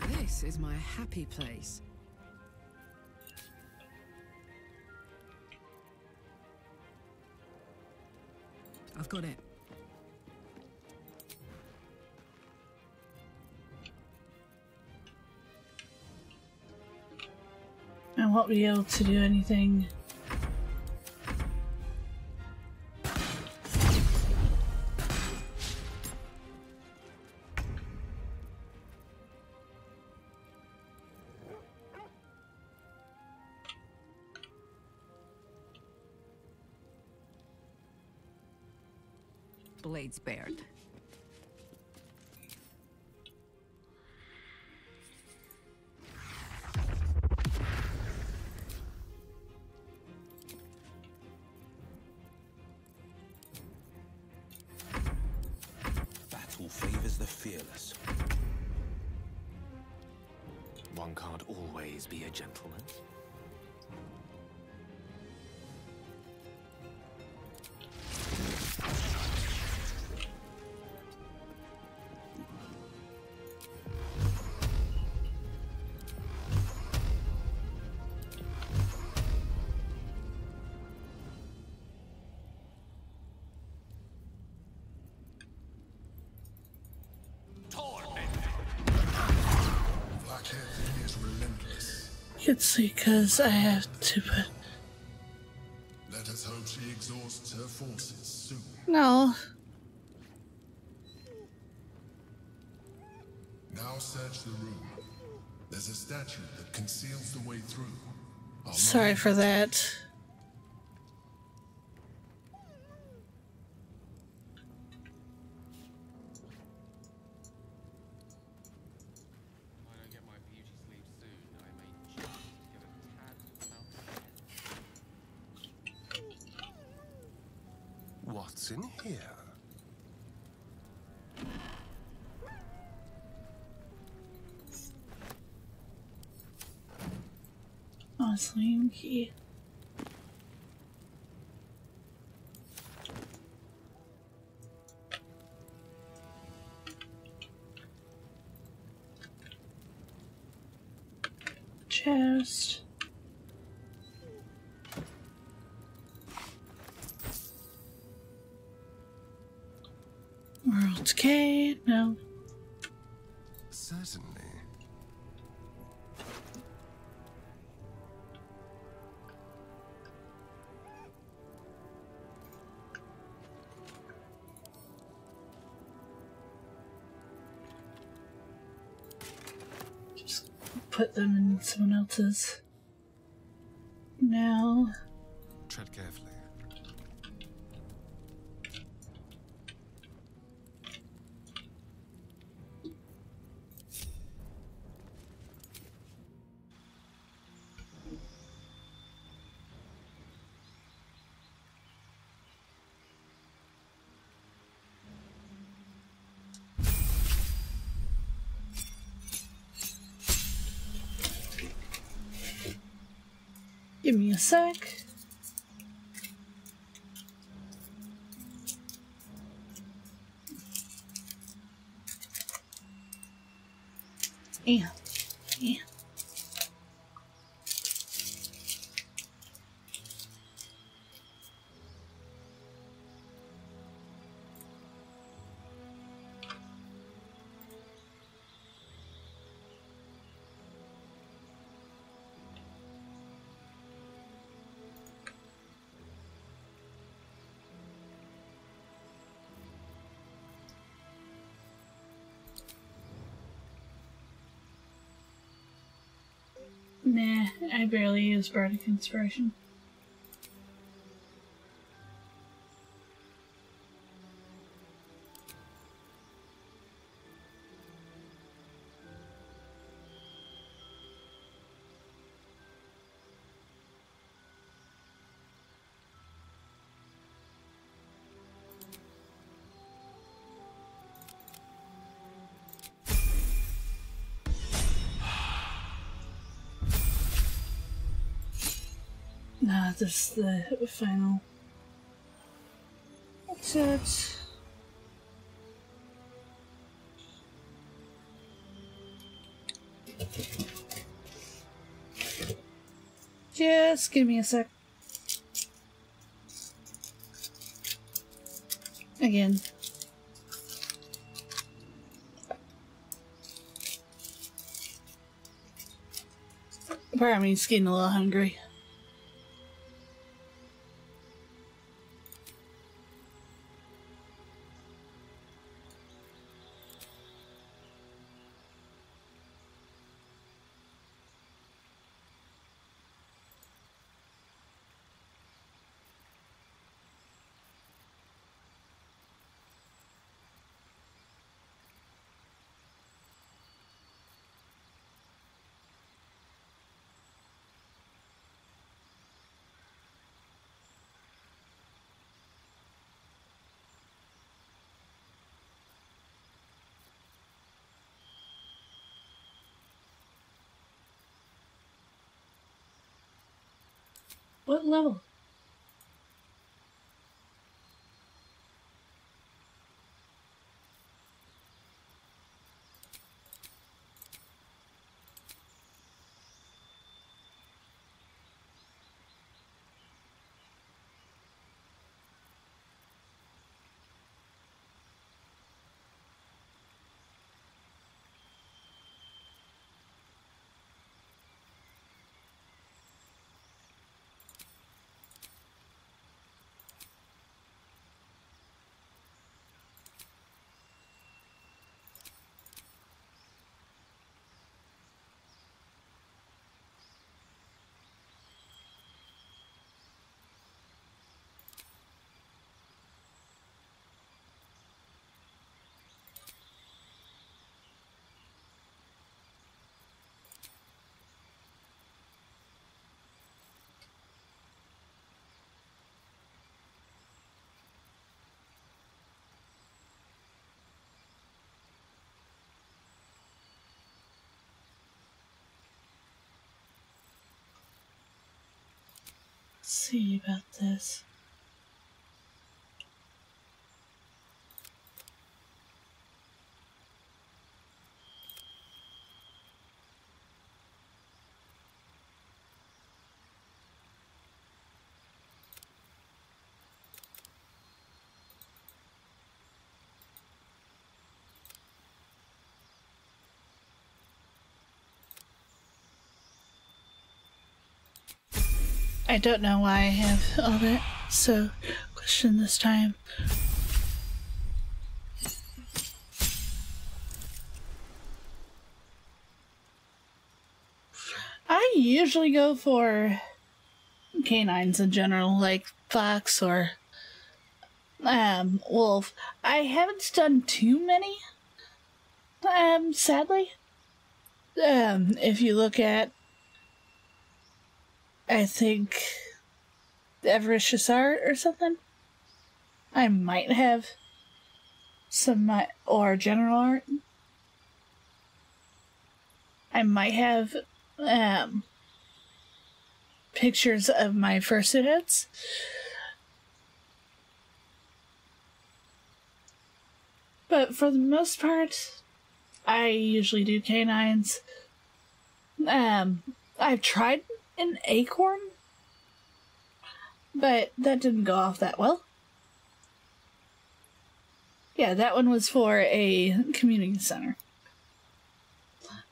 [SPEAKER 4] This is my happy place. I've got it.
[SPEAKER 1] I won't be able to do anything.
[SPEAKER 13] Blades bared.
[SPEAKER 2] Battle favors the fearless.
[SPEAKER 11] One can't always be a gentleman.
[SPEAKER 1] It's because I have to put.
[SPEAKER 6] Let us hope she exhausts her forces soon.
[SPEAKER 1] No.
[SPEAKER 6] Now search the room. There's a statue that conceals the way through.
[SPEAKER 1] Sorry for that.
[SPEAKER 14] What's in here?
[SPEAKER 1] Mausoleum key. Chest. World's Gate, no.
[SPEAKER 14] Certainly.
[SPEAKER 1] Just put them in someone else's. Now.
[SPEAKER 14] Tread carefully.
[SPEAKER 1] Give me a sec. Yeah. Yeah. Nah, I barely use Bardic Inspiration. Nah, this is the final. That's it. Just give me a sec. Again. Part of me's getting a little hungry. What level? Let's see about this. I don't know why I have all that, so question this time. I usually go for canines in general, like fox or wolf. I haven't done too many, sadly. If you look at, I think, Avarice art or something, I might have some, or general art. I might have pictures of my fursuits. But for the most part, I usually do canines. I've tried an acorn, but that didn't go off that well. Yeah, that one was for a community center.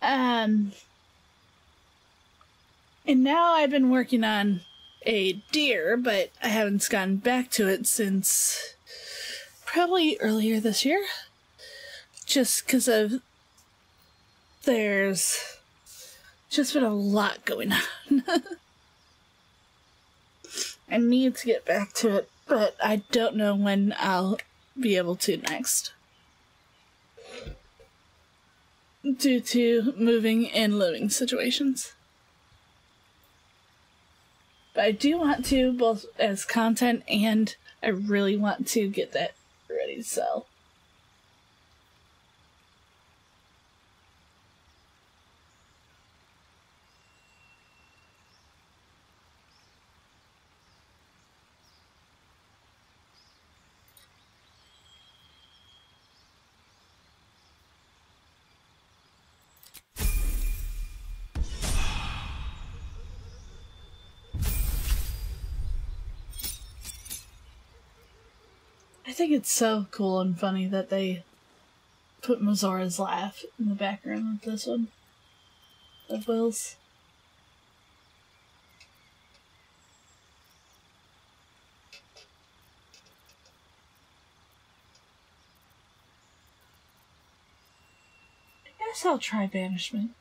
[SPEAKER 1] And now I've been working on a deer, but I haven't gotten back to it since probably earlier this year. Just because there's just been a lot going on. I need to get back to it, but I don't know when I'll be able to next. Due to moving and living situations. But I do want to, both as content and I really want to get that ready to sell. I think it's so cool and funny that they put Mazora's laugh in the background of this one. Of Will's. I guess I'll try banishment.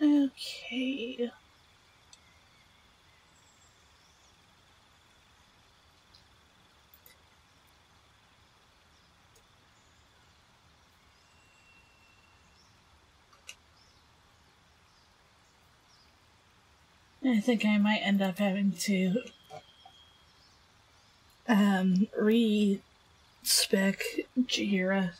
[SPEAKER 1] Okay. I think I might end up having to re-spec Jira.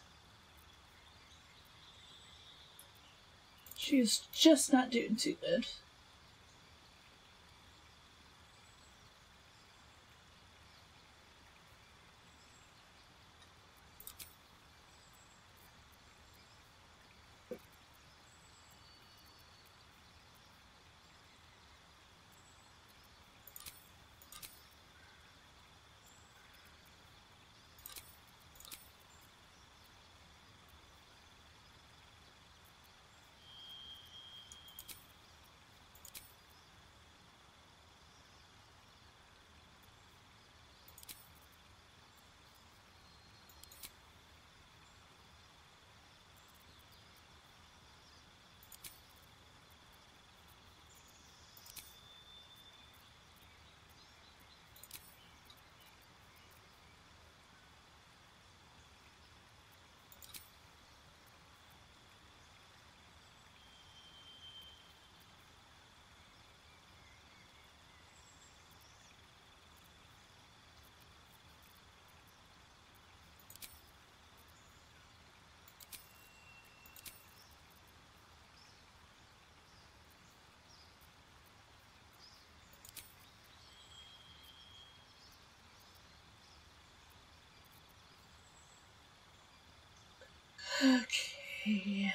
[SPEAKER 1] She's just not doing too good. Okay.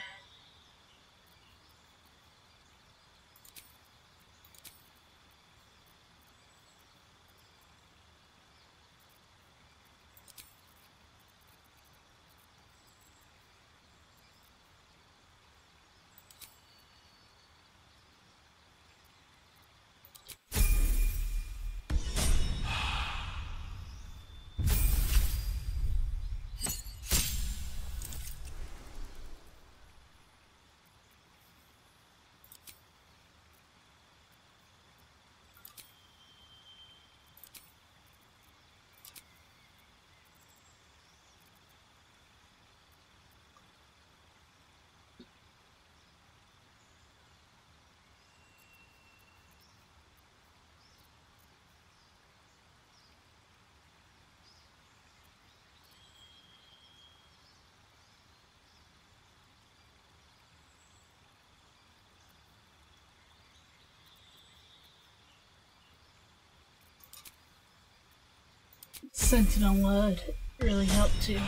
[SPEAKER 1] Sentinel would really help too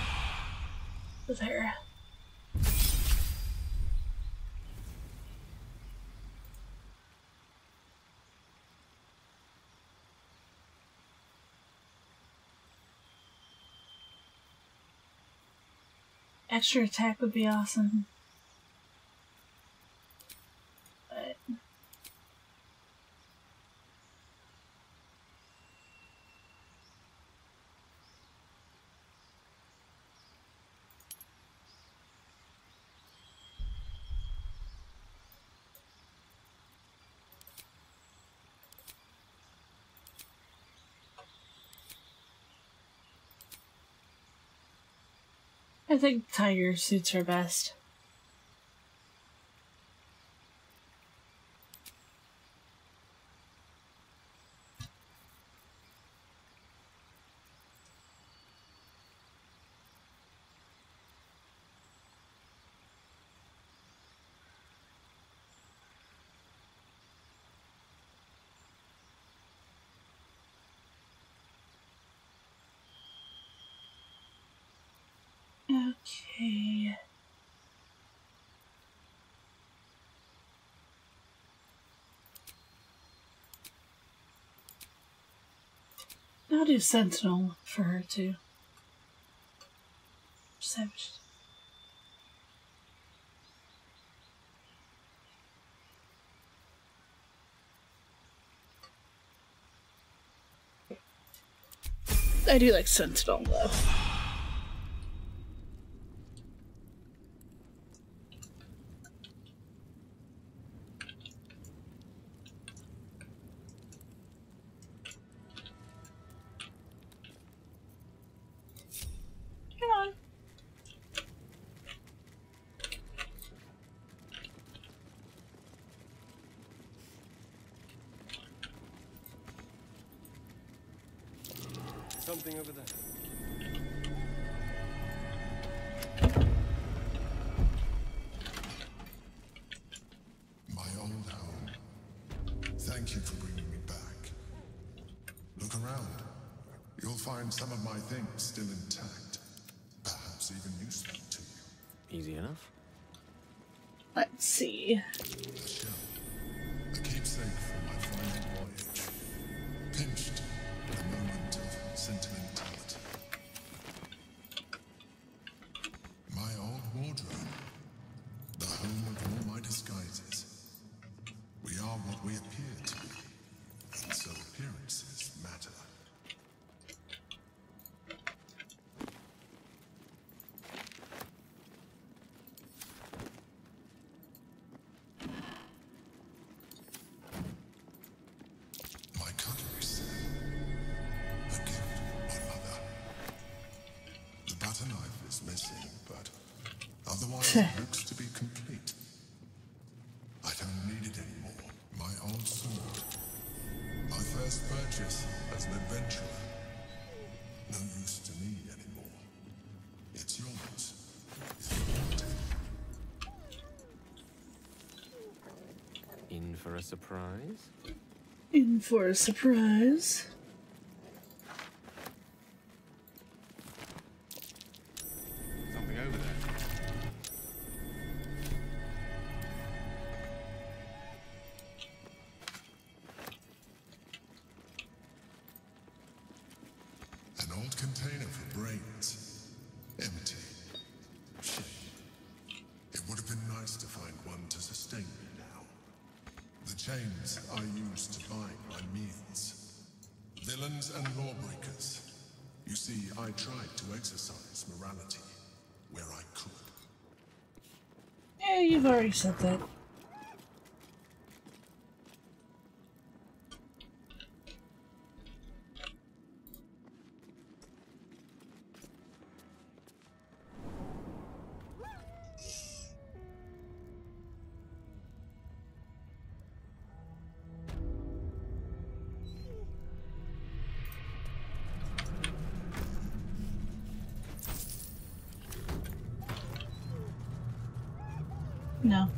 [SPEAKER 1] with her. Extra attack would be awesome. But I think tiger suits her best. Okay. I'll do Sentinel for her too. Savage. I do like Sentinel though.
[SPEAKER 14] Something over there.
[SPEAKER 6] My old home. Thank you for bringing me back. Look around. You'll find some of my things still intact. Perhaps even useful to you.
[SPEAKER 14] Easy enough.
[SPEAKER 1] Let's see.
[SPEAKER 6] A shell. A keepsake from my final voyage. Pinched in a moment of sentimentality. My old wardrobe. The home of all my disguises. We are what we appear to be. And so appearances matter. My cutlery set. A gift from my mother. The butter knife is missing, but otherwise it looks to be complete. I don't need it anymore. My old sword. My first purchase as an adventurer. No use to me anymore. It's yours.
[SPEAKER 14] In for a surprise?
[SPEAKER 1] In for a surprise.
[SPEAKER 3] Something over there.
[SPEAKER 6] container for brains. Empty. Shame. It would have been nice to find one to sustain me now. The chains I used to bind my means. Villains and lawbreakers. You see, I tried to exercise morality where I could.
[SPEAKER 1] Yeah, you've already said that. No.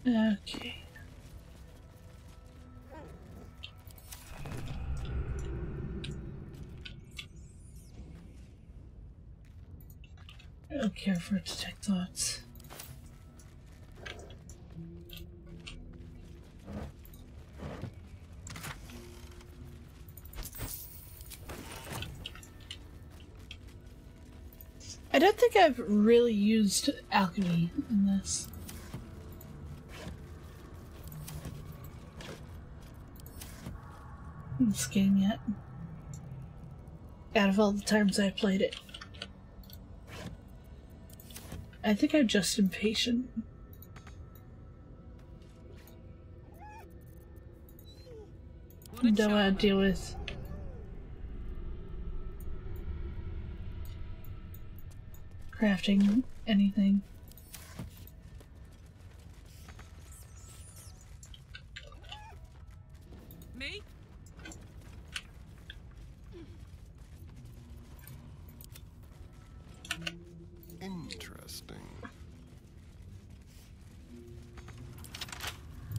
[SPEAKER 1] Okay. I don't care for detect thoughts. I don't think I've really used alchemy in this game yet. Out of all the times I've played it. I think I'm just impatient. Don't want to deal with crafting anything.
[SPEAKER 8] Me?
[SPEAKER 6] Interesting.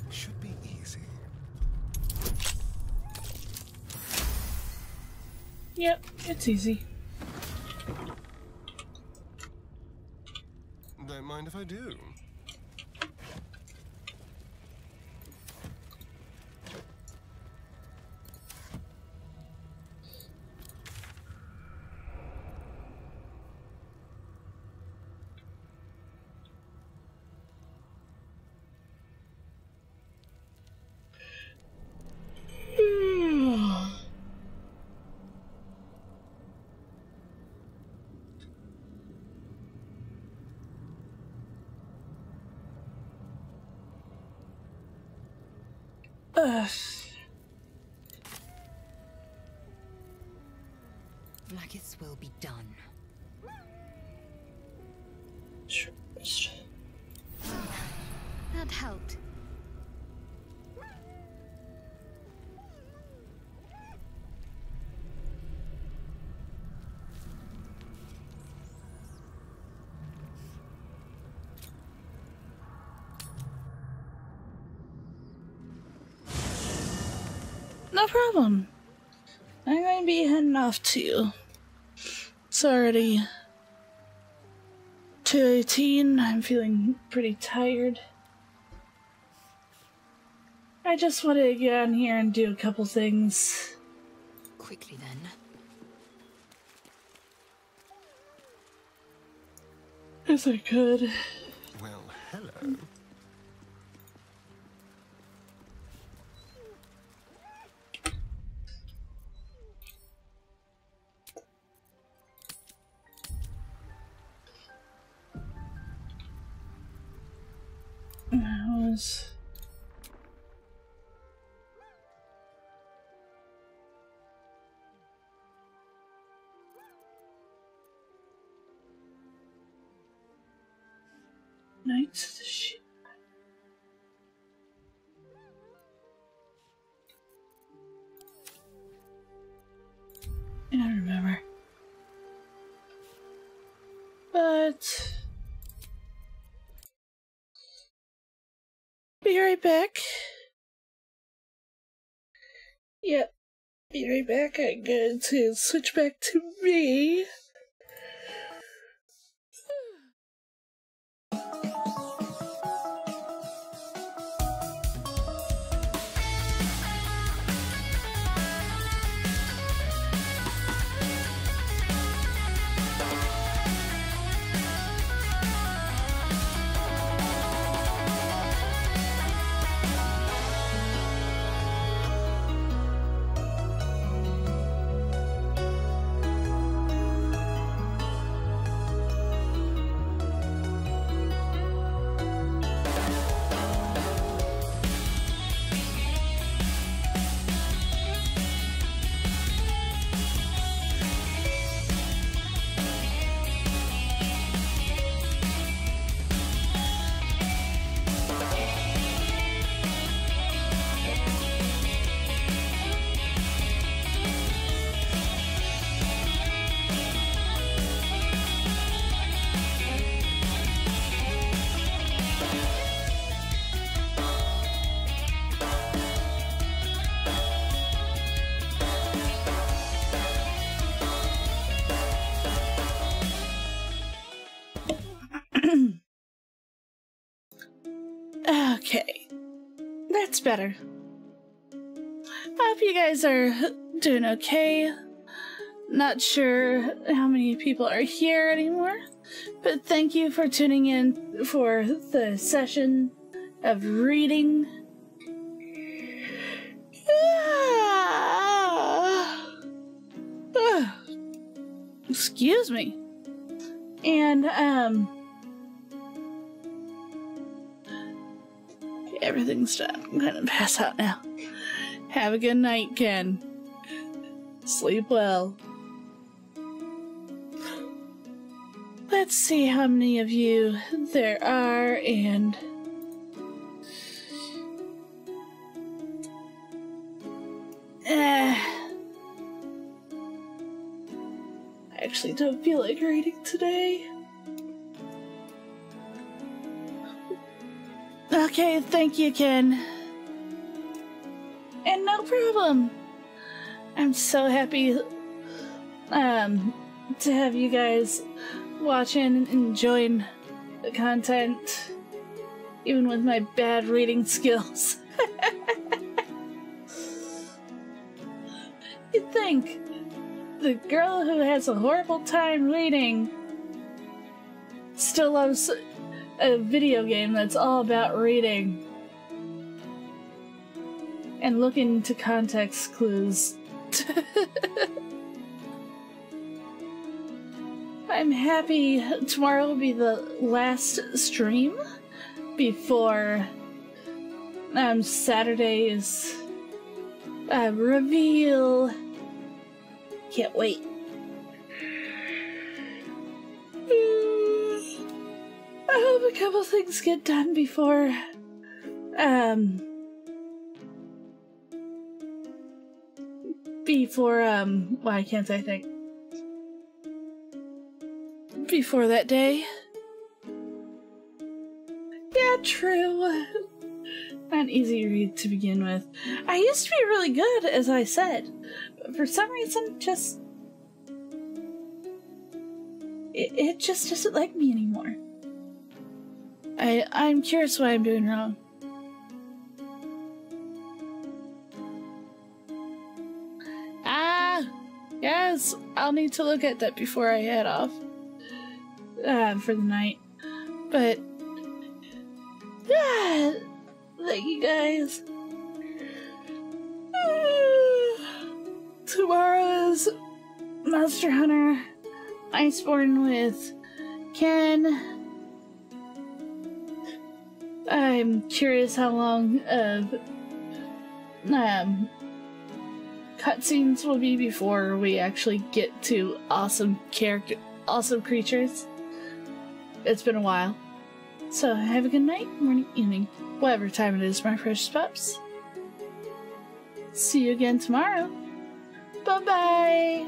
[SPEAKER 6] Should be easy.
[SPEAKER 1] Yep, it's easy.
[SPEAKER 6] Don't mind if I do.
[SPEAKER 13] Maggots will be done. That helped.
[SPEAKER 1] No problem. I'm going to be heading off too. It's already 2:18. I'm feeling pretty tired. I just wanted to get on here and do a couple things.
[SPEAKER 13] Quickly then.
[SPEAKER 1] If I could.
[SPEAKER 6] Well, hello.
[SPEAKER 1] That was... Knights of the Ship. I don't remember. but be right back. Yep, be right back. I'm going to switch back to me. Okay, that's better. I hope you guys are doing okay. Not sure how many people are here anymore, but thank you for tuning in for the session of reading. Excuse me. And, everything's done. I'm gonna pass out now. Have a good night, Ken. Sleep well. Let's see how many of you there are, and I actually don't feel like reading today. Okay, thank you, Ken. And no problem. I'm so happy to have you guys watching and enjoying the content, even with my bad reading skills. You'd think the girl who has a horrible time reading still loves a video game that's all about reading and looking into context clues. I'm happy tomorrow will be the last stream before Saturday's reveal. Can't wait. I hope a couple things get done before why can't I think? Before that day. Yeah, true. Not an easy read to begin with. I used to be really good, as I said, but for some reason, just it just doesn't like me anymore. I'm curious what I'm doing wrong. Yes, I'll need to look at that before I head off for the night. But yeah, thank you guys. Tomorrow is Monster Hunter Iceborne with Ken. I'm curious how long of cutscenes will be before we actually get to awesome creatures. It's been a while. So have a good night, morning, evening, whatever time it is, my precious pups. See you again tomorrow. Bye-bye.